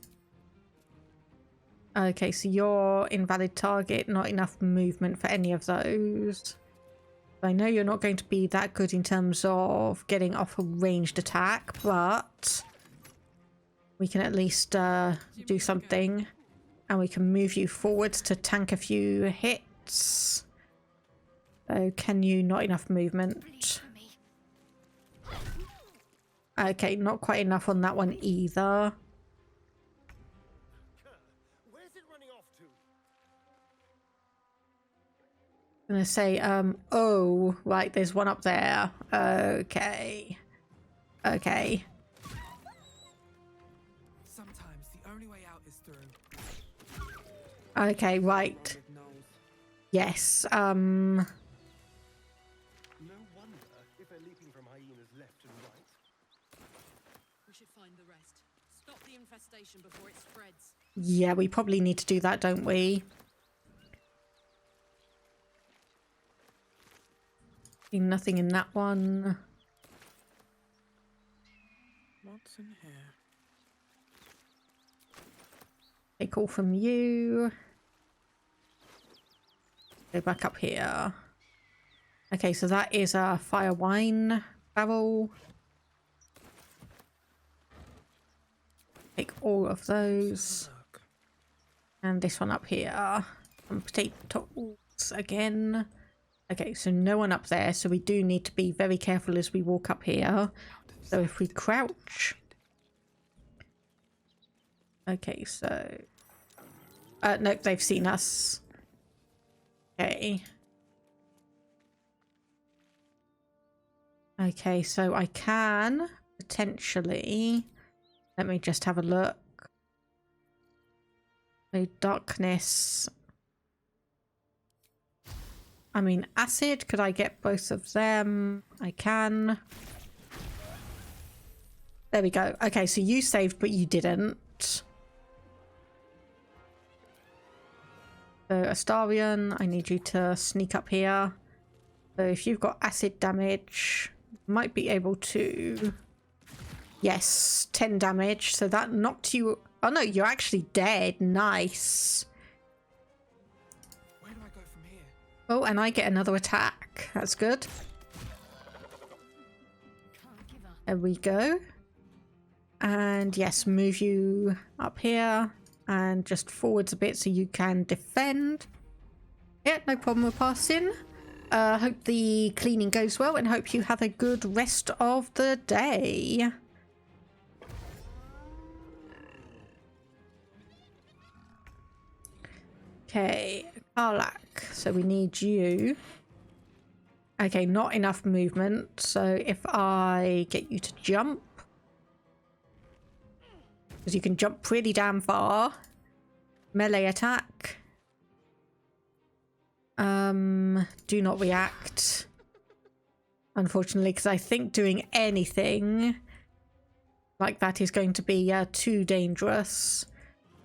Okay, so you're invalid target, not enough movement for any of those. I know you're not going to be that good in terms of getting off a ranged attack, but we can at least do something. And we can move you forwards to tank a few hits. So can you? Not enough movement. Okay, not quite enough on that one either. Where's it running off to? I'm gonna say, oh, right, there's one up there. Okay. Okay. Sometimes the only way out is through. Okay, right. Yes, No wonder if they're leaping from hyenas left and right. We should find the rest. Stop the infestation before it spreads. yeah, we probably need to do that, don't we? Nothing in that one. What's in here? Take all from you. Go back up here. Okay, so that is a fire wine barrel. Take all of those. And this one up here. And potatoes again. Okay, so no one up there, so we do need to be very careful as we walk up here. So if we crouch... Okay, so... nope, they've seen us. Okay. Okay, so I can potentially... Let me just have a look. So darkness... I mean, acid, could I get both of them? I can. There we go. Okay, so you saved, but you didn't. So, Astarion, I need you to sneak up here. So if you've got acid damage, might be able to... Yes, 10 damage. So that knocked you... Oh no, you're actually dead. Nice. Oh, and I get another attack. That's good. There we go. And yes, move you up here and just forwards a bit so you can defend. Yeah, no problem with passing. Hope the cleaning goes well and hope you have a good rest of the day. Okay, Karlak, so we need you. Okay, not enough movement, so if I get you to jump, because you can jump pretty damn far. Melee attack. Do not react. Unfortunately, because I think doing anything like that is going to be too dangerous.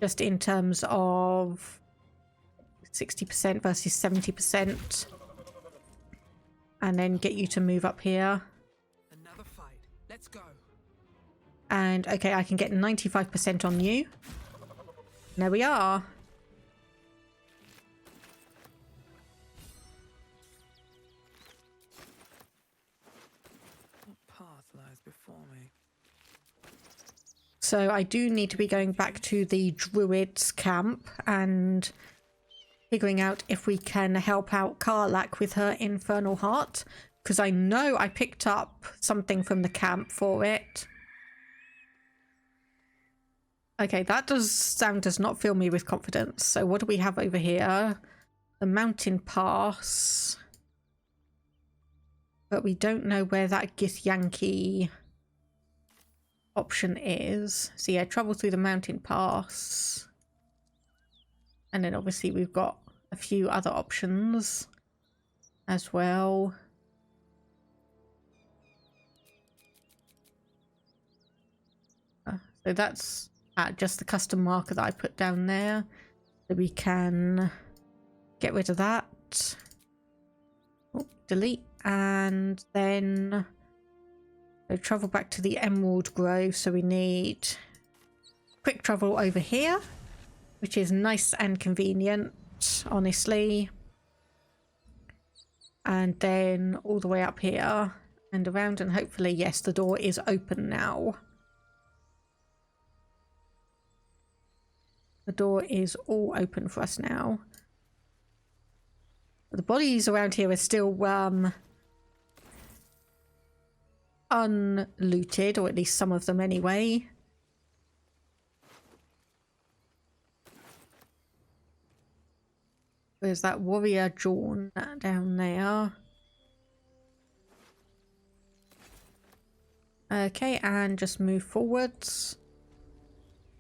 Just in terms of 60% versus 70%. And then get you to move up here. Another fight. Let's go. And okay, I can get 95% on you. There we are. What path lies before me? So I do need to be going back to the druids camp and figuring out if we can help out Karlak with her infernal heart, because I know I picked up something from the camp for it. Okay, that does not fill me with confidence. So what do we have over here? The mountain pass. But we don't know where that Githyanki option is. So yeah, travel through the mountain pass. And then obviously we've got a few other options as well. So that's just the custom marker that I put down there. So we can get rid of that. Oh, delete. And then so travel back to the Emerald Grove. So we need quick travel over here, which is nice and convenient, honestly. And then all the way up here and around, and hopefully, yes, the door is open now. The door is all open for us now. The bodies around here are still unlooted, or at least some of them anyway. There's that warrior Jawn down there. Okay, and just move forwards.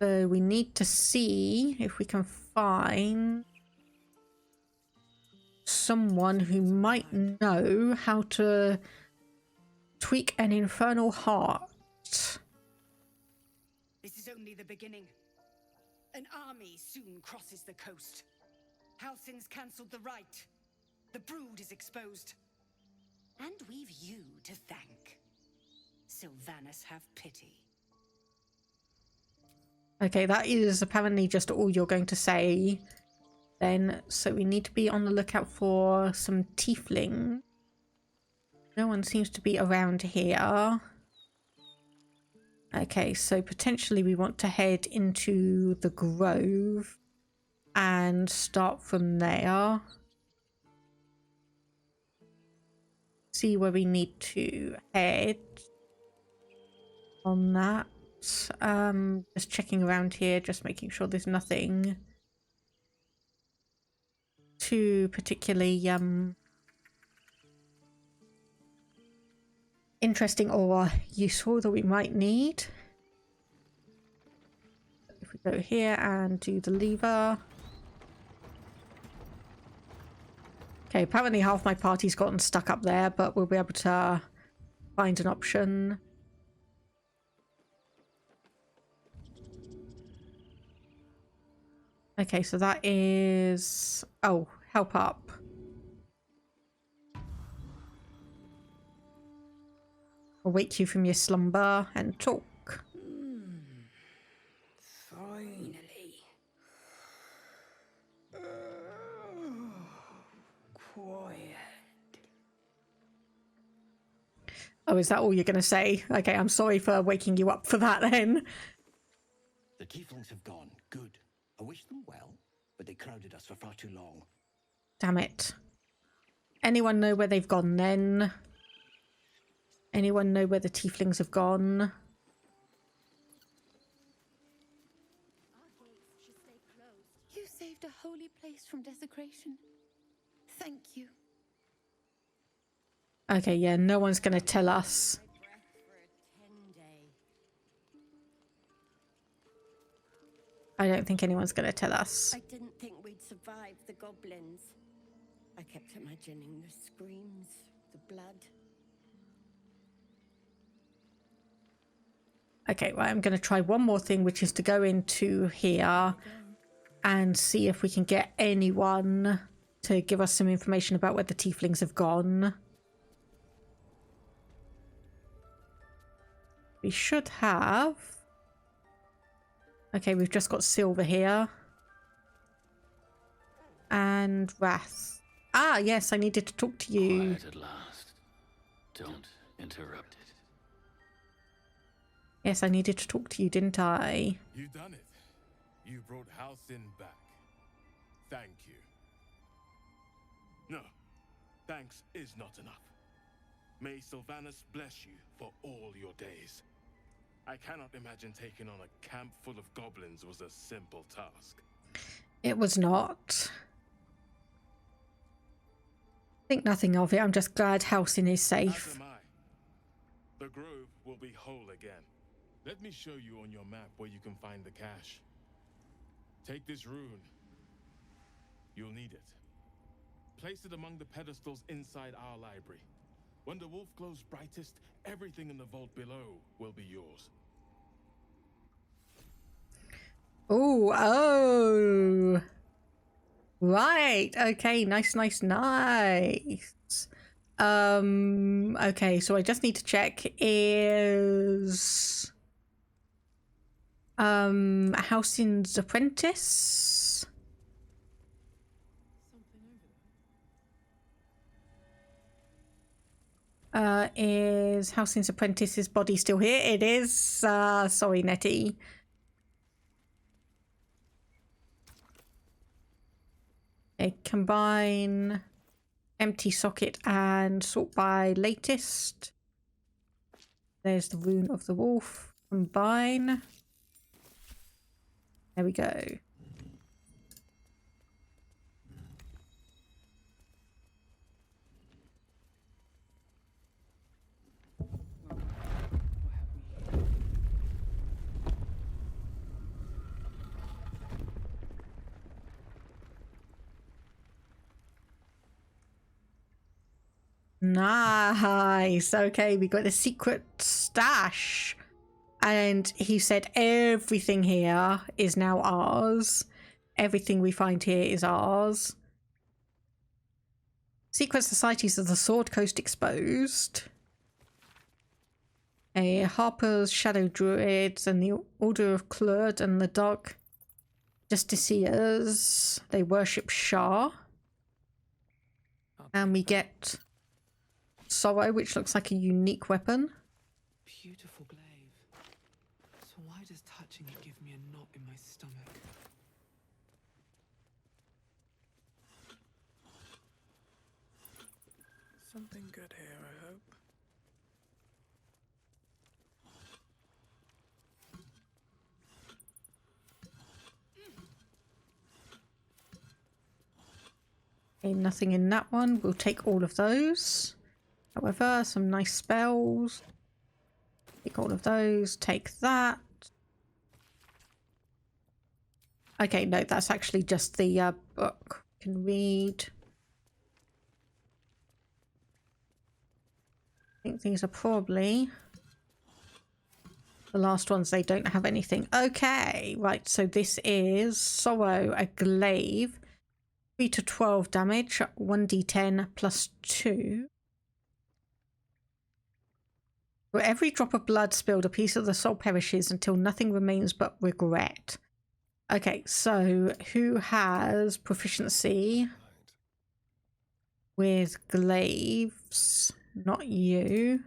So we need to see if we can find someone who might know how to tweak an infernal heart. This is only the beginning. An army soon crosses the coast. Halsin's cancelled the rite. The brood is exposed. And we've you to thank. Sylvanas have pity. Okay, that is apparently just all you're going to say then. So we need to be on the lookout for some tiefling. No one seems to be around here. Okay, so potentially we want to head into the grove and start from there. See where we need to head on that. Just checking around here, just making sure there's nothing too particularly interesting or useful that we might need. If we go here and do the lever. Okay, apparently half my party's gotten stuck up there, but we'll be able to find an option. Okay, so that is... oh, help up. I'll wake you from your slumber and talk. Finally. Quiet. Oh, is that all you're going to say? Okay, I'm sorry for waking you up for that then. The tieflings have gone. Good. I wish them well, but they crowded us for far too long. Damn it. Anyone know where they've gone then? Anyone know where the tieflings have gone? You saved a holy place from desecration. Thank you. Okay, yeah, no one's going to tell us. I don't think anyone's going to tell us. I didn't think we'd survive the goblins. I kept imagining the screams, the blood. Okay, right, I'm going to try one more thing, which is to go into here and see if we can get anyone to give us some information about where the tieflings have gone. We should have... Okay, we've just got Silver here. And Wrath. Ah, yes, I needed to talk to you. Quiet at last. Don't interrupt it. Yes, I needed to talk to you, didn't I? You done it. You brought Halsin back. Thank you. No, thanks is not enough. May Sylvanas bless you for all your days. I cannot imagine taking on a camp full of goblins was a simple task. It was not. Think nothing of it. I'm just glad Halsin is safe. As am I. The grove will be whole again. Let me show you on your map where you can find the cache. Take this rune. You'll need it. Place it among the pedestals inside our library. When the wolf glows brightest, everything in the vault below will be yours. Oh. Right. Okay. Nice. Okay, so I just need to check is Halsin's apprentice. Is Halsin's apprentice's body still here? It is. Sorry, Nettie. Okay, combine empty socket and sort by latest. There's the rune of the wolf. Combine. There we go. Nice. Okay, we got the secret stash. And he said everything here is now ours. Everything we find here is ours. Secret societies of the Sword Coast exposed. A Harper's Shadow Druids and the Order of Clurd and the Dark Justiciars. They worship Shah. And we get Sorrow, which looks like a unique weapon. Beautiful glaive. So why does touching it give me a knot in my stomach? Something good here, I hope. Okay, nothing in that one. We'll take all of those. However, some nice spells. Take all of those. Take that. Okay, no, that's actually just the book. Can read. I think these are probably the last ones. They don't have anything. Okay, right. So this is Sorrow, a glaive. 3 to 12 damage. 1d10 plus 2. For every drop of blood spilled, a piece of the soul perishes until nothing remains but regret. Okay, so who has proficiency with glaives? Not you.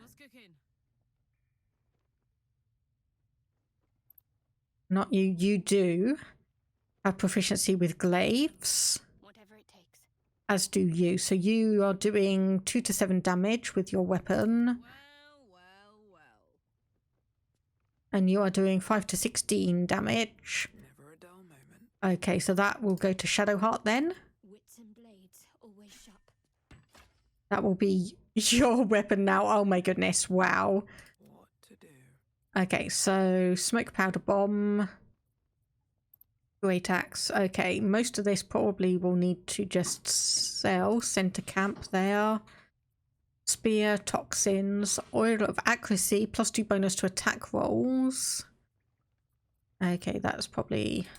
Not you. You do have proficiency with glaives. Whatever it takes. As do you. So you are doing 2 to 7 damage with your weapon. And you are doing 5 to 16 damage. Never a dull moment. Okay, so that will go to Shadowheart then. Wits and blades always sharp. That will be your weapon now. Oh my goodness, wow. What to do? Okay, so smoke powder bomb. Great axe. Okay, most of this probably will need to just sell. Center camp there. Spear, toxins, oil of accuracy, +2 bonus to attack rolls. Okay, that's probably...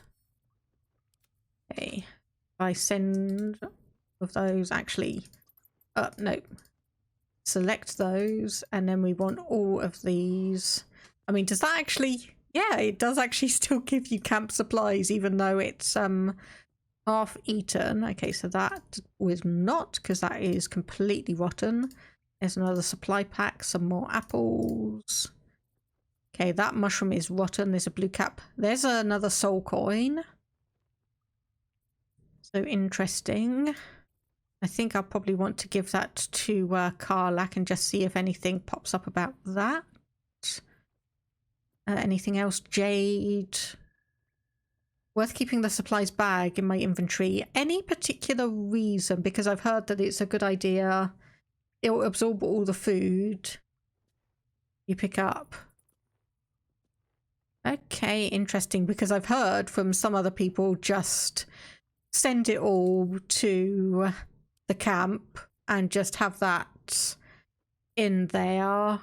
Okay. If I send of those, actually... no. Select those, and then we want all of these. I mean, does that actually... Yeah, it does actually still give you camp supplies, even though it's half eaten. Okay, so that was not, because that is completely rotten. There's another supply pack, some more apples. Okay, that mushroom is rotten. There's a blue cap. There's another soul coin. So interesting. I think I'll probably want to give that to Karlach and just see if anything pops up about that. Anything else? Jade. Worth keeping the supplies bag in my inventory. Any particular reason? Because I've heard that it's a good idea. It will absorb all the food you pick up. Okay, interesting. Because I've heard from some other people just send it all to the camp and just have that in there.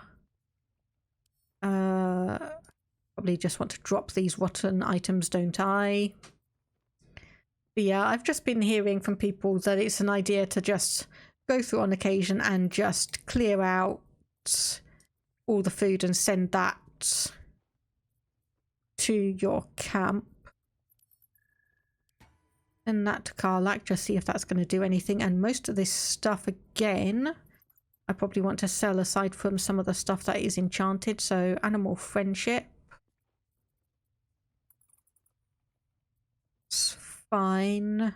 Probably just want to drop these rotten items, don't I? But yeah, I've just been hearing from people that it's an idea to just go through on occasion and just clear out all the food and send that to your camp. And that to Karlach, just see if that's going to do anything. And most of this stuff, again, I probably want to sell aside from some of the stuff that is enchanted. So animal friendship. It's fine.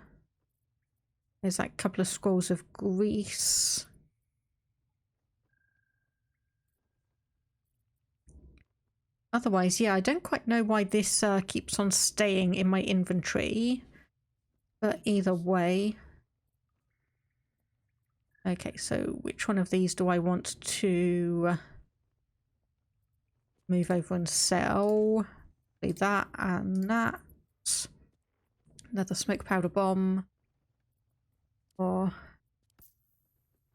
There's like a couple of scrolls of grease. Otherwise, yeah, I don't quite know why this keeps on staying in my inventory. But either way. Okay, so which one of these do I want to move over and sell? That and that. Another smoke powder bomb. Or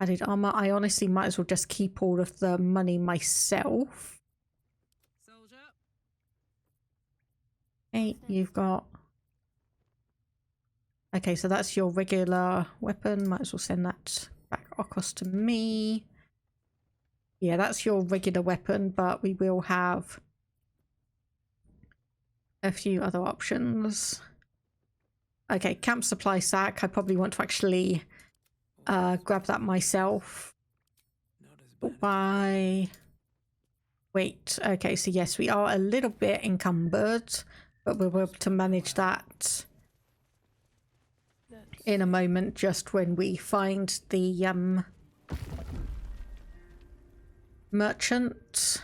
added armor. I honestly might as well just keep all of the money myself. Hey, you've got... Okay, so that's your regular weapon. Might as well send that back across to me. Yeah, that's your regular weapon, but we will have a few other options. Okay, camp supply sack. I probably want to actually grab that myself. Why? Wait, okay, so yes, we are a little bit encumbered, but we'll be able to manage that in a moment, just when we find the merchant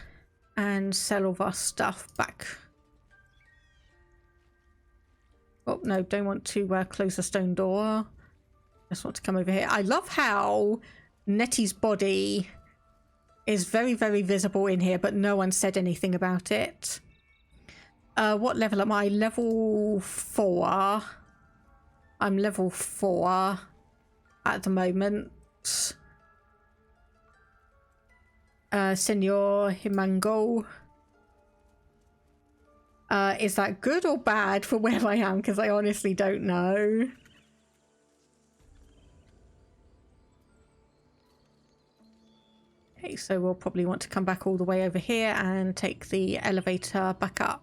and sell all of our stuff back. Oh no, don't want to close the stone door. Just want to come over here. I love how Nettie's body is very, very visible in here, but no one said anything about it. What level am I? Level 4. I'm level 4 at the moment. Senor Himango. Is that good or bad for where I am? Because I honestly don't know. Okay, so we'll probably want to come back all the way over here and take the elevator back up.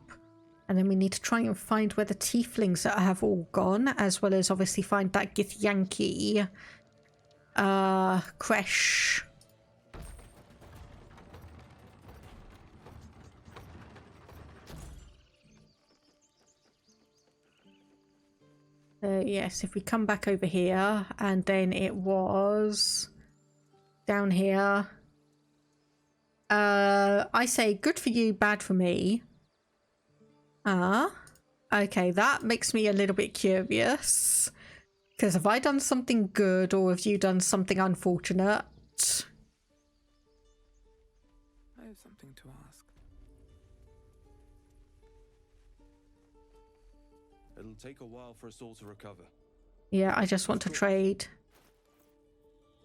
And then we need to try and find where the tieflings have all gone, as well as obviously find that Githyanki Creché. yes, if we come back over here, and then it was down here. I say good for you, bad for me. Okay, that makes me a little bit curious. Because have I done something good, or have you done something unfortunate? I have something to ask. It'll take a while for us all to recover. Yeah, I just want to trade.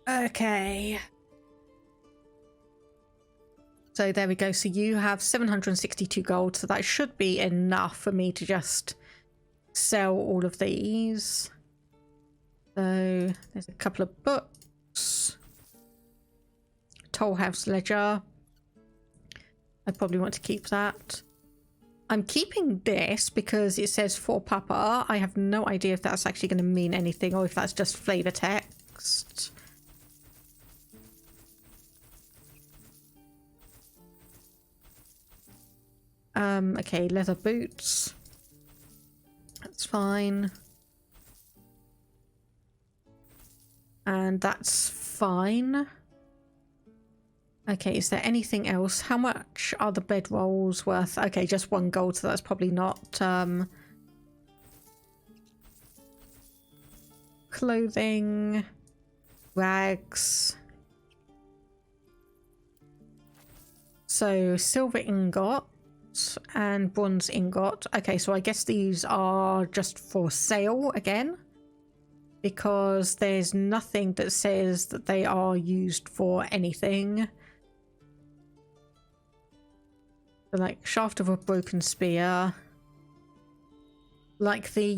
Okay. So there we go. So you have 762 gold, so that should be enough for me to just sell all of these. So there's a couple of books. Toll House Ledger. I probably want to keep that. I'm keeping this because it says for Papa. I have no idea if that's actually going to mean anything or if that's just flavor text. Okay, leather boots. That's fine. And that's fine. Okay, is there anything else? How much are the bedrolls worth? Okay, just 1 gold, so that's probably not clothing, rags. So silver ingot and bronze ingot. Okay, so I guess these are just for sale again, because there's nothing that says that they are used for anything. So like shaft of a broken spear. Like the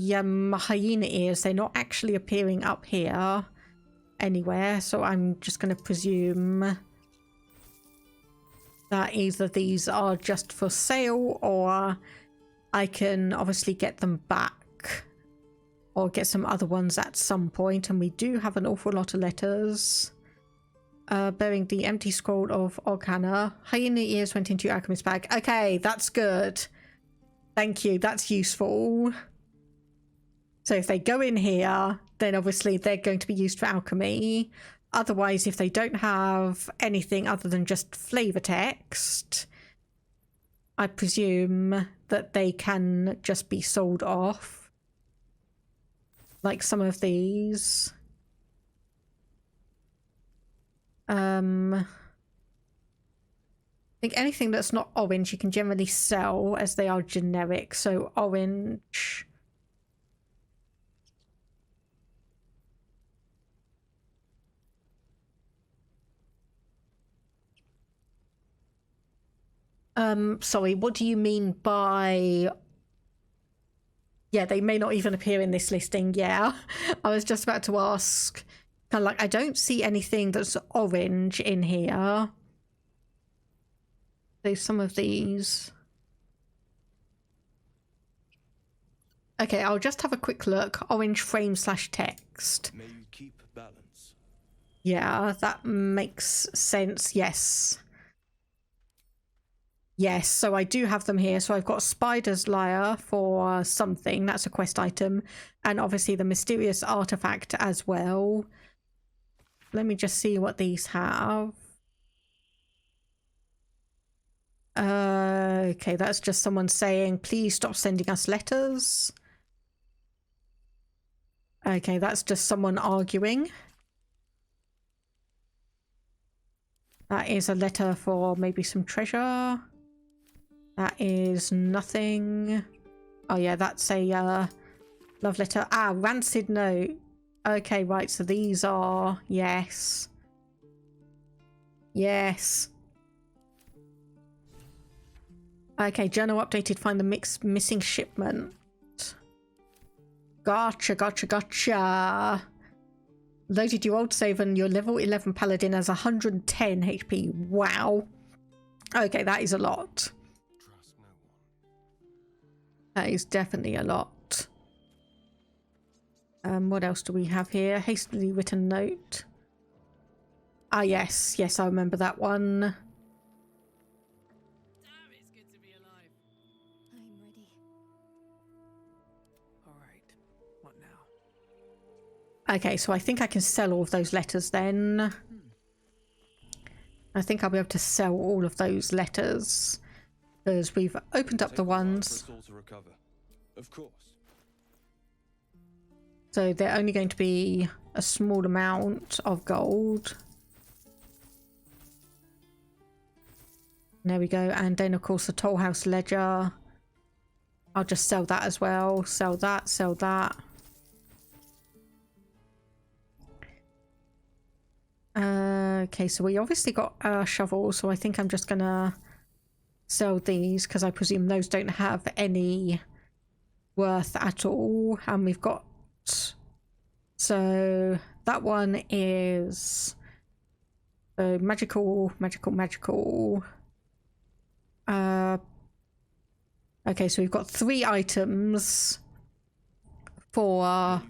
hyena ears, they're not actually appearing up here anywhere, so I'm just going to presume that either these are just for sale or I can obviously get them back or get some other ones at some point. And we do have an awful lot of letters. Bearing the empty scroll of Organa. Hyena ears went into your alchemist bag. Okay, that's good. Thank you, that's useful. So if they go in here, then obviously they're going to be used for alchemy. Otherwise, if they don't have anything other than just flavor text, I presume that they can just be sold off. Like some of these. I think anything that's not orange you can generally sell as they are generic. So orange. Sorry, what do you mean by... Yeah, they may not even appear in this listing. Yeah, I was just about to ask. Kind of like, I don't see anything that's orange in here. There's some of these. Okay, I'll just have a quick look. Orange frame / text. May you keep balance. Yeah, that makes sense. Yes. Yes, so I do have them here. So I've got Spider's Lyre for something. That's a quest item. And obviously the mysterious artifact as well. Let me just see what these have. Okay, that's just someone saying, please stop sending us letters. Okay, that's just someone arguing. That is a letter for maybe some treasure. That is nothing. Oh yeah, that's a love letter. Ah, rancid note. Okay, right, so these are... Yes. Yes. Okay, journal updated. Find the missing shipment. Gotcha, gotcha, gotcha. Loaded your old save and your level 11 paladin has 110 HP. Wow. Okay, that is a lot. That is definitely a lot. What else do we have here? Hastily written note. Ah, yes. Yes, I remember that one. Damn, it's good to be alive. I'm ready. All right. What now? Okay, so I think I can sell all of those letters then. I think I'll be able to sell all of those letters because we've opened up the ones. Of course. So they're only going to be a small amount of gold. There we go. And then of course the Toll House Ledger. I'll just sell that as well. Sell that, sell that. Okay, so we obviously got a shovel, so I think I'm just gonna sell these because I presume those don't have any worth at all. And we've got, so that one is magical. Okay, so we've got 3 items for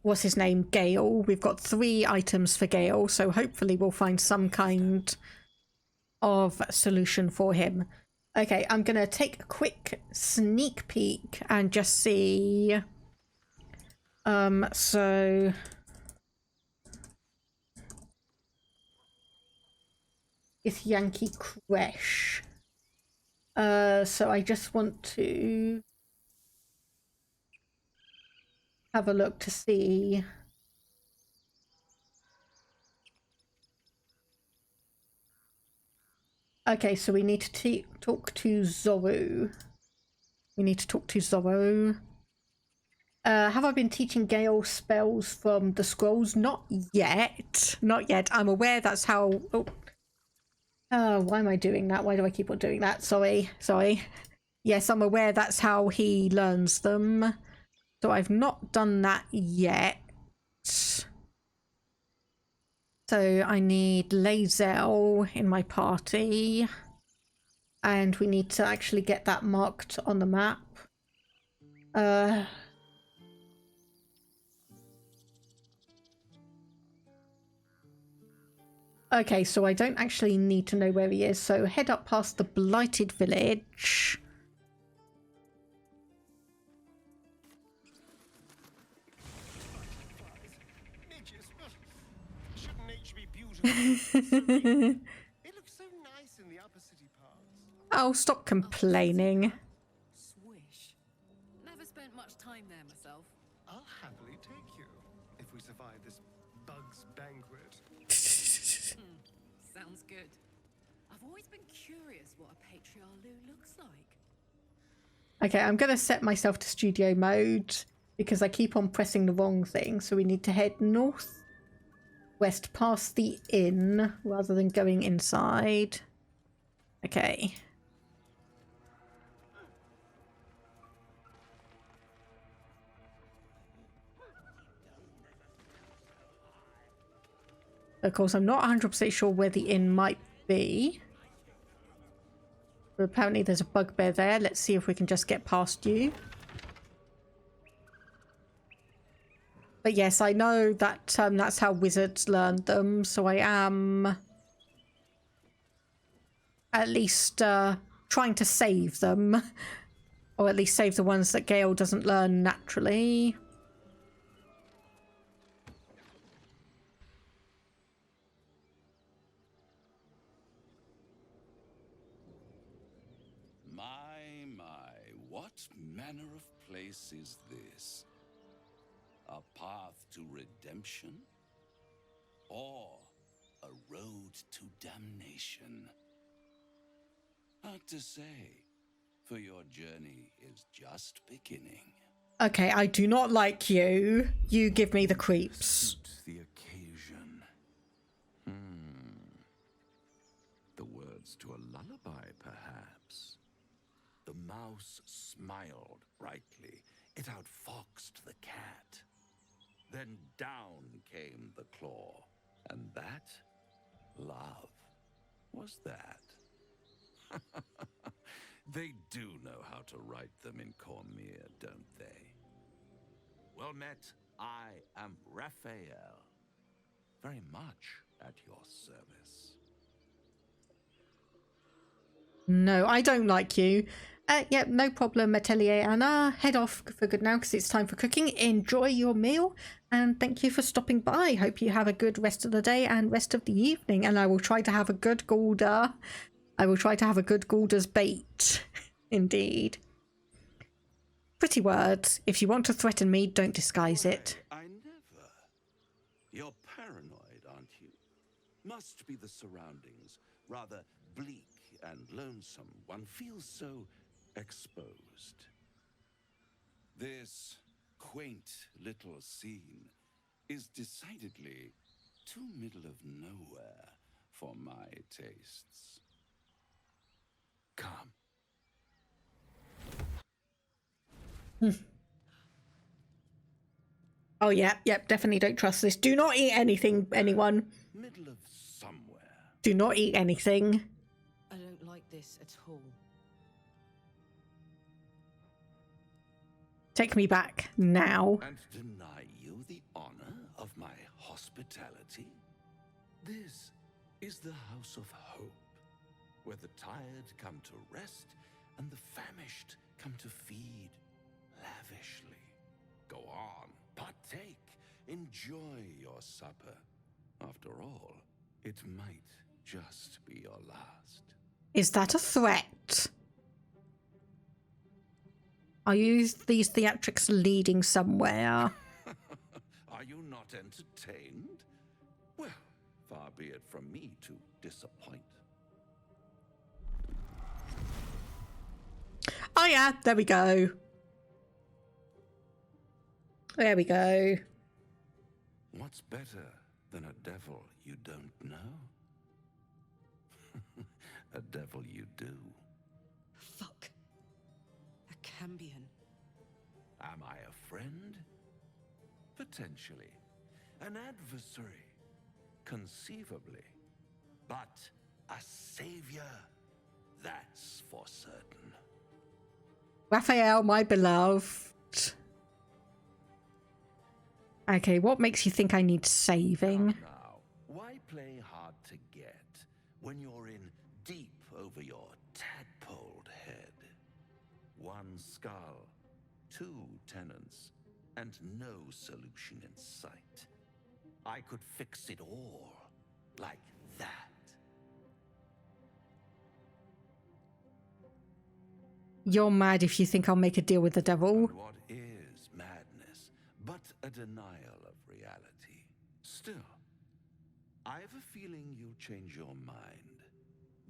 what's his name, Gale. We've got 3 items for Gale, so hopefully we'll find some kind of solution for him. Okay, I'm gonna take a quick sneak peek and just see. So Githyanki Creché. So I just want to have a look to see. Okay, so we need to talk to Zorro. Have I been teaching Gale spells from the scrolls? Not yet. Not yet. I'm aware that's how... Oh, why am I doing that? Why do I keep on doing that? Sorry. Yes, I'm aware that's how he learns them. So I've not done that yet. So I need Lae'zel in my party. And we need to actually get that marked on the map. Okay, so I don't actually need to know where he is. So head up past the Blighted Village. Oh, stop complaining. Swish. Never spent much time there myself. I'll happily take you if we survive this bug's banquet. Sounds good. I've always been curious what a patriarch looks like. Okay, I'm going to set myself to studio mode because I keep on pressing the wrong thing. So we need to head northwest past the inn rather than going inside. Okay. Of course, I'm not 100% sure where the inn might be. But apparently there's a bugbear there. Let's see if we can just get past you. But yes, I know that that's how wizards learned them. So I am at least trying to save them. Or at least save the ones that Gale doesn't learn naturally. What manner of place is this? A path to redemption? Or a road to damnation? Hard to say, for your journey is just beginning. Okay, I do not like you. You give me the creeps. The occasion. The words to a lullaby, perhaps. The mouse smiled brightly. It outfoxed the cat. Then down came the claw. And that, love, was that. They do know how to write them in Cormier, don't they? Well met, I am Raphael. Very much at your service. No, I don't like you. Yeah, no problem, Atelier Anna. Head off for good now because it's time for cooking. Enjoy your meal and thank you for stopping by. Hope you have a good rest of the day and rest of the evening. And I will try to have a good Gulda. I will try to have a good Gulda's bait. Indeed. Pretty words. If you want to threaten me, don't disguise it. I never. You're paranoid, aren't you? Must be the surroundings. Rather bleak and lonesome. One feels so exposed. This quaint little scene is decidedly too middle of nowhere for my tastes. Come. Oh, yeah, definitely don't trust this. Do not eat anything, anyone. Middle of somewhere. Do not eat anything. I don't like this at all. Take me back now. And deny you the honor of my hospitality? This is the house of hope, where the tired come to rest and the famished come to feed lavishly. Go on, partake, enjoy your supper. After all, it might just be your last. Is that a threat? Are you these theatrics leading somewhere? Are you not entertained? Well, far be it from me to disappoint. Oh yeah, there we go. There we go. What's better than a devil you don't know? A devil you do. Fuck. A Cambion. Am I a friend? Potentially. An adversary? Conceivably. But a savior? That's for certain. Raphael, my beloved. Okay, what makes you think I need saving? Now, why play hard to get when you're in deep over your tadpoled head? One skull, two tenants, and no solution in sight. I could fix it all like that. You're mad if you think I'll make a deal with the devil. But what is madness but a denial of reality? Still, I have a feeling you'll change your mind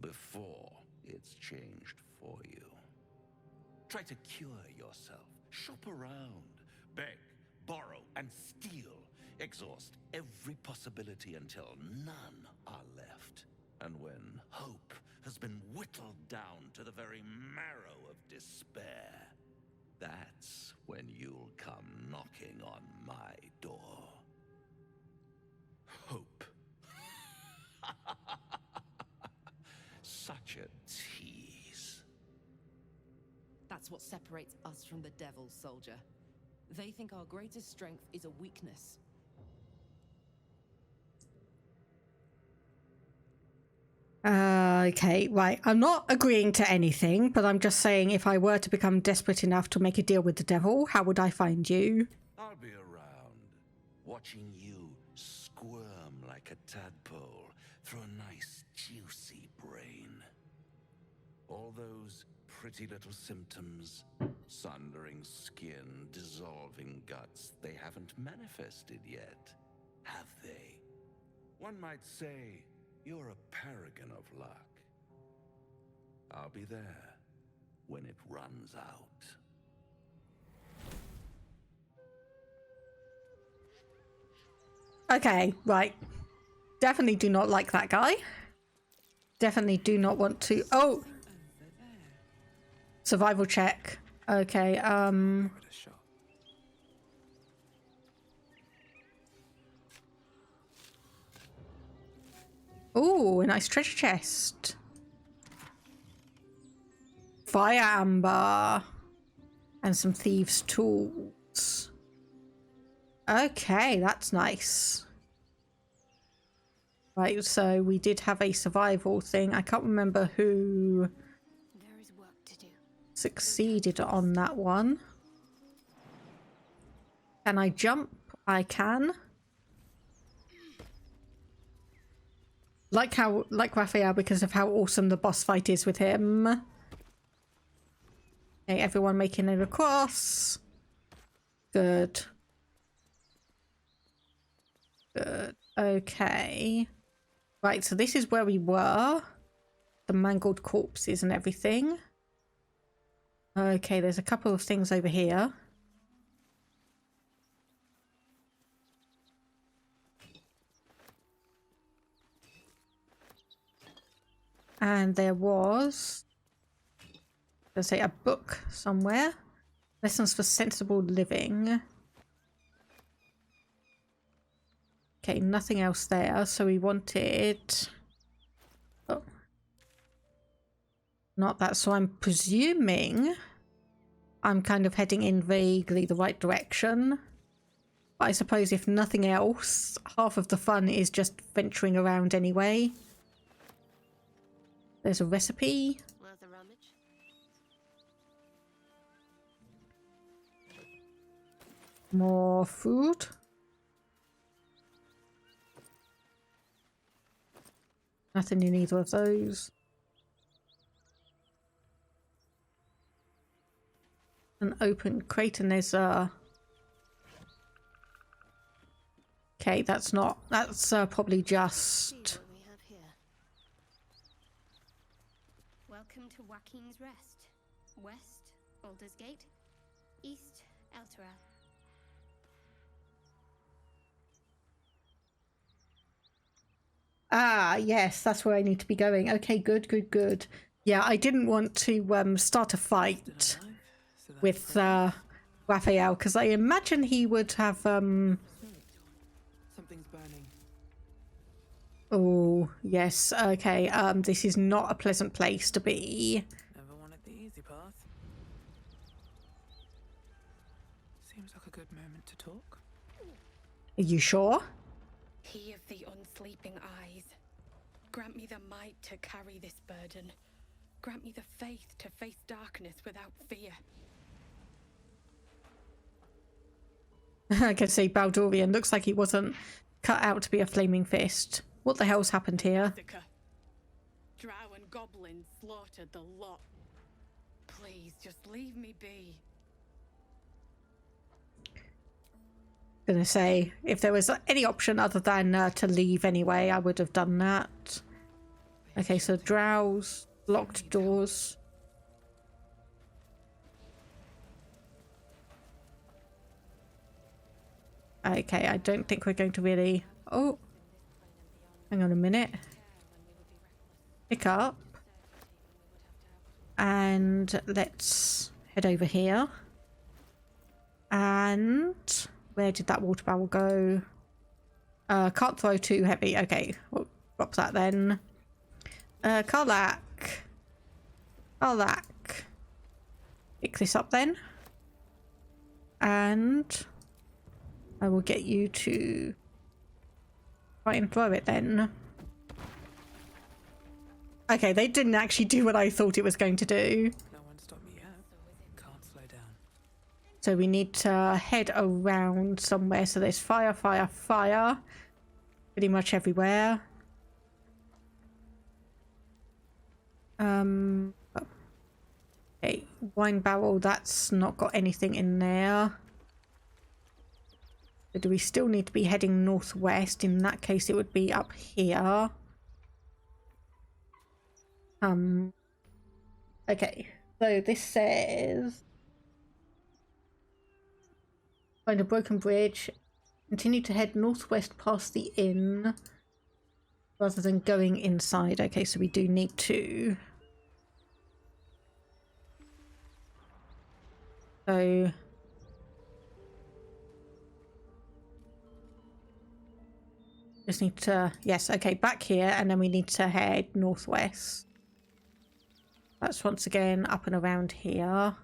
before it's changed for you. Try to cure yourself. Shop around. Beg, borrow, and steal. Exhaust every possibility until none are left. And when hope has been whittled down to the very marrow of despair, that's when you'll come knocking on my door. Hope. Such a tease. That's what separates us from the devil, soldier. They think our greatest strength is a weakness. Okay, right. I'm not agreeing to anything, but I'm just saying if I were to become desperate enough to make a deal with the devil, how would I find you? I'll be around, watching you squirm like a tadpole through a nice, juicy brain. All those pretty little symptoms, sundering skin, dissolving guts, they haven't manifested yet, have they? One might say you're a paragon of luck. I'll be there when it runs out. Okay, right. Definitely do not like that guy. Definitely do not want to... Oh! Survival check. Okay, Ooh, a nice treasure chest. Fire amber. And some thieves' tools. Okay, that's nice. Right, so we did have a survival thing. I can't remember who succeeded on that one. Can I jump? I can. Like Raphael, because of how awesome the boss fight is with him. Okay, everyone making it across. Good. Good. Okay. Right, so this is where we were. The mangled corpses and everything. Okay, there's a couple of things over here. And there was, let's say, a book somewhere. Lessons for sensible living. Okay, nothing else there. So we wanted... Oh. Not that. So I'm presuming I'm kind of heading in vaguely the right direction. But I suppose if nothing else, half of the fun is just venturing around anyway. There's a recipe. Worth a rummage. More food. Nothing in either of those. An open crate and there's a... Okay, that's not... That's probably just... Welcome to Joaquin's Rest. West, Baldur's Gate. East, Elturel. Ah, yes, that's where I need to be going. Okay, good, good, good. Yeah, I didn't want to start a fight with Raphael, because I imagine he would have... Something's burning. Oh, yes, okay. This is not a pleasant place to be. Never wanted the easy path. Seems like a good moment to talk. Are you sure? He of the unsleeping eyes, grant me the might to carry this burden. Grant me the faith to face darkness without fear. I can see Baldurian looks like he wasn't cut out to be a flaming fist. What the hell's happened here? Drow and goblins slaughtered the lot. Please, just leave me be. Gonna say, if there was any option other than to leave anyway, I would have done that. Okay, so drows, locked doors. Okay, I don't think we're going to really... Oh, hang on a minute. Pick up. And let's head over here. And where did that water barrel go? Can't throw too heavy. Okay, we'll drop that then. Karlak. Pick this up then. And I will get you to try and throw it then. Okay, they didn't actually do what I thought it was going to do. No one stopped me yet. Can't slow down. So we need to head around somewhere. So there's fire, fire, fire. Pretty much everywhere. Okay, wine barrel, that's not got anything in there. So do we still need to be heading northwest? In that case, it would be up here. Okay, so this says find a broken bridge, continue to head northwest past the inn rather than going inside. Okay, so we do need to. So just need to, yes, okay, back here, and then we need to head northwest. That's once again up and around here.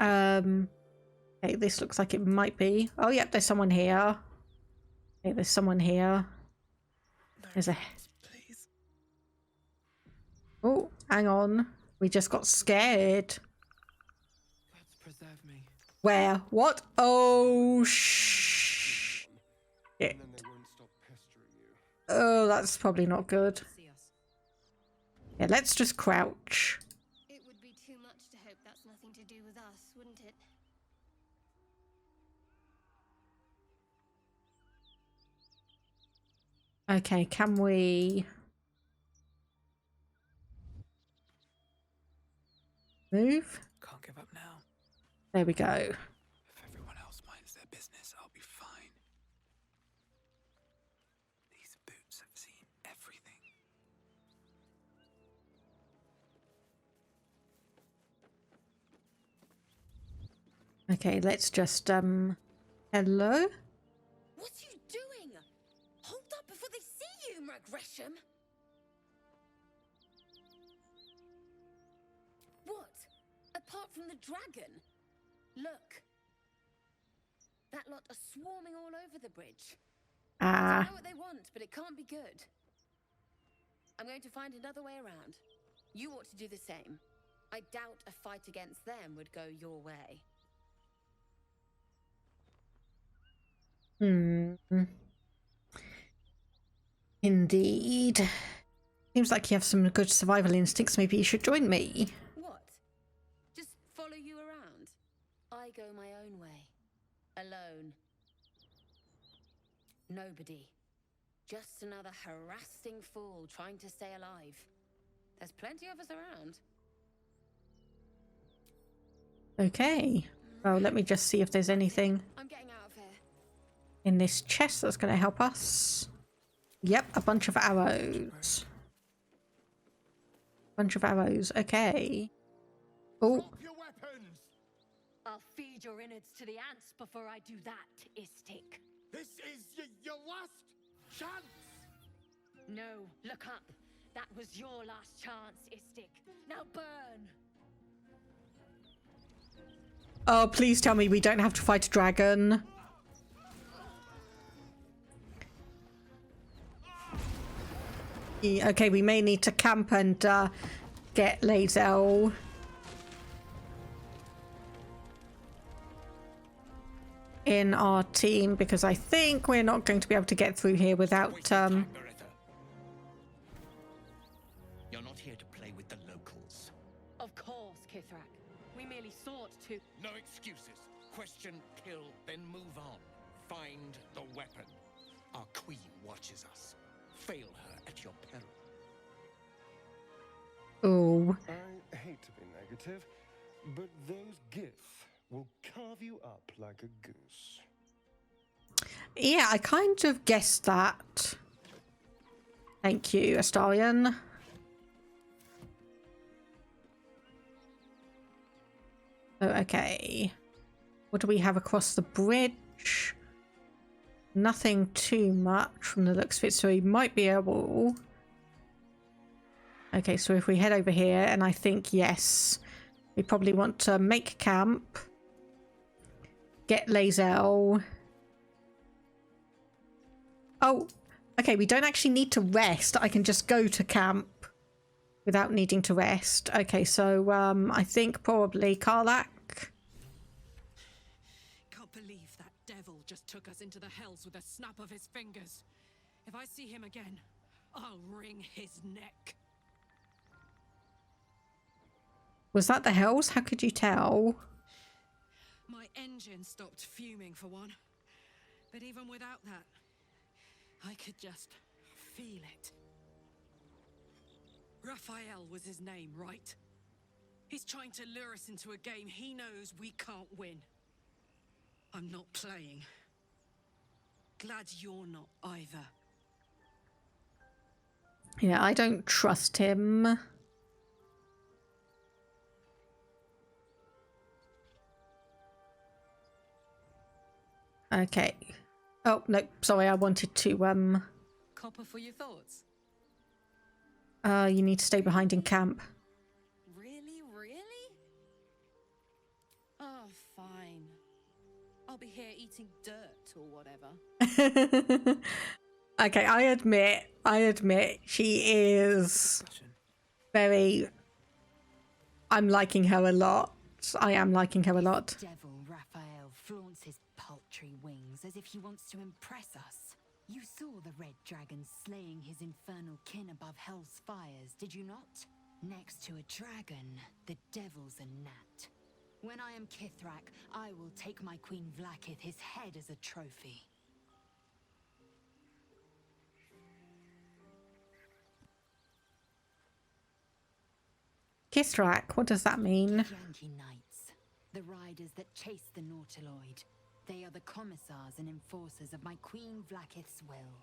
Okay, this looks like it might be. Oh, yep, there's someone here. Okay, there's someone here. There's a... Oh, hang on. We just got scared. Gods preserve me. Where? What? Oh, shh. Oh, that's probably not good. Yeah, let's just crouch. It would be too much to hope that's nothing to do with us, wouldn't it? Okay, can we move? Can't give up now. There we go. If everyone else minds their business, I'll be fine. These boots have seen everything. Okay, let's just hello? What are you doing? Hold up before they see you, Gresham. What? Apart from the dragon? Look. That lot are swarming all over the bridge. I don't know what they want, but it can't be good. I'm going to find another way around. You ought to do the same. I doubt a fight against them would go your way. Indeed. Seems like you have some good survival instincts. Maybe you should join me. What? Just follow you around? I go my own way. Alone. Nobody. Just another harassing fool trying to stay alive. There's plenty of us around. Okay. Well, let me just see if there's anything I'm getting out of here. in this chest that's going to help us. Yep, a bunch of arrows. Bunch of arrows. Okay. Oh. I'll feed your innards to the ants before I do that, Istik. This is your last chance! No, look up. That was your last chance, Istik. Now burn! Oh, please tell me we don't have to fight a dragon. Okay, we may need to camp and get Lae'zel. In our team, because I think we're not going to be able to get through here without You're not here to play with the locals. Of course, Kithrak. We merely sought to... No excuses. Question, kill, then move on. Find the weapon. Our queen watches us. Fail her at your peril. Oh. I hate to be negative, but those Gith will carve you up like a goose. Yeah, I kind of guessed that. Thank you, Astarion. Oh, okay. What do we have across the bridge? Nothing too much from the looks of it, so we might be able... Okay, so if we head over here, and I think, yes, we probably want to make camp, get Lae'zel. Oh, okay, we don't actually need to rest. I can just go to camp without needing to rest. Okay, so I think probably Karlach. Can't believe that devil just took us into the hells with a snap of his fingers. If I see him again, I'll wring his neck. Was that the hells? How could you tell? My engine stopped fuming for one. But even without that, I could just feel it. Raphael was his name, right? He's trying to lure us into a game he knows we can't win. I'm not playing. Glad you're not either. Yeah, I don't trust him. Okay. Oh, no, sorry, I wanted to, Copper for your thoughts? you need to stay behind in camp. Really? Oh, fine. I'll be here eating dirt or whatever. Okay, I admit, she is very I'm liking her a lot. I am liking her a lot. Devil Raphael flaunts his paltry wings as if he wants to impress us. You saw the red dragon slaying his infernal kin above hell's fires, did you not? Next to a dragon, the devil's a gnat. When I am Kithrak, I will take my queen Vlaakith his head as a trophy. Kithrak, what does that mean? Githyanki knights, the riders that chase the Nautiloid. They are the commissars and enforcers of my queen Vlaakith's will.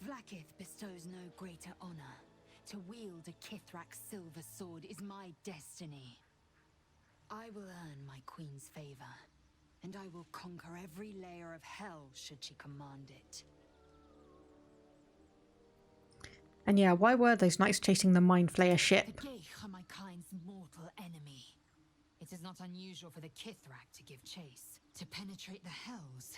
Vlaakith bestows no greater honor. To wield a Kithrak's silver sword is my destiny. I will earn my queen's favor, and I will conquer every layer of hell should she command it. And yeah, why were those knights chasing the Mind Flayer ship? The Geich are my kind's mortal enemy. It is not unusual for the Kithrak to give chase, to penetrate the hells.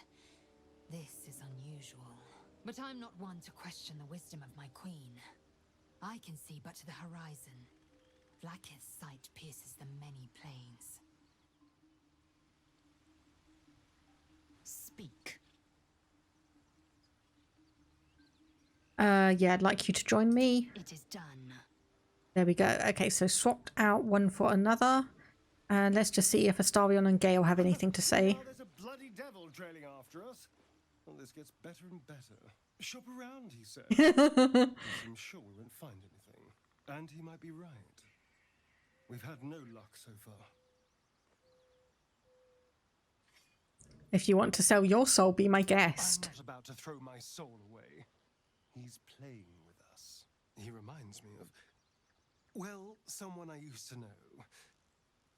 This is unusual. But I'm not one to question the wisdom of my queen. I can see but to the horizon. Vlaakith's sight pierces the many planes. Speak. Yeah, I'd like you to join me. It is done. There we go. Okay, so swapped out one for another. And let's just see if Astarion and Gale have anything to say. Oh, there's a bloody devil trailing after us. Well, this gets better and better. Shop around, he said. I'm sure we won't find anything. And he might be right. We've had no luck so far. If you want to sell your soul, be my guest. I'm not about to throw my soul away. He's playing with us. He reminds me of, well, someone I used to know.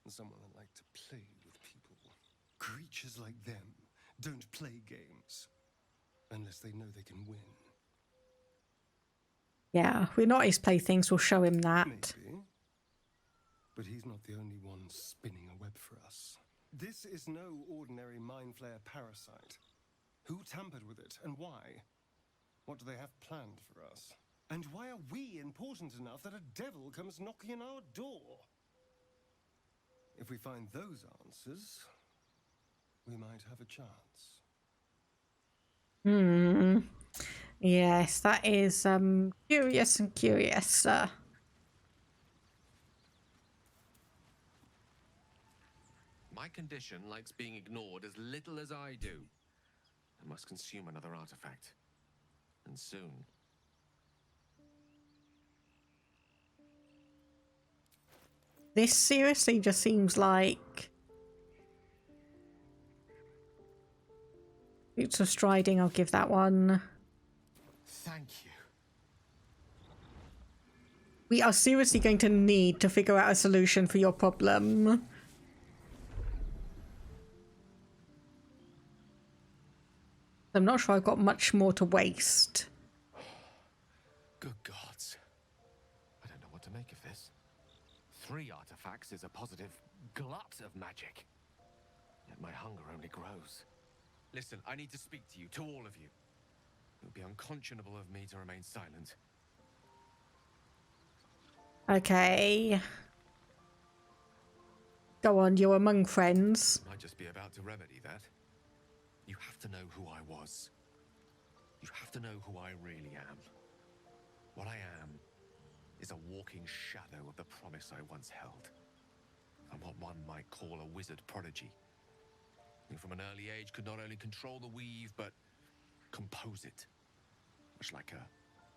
Someone that liked to play with people. Creatures like them don't play games unless they know they can win. Yeah, we're not his playthings. We'll show him that. Maybe. But he's not the only one spinning a web for us. This is no ordinary mind flayer parasite. Who tampered with it and why? What do they have planned for us? And why are we important enough that a devil comes knocking on our door? If we find those answers, we might have a chance. Yes, that is curious and curious. My condition likes being ignored as little as I do. I must consume another artifact. And soon. This seriously just seems like Boots of Striding. I'll give that one. Thank you. We are seriously going to need to figure out a solution for your problem. I'm not sure I've got much more to waste. Good gods. I don't know what to make of this. 3 artifacts is a positive glut of magic. Yet my hunger only grows. Listen, I need to speak to you, to all of you. It would be unconscionable of me to remain silent. Okay. Go on, you're among friends. I might just be about to remedy that. You have to know who I was. You have to know who I really am. What I am is a walking shadow of the promise I once held. I'm what one might call a wizard prodigy. Who from an early age could not only control the weave, but compose it. Much like a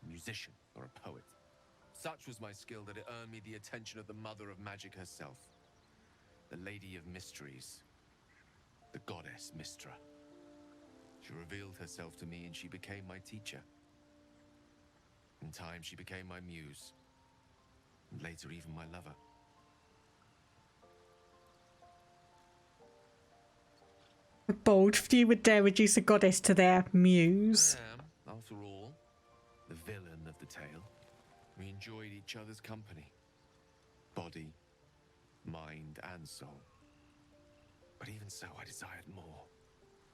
musician or a poet. Such was my skill that it earned me the attention of the mother of magic herself. The Lady of Mysteries. The goddess Mystra. She revealed herself to me and she became my teacher. In time, she became my muse. And later, even my lover. Bold few would dare reduce a goddess to their muse. I am, after all, the villain of the tale. We enjoyed each other's company. Body, mind, and soul. But even so, I desired more.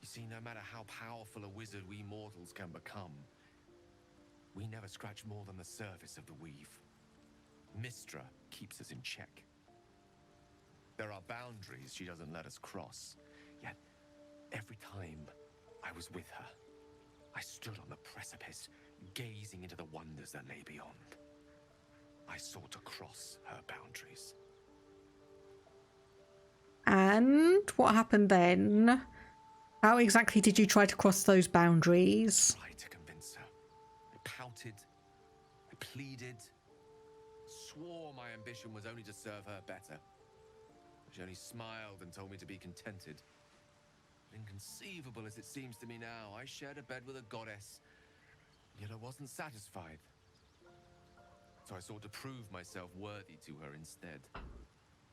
You see, no matter how powerful a wizard we mortals can become, we never scratch more than the surface of the weave. Mystra keeps us in check. There are boundaries she doesn't let us cross. Yet, every time I was with her, I stood on the precipice, gazing into the wonders that lay beyond. I sought to cross her boundaries. And what happened then? How exactly did you try to cross those boundaries? I tried to convince her. I pouted. I pleaded. Swore my ambition was only to serve her better. She only smiled and told me to be contented. Inconceivable as it seems to me now, I shared a bed with a goddess, yet I wasn't satisfied. So I sought to prove myself worthy to her instead.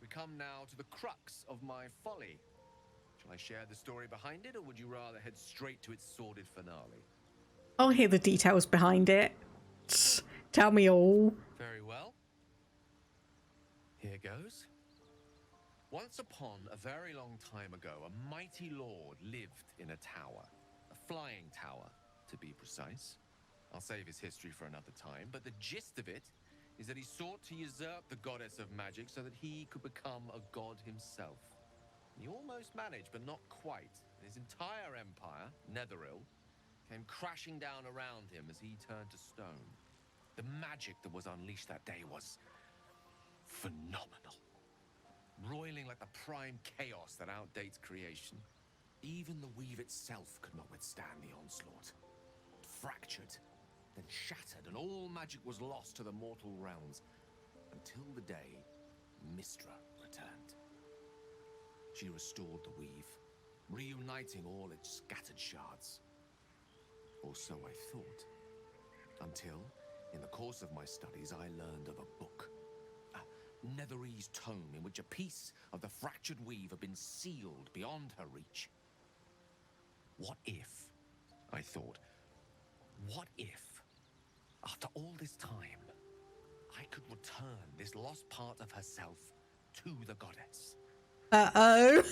We come now to the crux of my folly. Shall I share the story behind it, or would you rather head straight to its sordid finale? I'll hear the details behind it. Tell me all. Very well. Here goes. Once upon a very long time ago, a mighty lord lived in a tower. A flying tower, to be precise. I'll save his history for another time, but the gist of it is that he sought to usurp the goddess of magic so that he could become a god himself. He almost managed, but not quite. His entire empire, Netheril, came crashing down around him as he turned to stone. The magic that was unleashed that day was phenomenal. Roiling like the prime chaos that outdates creation. Even the weave itself could not withstand the onslaught. It fractured, then shattered, and all magic was lost to the mortal realms, until the day Mystra returned. She restored the weave, reuniting all its scattered shards. Or so I thought. Until, in the course of my studies, I learned of a book. Netherese tome in which a piece of the fractured weave had been sealed beyond her reach. What if, I thought, what if, after all this time, I could return this lost part of herself to the goddess? Uh-oh.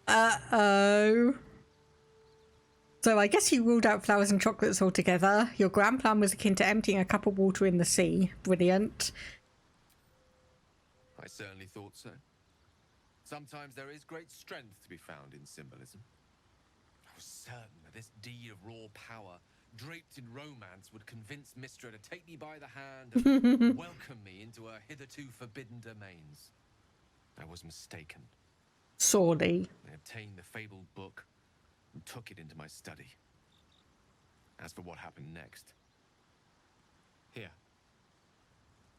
Uh-oh. So I guess you ruled out flowers and chocolates altogether. Your grand plan was akin to emptying a cup of water in the sea. Brilliant. I certainly thought so. Sometimes there is great strength to be found in symbolism. I was certain that this deed of raw power, draped in romance, would convince Mystra to take me by the hand and welcome me into her hitherto forbidden domains. I was mistaken. Sorely. I obtained the fabled book and took it into my study. As for what happened next... Here.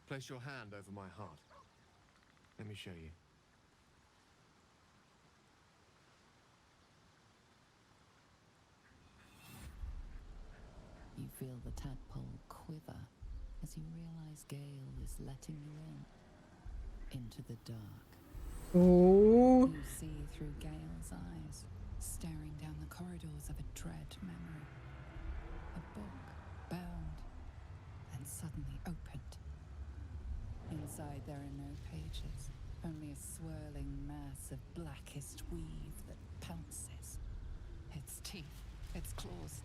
Place your hand over my heart. Let me show you. You feel the tadpole quiver as you realize Gale is letting you into the dark. Ooh. You see through Gale's eyes, staring down the corridors of a dread memory. A book bound and suddenly opened. Inside there are no pages, only a swirling mass of blackest weave that pounces. Its teeth, its claws,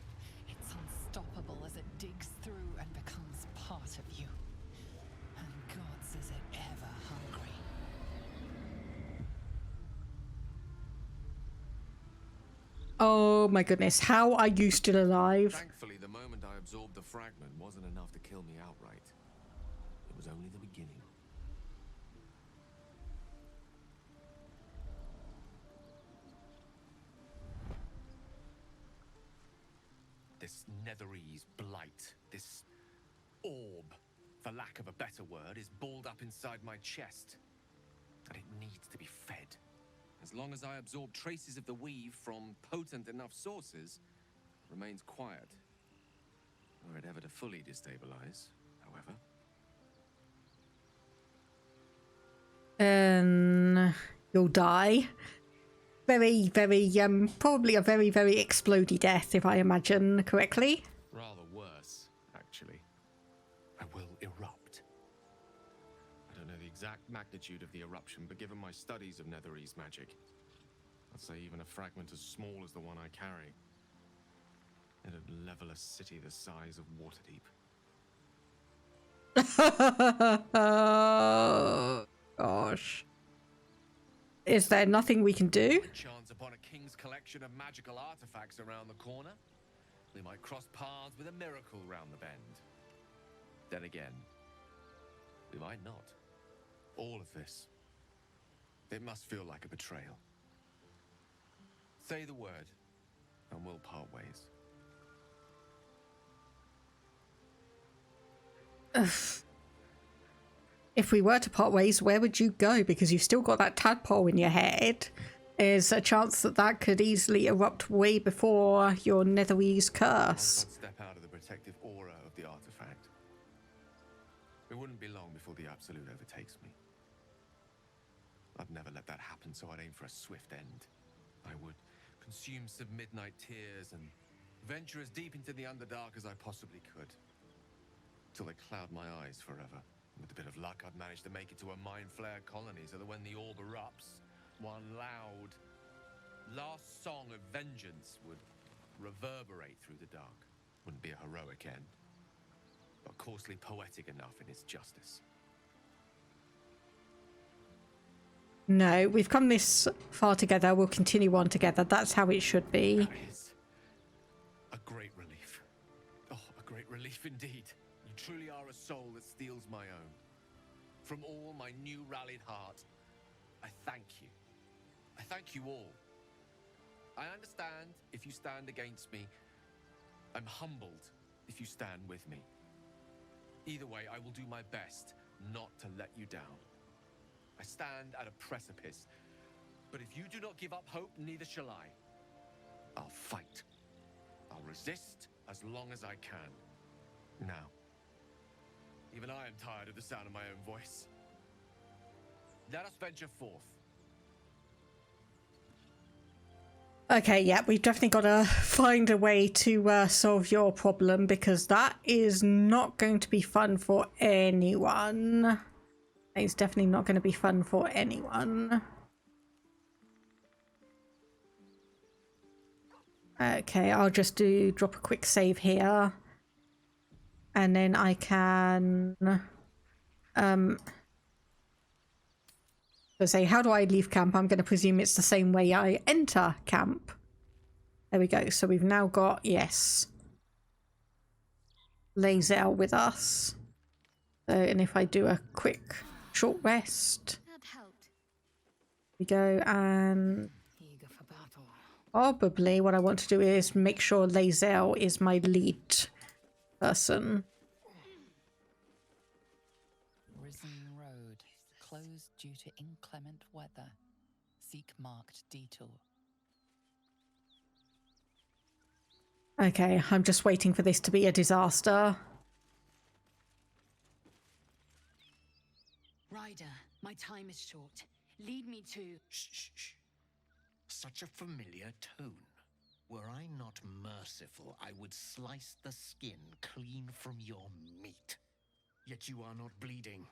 it's unstoppable as it digs through and becomes part of you. And gods, is it ever hungry. Oh my goodness, how are you still alive? Thankfully, the moment I absorbed the fragment wasn't enough to kill me outright. It was only the beginning. This Netherese blight, this orb, for lack of a better word, is balled up inside my chest. And it needs to be fed. As long as I absorb traces of the weave from potent enough sources, it remains quiet. Were it ever to fully destabilize, however. You'll die. Very, very, probably a very, very explodey death, if I imagine correctly. Rather worse, actually. I will erupt. I don't know the exact magnitude of the eruption, but given my studies of Netherese magic, I'd say even a fragment as small as the one I carry, it'd level a city the size of Waterdeep. Oh, gosh. Is there nothing we can do? Chance upon a king's collection of magical artifacts around the corner. We might cross paths with a miracle round the bend. Then again, we might not. All of this. It must feel like a betrayal. Say the word, and we'll part ways. If we were to part ways, where would you go? Because you've still got that tadpole in your head. There's a chance that that could easily erupt way before your Netherese curse. Step out of the protective aura of the artifact. It wouldn't be long before the absolute overtakes me. I'd never let that happen, so I'd aim for a swift end. I would consume some midnight tears and venture as deep into the Underdark as I possibly could. Till they cloud my eyes forever. With a bit of luck, I'd manage to make it to a mind flare colony so that when the orb erupts, one loud, last song of vengeance would reverberate through the dark. Wouldn't be a heroic end, but coarsely poetic enough in its justice. No, we've come this far together. We'll continue on together. That's how it should be. That is a great relief. Oh, a great relief indeed. You truly are a soul that steals my own. From all my new rallied heart, I thank you. I thank you all. I understand if you stand against me. I'm humbled if you stand with me. Either way, I will do my best not to let you down. I stand at a precipice, but if you do not give up hope, neither shall I. I'll fight. I'll resist as long as I can. Now, even I am tired of the sound of my own voice. Let us venture forth. Okay, yeah, we've definitely got to find a way to solve your problem, because that is not going to be fun for anyone. It's definitely not going to be fun for anyone. Okay, I'll just drop a quick save here. And then I can say, how do I leave camp? I'm going to presume it's the same way I enter camp. There we go. So we've now got, yes, Lae'zel with us. So, and if I do a quick short rest, we go, and probably what I want to do is make sure Lae'zel is my lead person. Risen road closed due to inclement weather. Seek marked detour. Okay, I'm just waiting for this to be a disaster. Ryder, my time is short. Lead me to... Shh, shh, shh. Such a familiar tone. Were I not merciful, I would slice the skin clean from your meat. Yet you are not bleeding.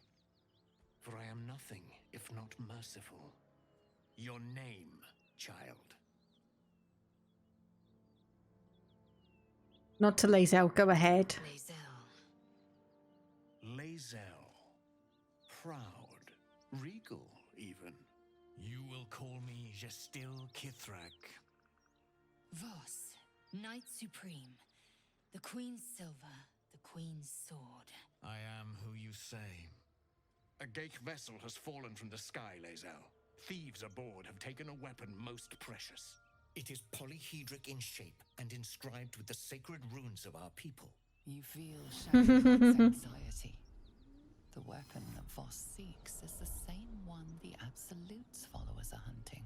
For I am nothing if not merciful. Your name, child. Not to Lae'zel, go ahead. Lae'zel. Proud. Regal, even. You will call me Gestil Kithrak. Voss, Knight Supreme. The Queen's silver, the Queen's sword. I am who you say. A Geich vessel has fallen from the sky, Lae'zel. Thieves aboard have taken a weapon most precious. It is polyhedric in shape and inscribed with the sacred runes of our people. You feel Shadowheart's anxiety. The weapon that Voss seeks is the same one the Absolute's followers are hunting.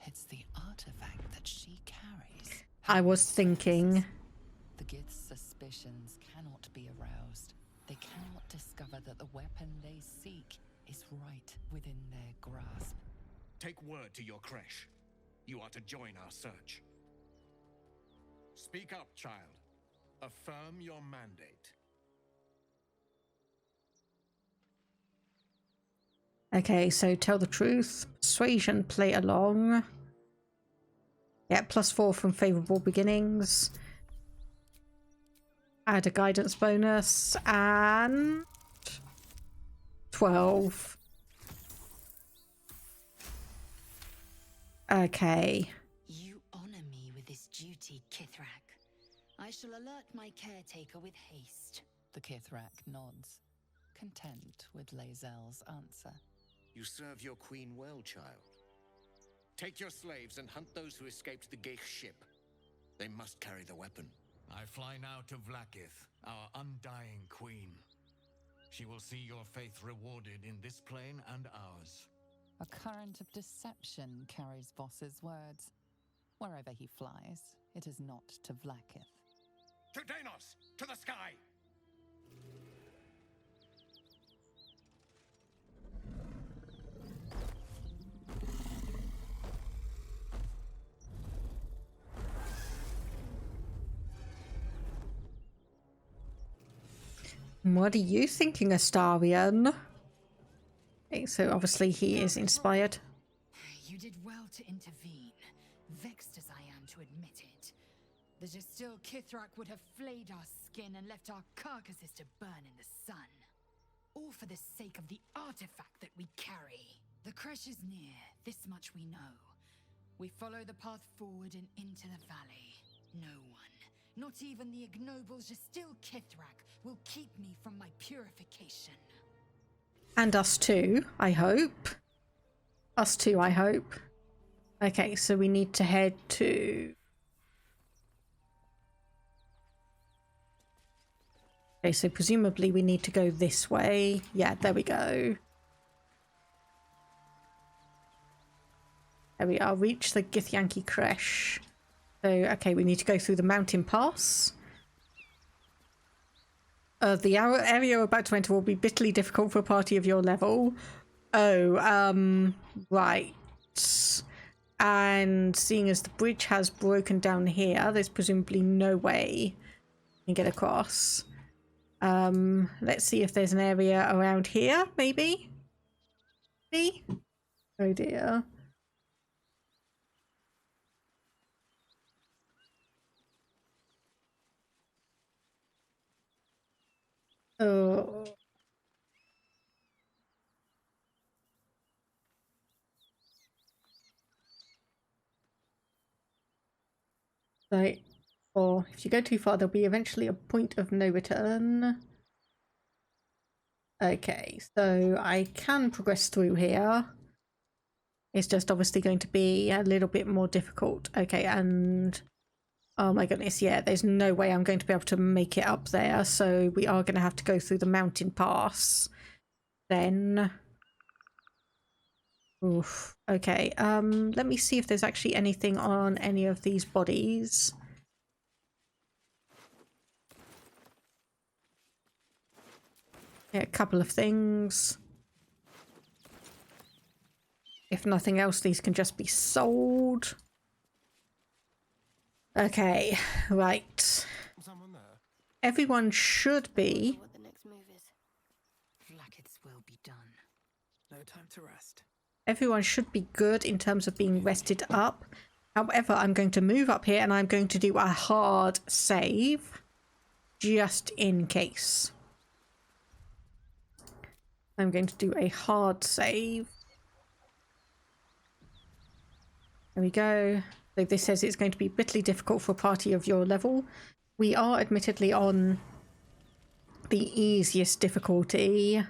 It's the artifact that she carries. I was thinking. The Gith's suspicions cannot be aroused. They cannot discover that the weapon they seek is right within their grasp. Take word to your Creché. You are to join our search. Speak up, child. Affirm your mandate. Okay, so tell the truth. Persuasion, play along. Yeah, +4 from favourable beginnings. Add a guidance bonus, and 12. Okay. You honor me with this duty, Githrak. I shall alert my caretaker with haste. The Githrak nods, content with Lae'zel's answer. You serve your queen well, child. Take your slaves and hunt those who escaped the Geich ship. They must carry the weapon. I fly now to Vlaakith, our undying queen. She will see your faith rewarded in this plane and ours. A current of deception carries Voss's words. Wherever he flies, it is not to Vlaakith. To Danos! To the sky! What are you thinking, Astarion? Okay, so obviously he is inspired. You did well to intervene, vexed as I am to admit it. The Gestil Githrak would have flayed our skin and left our carcasses to burn in the sun. All for the sake of the artifact that we carry. The Creché is near, this much we know. We follow the path forward and into the valley. No one, not even the ignoble Gestil Githrak, will keep me from my purification. And us too, I hope. Us too, I hope. Okay, so we need to head to... Okay, so presumably we need to go this way. Yeah, there we go. There we are, reach the Githyanki Creché. So, okay, we need to go through the mountain pass. The area we're about to enter will be bitterly difficult for a party of your level. Oh, right. And seeing as the bridge has broken down here, there's presumably no way you can get across. Let's see if there's an area around here, maybe? Maybe? Oh dear. Oh. Right. Or if you go too far, there'll be eventually a point of no return. Okay, so I can progress through here. It's just obviously going to be a little bit more difficult. Okay, and oh my goodness, yeah, there's no way I'm going to be able to make it up there, so we are going to have to go through the mountain pass. Then... Oof. Okay, let me see if there's actually anything on any of these bodies. Yeah, a couple of things. If nothing else, these can just be sold. Okay, right. Someone there? Everyone should be... What the next move is. Vlaakith's will be done. No time to rest. Everyone should be good in terms of being rested up. However, I'm going to move up here and I'm going to do a hard save. Just in case. I'm going to do a hard save. There we go. So this says it's going to be bitterly difficult for a party of your level. We are admittedly on the easiest difficulty.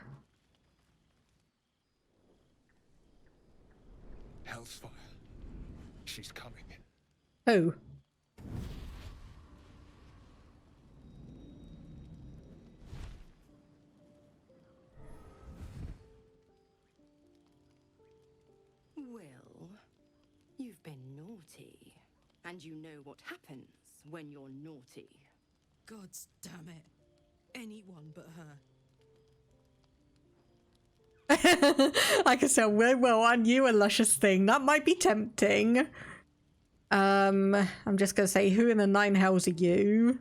Hell's fire. She's coming. Oh. Well, you've been naughty. And you know what happens when you're naughty. Gods damn it. Anyone but her. I can tell very well on you a luscious thing. That might be tempting. I'm just going to say, who in the nine hells are you?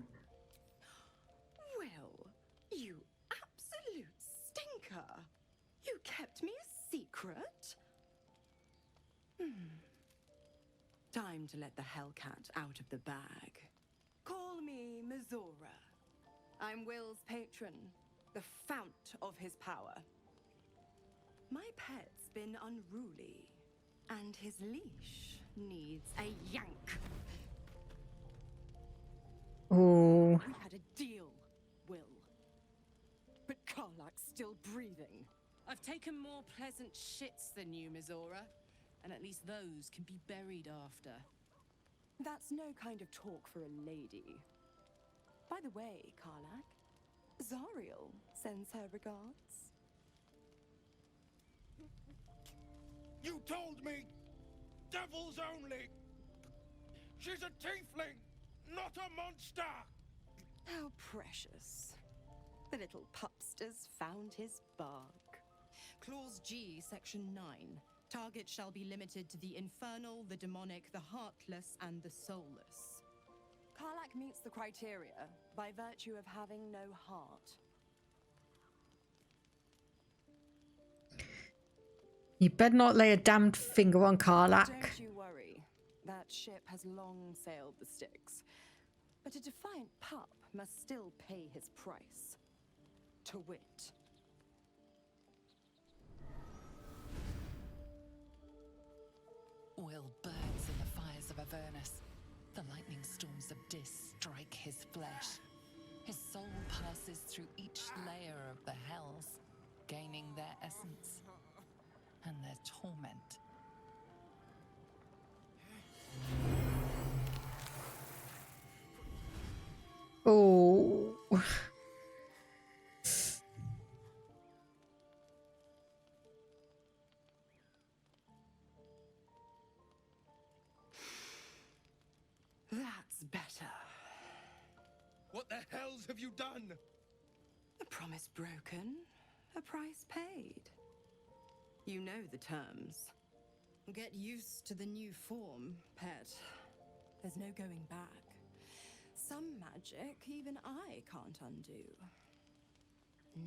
Well, you absolute stinker. You kept me a secret? Time to let the Hellcat out of the bag. Call me Mizora. I'm Will's patron, the fount of his power. My pet's been unruly, and his leash needs a yank. Oh. We had a deal, Will. But Karlak's still breathing. I've taken more pleasant shits than you, Mizora. And at least those can be buried after. That's no kind of talk for a lady. By the way, Karlak, Zariel sends her regards. You told me! Devils only! She's a tiefling, not a monster! How precious. The little pupster's found his bark. Clause G, Section 9. Target shall be limited to the infernal, the demonic, the heartless, and the soulless. Karlak meets the criteria by virtue of having no heart. You better not lay a damned finger on Karlak. Don't you worry. That ship has long sailed the Styx. But a defiant pup must still pay his price. To wit. Will burns in the fires of Avernus. The lightning storms of Dis strike his flesh. His soul passes through each layer of the hells, gaining their essence and their torment. Oh. That's better. What the hells have you done? A promise broken, a price paid. You know the terms. Get used to the new form, pet. There's no going back. Some magic even I can't undo.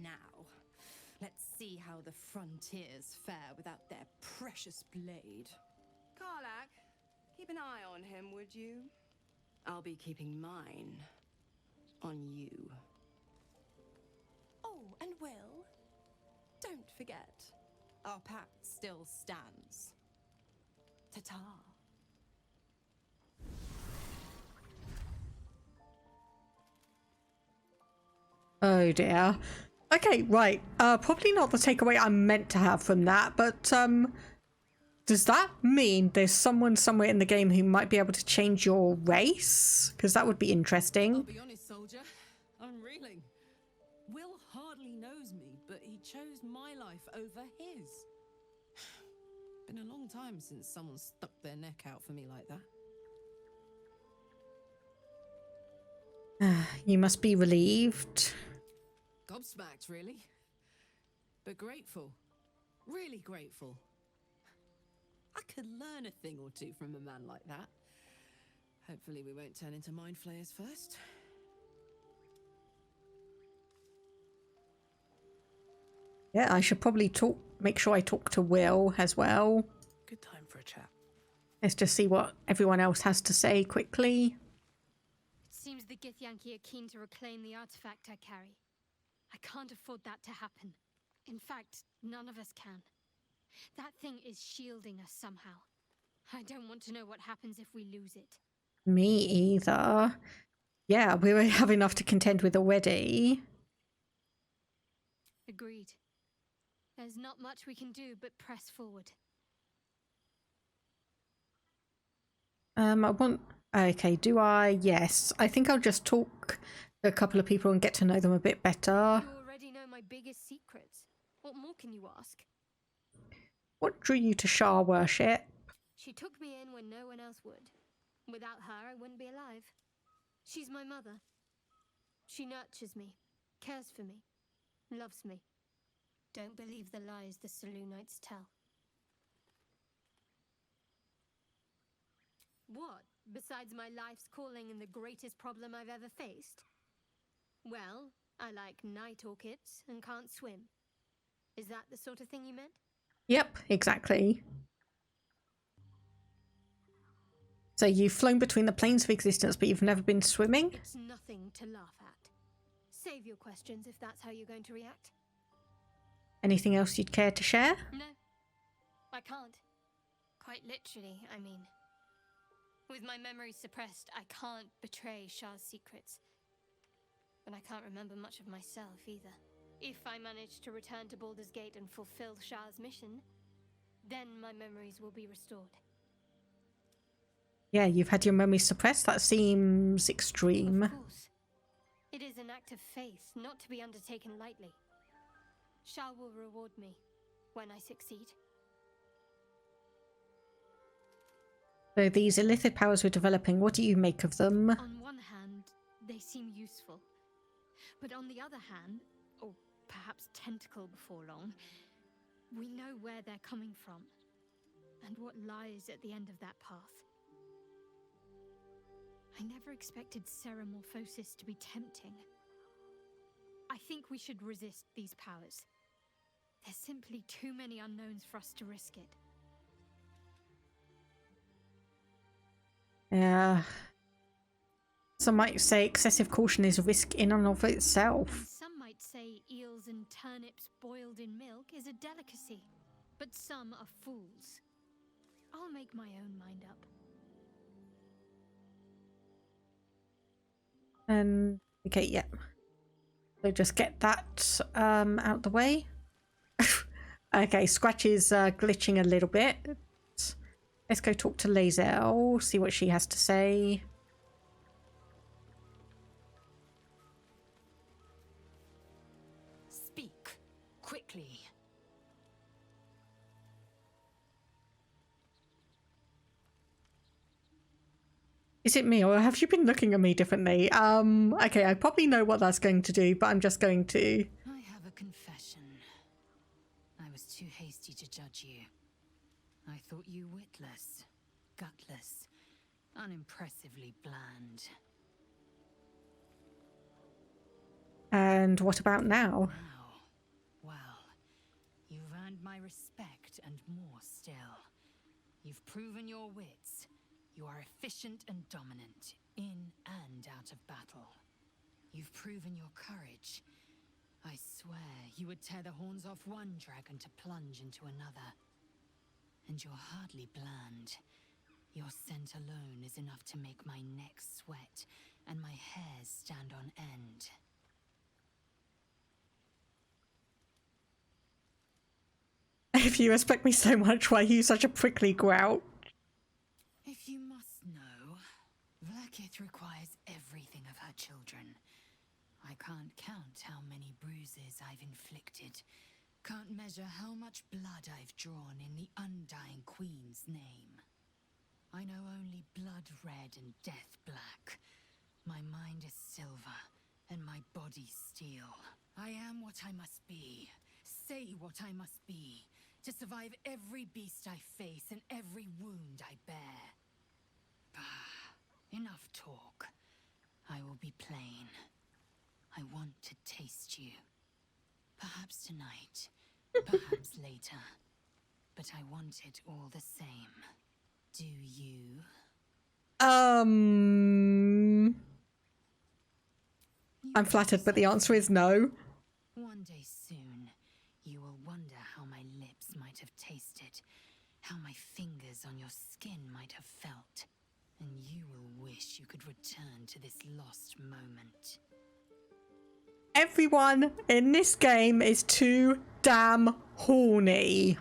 Now, let's see how the frontiers fare without their precious blade. Karlak, keep an eye on him, would you? I'll be keeping mine on you. Oh, and Will, don't forget, our pact still stands. Ta-ta. Oh dear. Okay, right. Probably not the takeaway I meant to have from that, but does that mean there's someone somewhere in the game who might be able to change your race? Because that would be interesting. I'll be honest, soldier. I'm reeling. Will hardly knows me, but he chose my life over his. Been a long time since someone stuck their neck out for me like that. You must be relieved. Gobsmacked, really. But grateful. Really grateful. I could learn a thing or two from a man like that. Hopefully we won't turn into mind flayers first. Yeah, I should probably make sure I talk to Will as well. Good time for a chat. Let's just see what everyone else has to say quickly. It seems the Githyanki are keen to reclaim the artifact I carry. I can't afford that to happen. In fact, none of us can. That thing is shielding us somehow. I don't want to know what happens if we lose it. Me either. Yeah, we have enough to contend with already. Agreed. There's not much we can do but press forward. Okay, do I? Yes. I think I'll just talk to a couple of people and get to know them a bit better. You already know my biggest secrets. What more can you ask? What drew you to Shah worship? She took me in when no one else would. Without her, I wouldn't be alive. She's my mother. She nurtures me, cares for me, loves me. Don't believe the lies the Selûnites tell. What, besides my life's calling and the greatest problem I've ever faced? Well, I like night orchids and can't swim. Is that the sort of thing you meant? Yep, exactly. So you've flown between the planes of existence, but you've never been swimming? It's nothing to laugh at. Save your questions if that's how you're going to react. Anything else you'd care to share? No, I can't. Quite literally, I mean. With my memory suppressed, I can't betray Shah's secrets. But I can't remember much of myself either. If I manage to return to Baldur's Gate and fulfill Shah's mission, then my memories will be restored. Yeah, you've had your memory suppressed. That seems extreme. Of course. It is an act of faith, not to be undertaken lightly. Shah will reward me when I succeed. So these illicit powers we're developing, what do you make of them? On one hand, they seem useful. But on the other hand, or perhaps tentacle before long, we know where they're coming from and what lies at the end of that path. I never expected Ceramorphosis to be tempting. I think we should resist these powers. There's simply too many unknowns for us to risk it. Yeah. Some might say excessive caution is a risk in and of itself. And some might say eels and turnips boiled in milk is a delicacy. But some are fools. I'll make my own mind up. And okay, yeah. So just get that out the way. Okay, Scratch is glitching a little bit. Let's go talk to Lae'zel, see what she has to say. Speak quickly. Is it me, or have you been looking at me differently? Okay, I probably know what that's going to do, but I'm just going to... I have a confession. I was too hasty to judge you. I thought you witless, gutless, unimpressively bland. And what about now? Well, you've earned my respect and more still. You've proven your wits. You are efficient and dominant, in and out of battle. You've proven your courage. I swear you would tear the horns off one dragon to plunge into another. And you're hardly bland. Your scent alone is enough to make my neck sweat and my hairs stand on end. If you respect me so much, why are you such a prickly grout? If you must know, Vlaakith requires everything of her children. I can't count how many bruises I've inflicted. Can't measure how much blood I've drawn in the undying Queen's name. I know only blood red and death black. My mind is silver, and my body steel. I am what I must be. Say what I must be. To survive every beast I face and every wound I bear. Bah, enough talk. I will be plain. I want to taste you. Perhaps tonight, perhaps later. But I want it all the same. Do you? I'm flattered, but the answer is no. One day soon, you will wonder how my lips might have tasted, how my fingers on your skin might have felt, and you will wish you could return to this lost moment. Everyone in this game is too damn horny.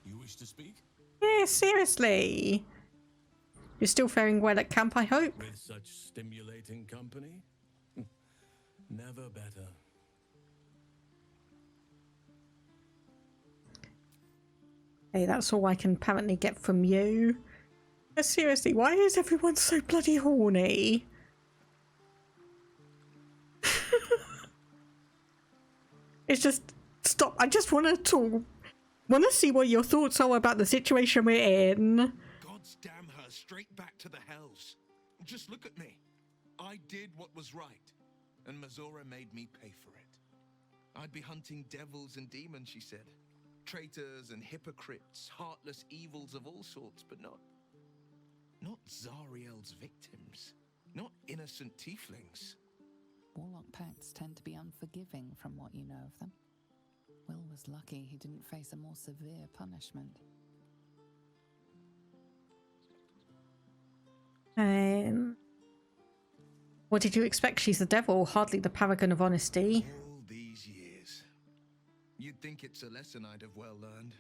You wish to speak? Yeah, seriously. You're still faring well at camp, I hope? With such stimulating company? Never better. Hey, that's all I can apparently get from you. But seriously, why is everyone so bloody horny? It's just... Stop. I just want to talk. Want to see what your thoughts are about the situation we're in. God's damn her, straight back to the hells. Just look at me. I did what was right, and Mazora made me pay for it. I'd be hunting devils and demons, she said. Traitors and hypocrites, heartless evils of all sorts, but not Zariel's victims. Not innocent tieflings. Warlock pacts tend to be unforgiving from what you know of them. Will was lucky he didn't face a more severe punishment. What did you expect? She's the devil, hardly the paragon of honesty. All these years. You'd think it's a lesson I'd have well learned.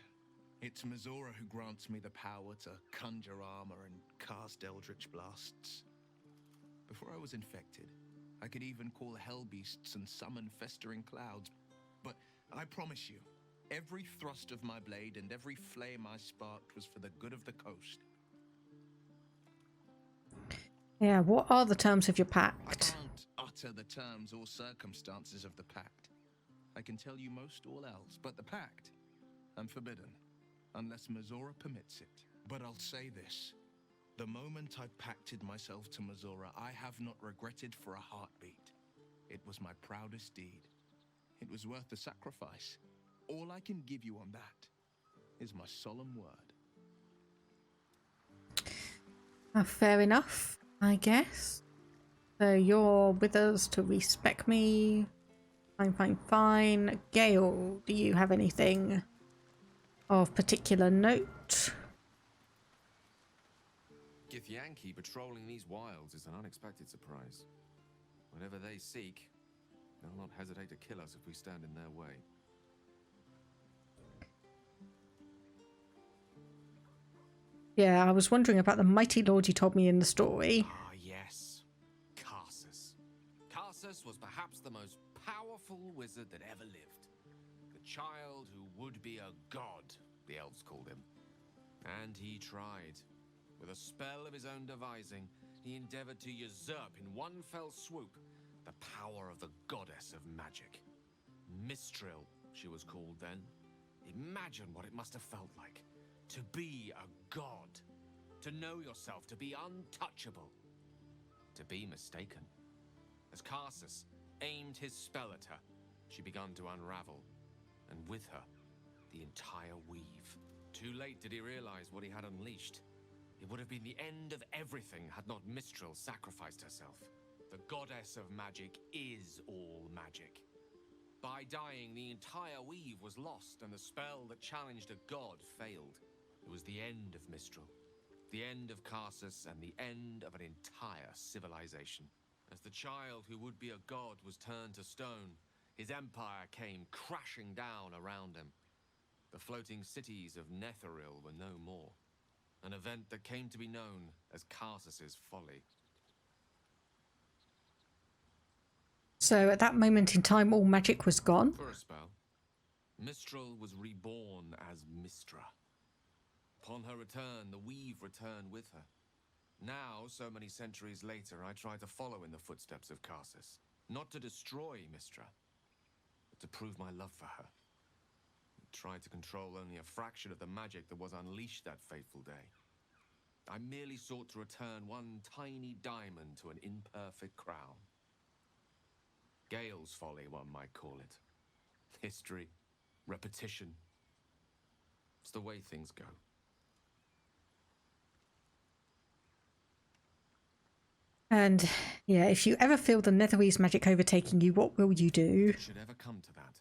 It's Mizora who grants me the power to conjure armor and cast eldritch blasts. Before I was infected, I could even call hell beasts and summon festering clouds. But I promise you, every thrust of my blade and every flame I sparked was for the good of the coast. Yeah, what are the terms of your pact? I can't utter the terms or circumstances of the pact. I can tell you most all else, but the pact, I'm forbidden, unless Mizora permits it. But I'll say this. The moment I pacted myself to Mizora, I have not regretted for a heartbeat. It was my proudest deed. It was worth the sacrifice. All I can give you on that is my solemn word. Fair enough, I guess. So you're with us to respect me. Fine. Gale, do you have anything of particular note? Githyanki patrolling these wilds is an unexpected surprise. Whatever they seek, they'll not hesitate to kill us if we stand in their way. Yeah, I was wondering about the mighty lord you told me in the story. Ah, yes. Karsus. Karsus was perhaps the most powerful wizard that ever lived. The child who would be a god, the elves called him. And he tried. With a spell of his own devising, he endeavored to usurp in one fell swoop the power of the goddess of magic. Mistral, she was called then. Imagine what it must have felt like. To be a god. To know yourself, to be untouchable. To be mistaken. As Karsus aimed his spell at her, she began to unravel. And with her, the entire weave. Too late did he realize what he had unleashed. It would have been the end of everything had not Mistral sacrificed herself. The goddess of magic is all magic. By dying, the entire weave was lost, and the spell that challenged a god failed. It was the end of Mistral, the end of Karsus, and the end of an entire civilization. As the child who would be a god was turned to stone, his empire came crashing down around him. The floating cities of Netheril were no more. An event that came to be known as Karsus's folly. So at that moment in time, all magic was gone? For a spell, Mistral was reborn as Mistra. Upon her return, the weave returned with her. Now, so many centuries later, I try to follow in the footsteps of Karsus. Not to destroy Mistra, but to prove my love for her. I tried to control only a fraction of the magic that was unleashed that fateful day. I merely sought to return one tiny diamond to an imperfect crown. Gale's folly, one might call it. History, repetition. It's the way things go. And yeah, if you ever feel the Netherese magic overtaking you, what will you do? If it should ever come to that,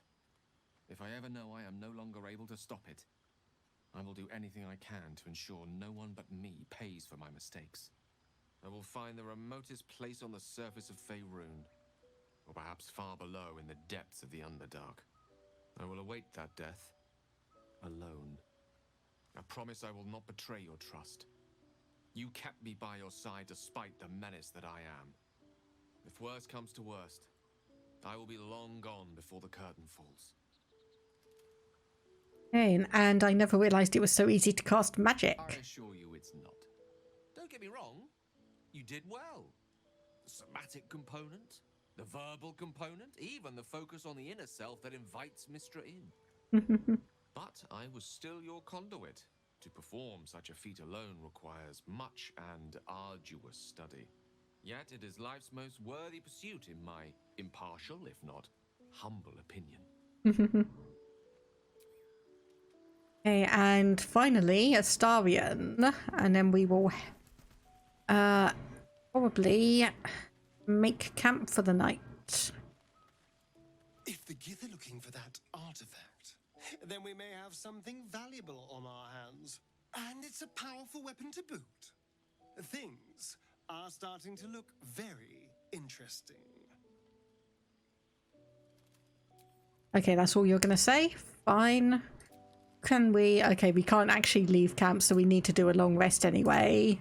if I ever know I am no longer able to stop it, I will do anything I can to ensure no one but me pays for my mistakes. I will find the remotest place on the surface of Faerûn, or perhaps far below in the depths of the Underdark. I will await that death, alone. I promise I will not betray your trust. You kept me by your side despite the menace that I am. If worst comes to worst, I will be long gone before the curtain falls. Hey, and I never realised it was so easy to cast magic. I assure you it's not. Don't get me wrong, you did well. The somatic component, the verbal component, even the focus on the inner self that invites Mistra in. But I was still your conduit. To perform such a feat alone requires much and arduous study. Yet it is life's most worthy pursuit in my impartial, if not humble opinion. Okay, and finally, Astarion, and then we will probably make camp for the night. If the Gith are looking for that artifact, then we may have something valuable on our hands. And it's a powerful weapon to boot. Things are starting to look very interesting. Okay, that's all you're gonna say? Fine. Can we... Okay, we can't actually leave camp, so we need to do a long rest anyway.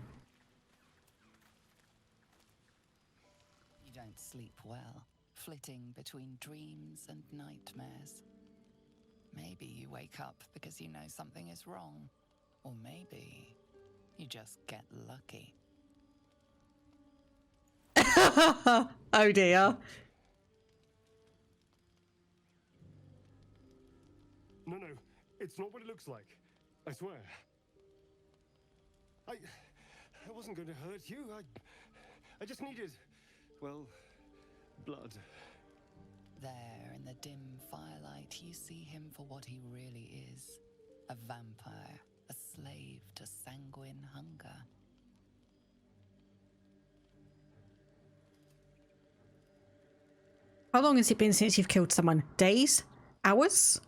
You don't sleep well, flitting between dreams and nightmares. Maybe you wake up because you know something is wrong. Or maybe you just get lucky. Oh dear. No, it's not what it looks like. I swear. I wasn't going to hurt you. I just needed, well, blood. There, in the dim firelight, you see him for what he really is. A vampire, a slave to sanguine hunger. How long has it been since you've killed someone? Days? Hours?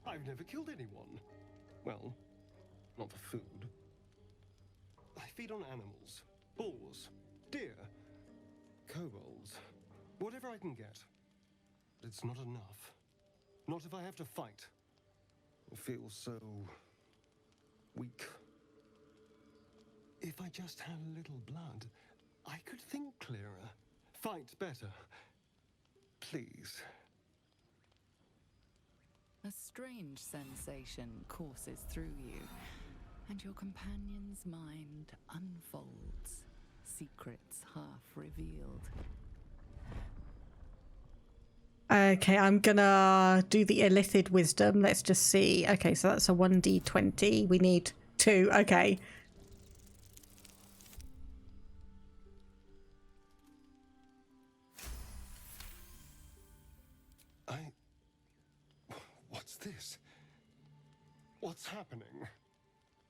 I've never killed anyone. Well, not for food. I feed on animals. Bulls. Deer. Kobolds. Whatever I can get. But it's not enough. Not if I have to fight. I feel so... weak. If I just had a little blood, I could think clearer. Fight better. Please. A strange sensation courses through you, and your companion's mind unfolds, secrets half revealed. Okay, I'm gonna do the illithid wisdom. Let's just see. Okay, so that's a 1d20. We need 2. Okay. What's this? What's happening?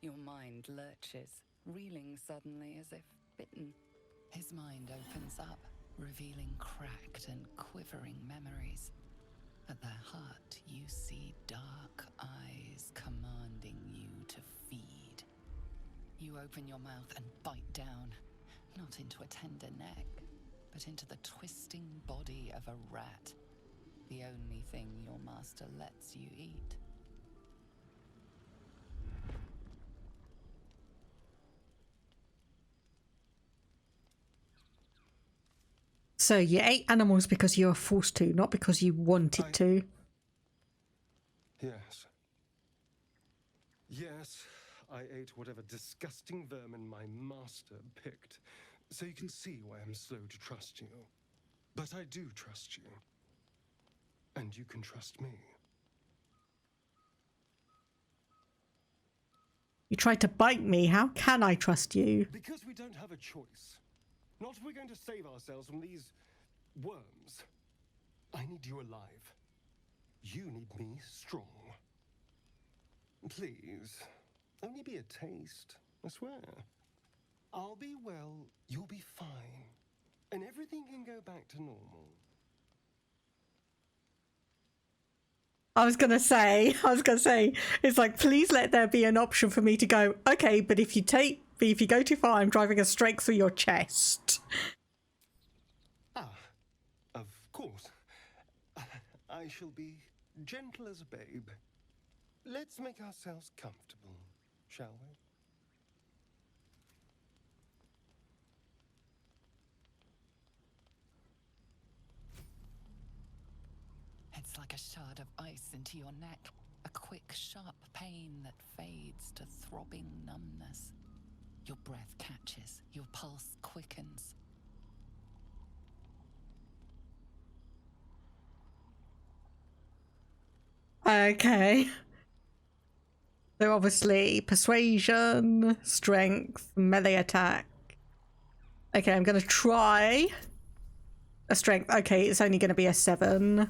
Your mind lurches, reeling suddenly as if bitten. His mind opens up, revealing cracked and quivering memories. At their heart, you see dark eyes commanding you to feed. You open your mouth and bite down, not into a tender neck, but into the twisting body of a rat. The only thing your master lets you eat. So you ate animals because you were forced to, not because you wanted to. Yes. Yes, I ate whatever disgusting vermin my master picked. So you can see why I'm slow to trust you. But I do trust you. And you can trust me. You tried to bite me. How can I trust you? Because we don't have a choice. Not if we're going to save ourselves from these worms. I need you alive. You need me strong. Please, only be a taste, I swear. I'll be well, you'll be fine. And everything can go back to normal. I was gonna say, it's like, please let there be an option for me to go, okay, but if you go too far, I'm driving a straight through your chest. Of course. I shall be gentle as a babe. Let's make ourselves comfortable, shall we? It's like a shard of ice into your neck, a quick, sharp pain that fades to throbbing numbness. Your breath catches, your pulse quickens. Okay. So obviously, persuasion, strength, melee attack. Okay, I'm gonna try a strength. Okay, it's only gonna be a 7.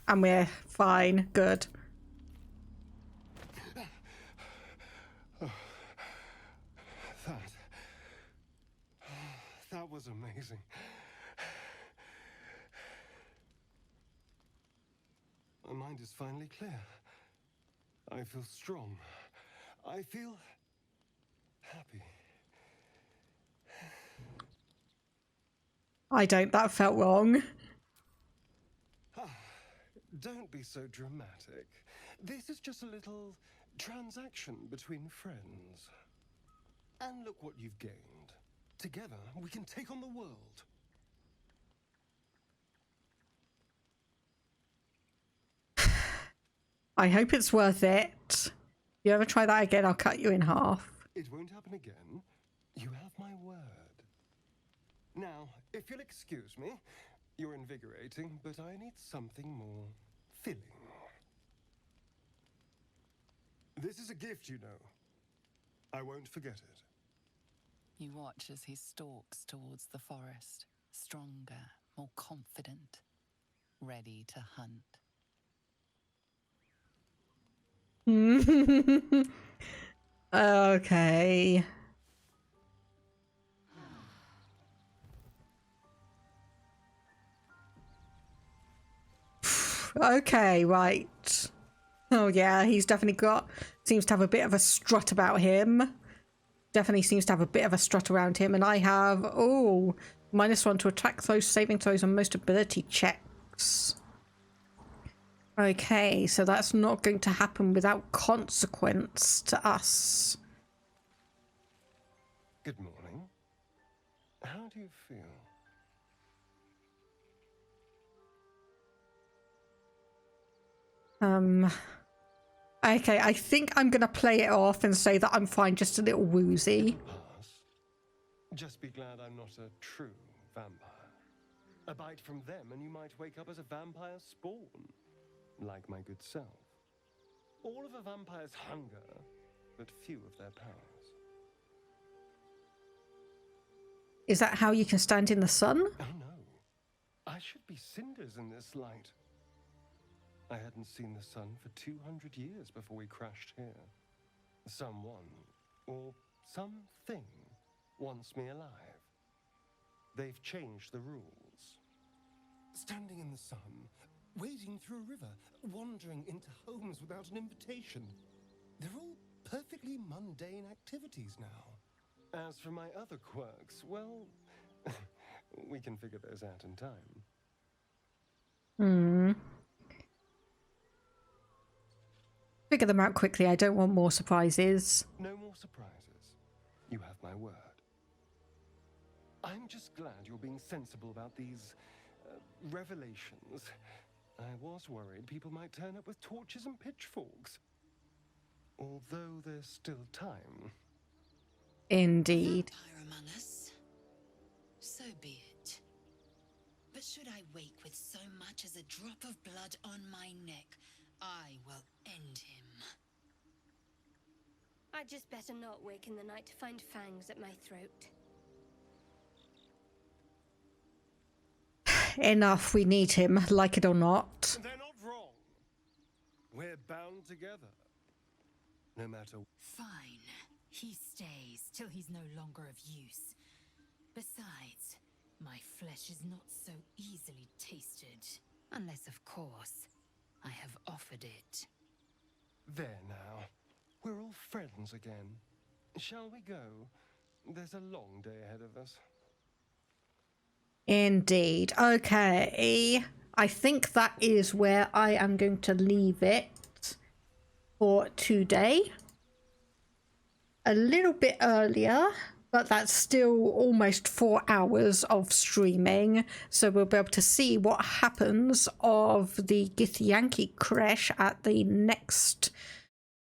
And we're fine. Good. That was amazing. My mind is finally clear. I feel strong. I feel happy. I don't. That felt wrong. Don't be so dramatic. This is just a little transaction between friends. And look what you've gained. Together, we can take on the world. I hope it's worth it. If you ever try that again, I'll cut you in half. It won't happen again. You have my word. Now, if you'll excuse me, you're invigorating, but I need something more filling. This is a gift, you know. I won't forget it. You watch as he stalks towards the forest, stronger, more confident, ready to hunt. Okay. Okay, right. Oh yeah, he's definitely seems to have a bit of a strut about him. Definitely seems to have a bit of a strut around him, and I have, -1 to attack throws, saving throws, and most ability checks. Okay, so that's not going to happen without consequence to us. Good morning. How do you feel? Okay, I think I'm gonna play it off and say that I'm fine, just a little woozy. Just be glad I'm not a true vampire. A bite from them and you might wake up as a vampire spawn. Like my good self. All of a vampire's hunger, but few of their powers. Is that how you can stand in the sun? Oh no. I should be cinders in this light. I hadn't seen the sun for 200 years before we crashed here. Someone, or something, wants me alive. They've changed the rules. Standing in the sun, wading through a river, wandering into homes without an invitation. They're all perfectly mundane activities now. As for my other quirks, well, we can figure those out in time. Figure them out quickly. I don't want more surprises. No more surprises. You have my word. I'm just glad you're being sensible about these revelations. I was worried people might turn up with torches and pitchforks. Although there's still time. Indeed. Vampire among us. So be it. But should I wake with so much as a drop of blood on my neck, I will end him. I'd just better not wake in the night to find fangs at my throat. Enough, we need him, like it or not. They're not wrong. We're bound together. No matter. Fine. He stays till he's no longer of use. Besides, my flesh is not so easily tasted. Unless, of course, I have offered it. There now. We're all friends again. Shall we go? There's a long day ahead of us. Indeed. Okay. I think that is where I am going to leave it for today. A little bit earlier, but that's still almost 4 hours of streaming. So we'll be able to see what happens of the Githyanki Creché at the next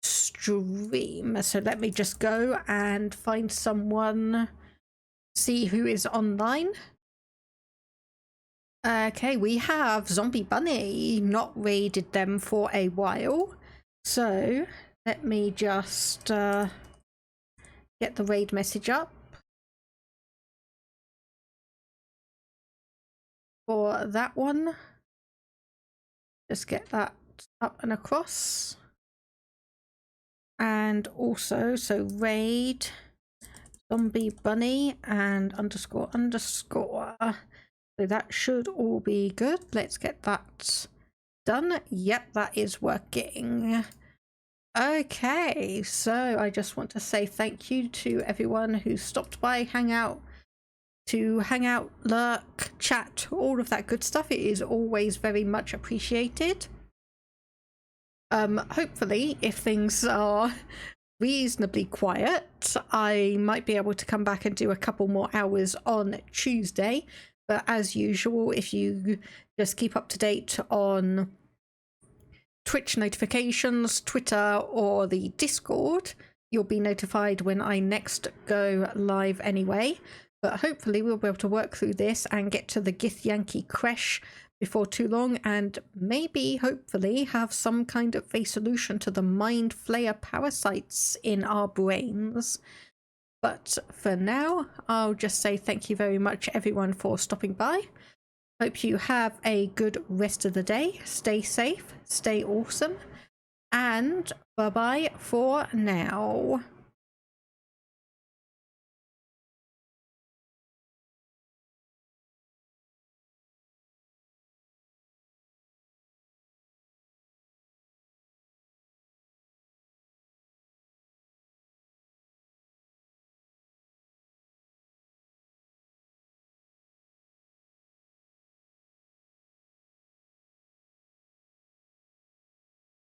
stream. So let me just go and find someone, see who is online. Okay, we have Zombie Bunny, not raided them for a while. So let me just get the raid message up for that one. Just get that up and across. And also, so raid Zombie Bunny and __. So that should all be good. Let's get that done. Yep, that is working. Okay, so I just want to say thank you to everyone who stopped by, hang out, to hang out, lurk, chat, all of that good stuff. It is always very much appreciated. Hopefully, if things are reasonably quiet, I might be able to come back and do a couple more hours on Tuesday. But as usual, if you just keep up to date on Twitch notifications, Twitter, or the Discord, you'll be notified when I next go live anyway. But hopefully we'll be able to work through this and get to the Githyanki Creché before too long, and maybe, hopefully, have some kind of a solution to the mind flayer parasites in our brains. But for now, I'll just say thank you very much, everyone, for stopping by. Hope you have a good rest of the day. Stay safe, stay awesome, and bye-bye for now.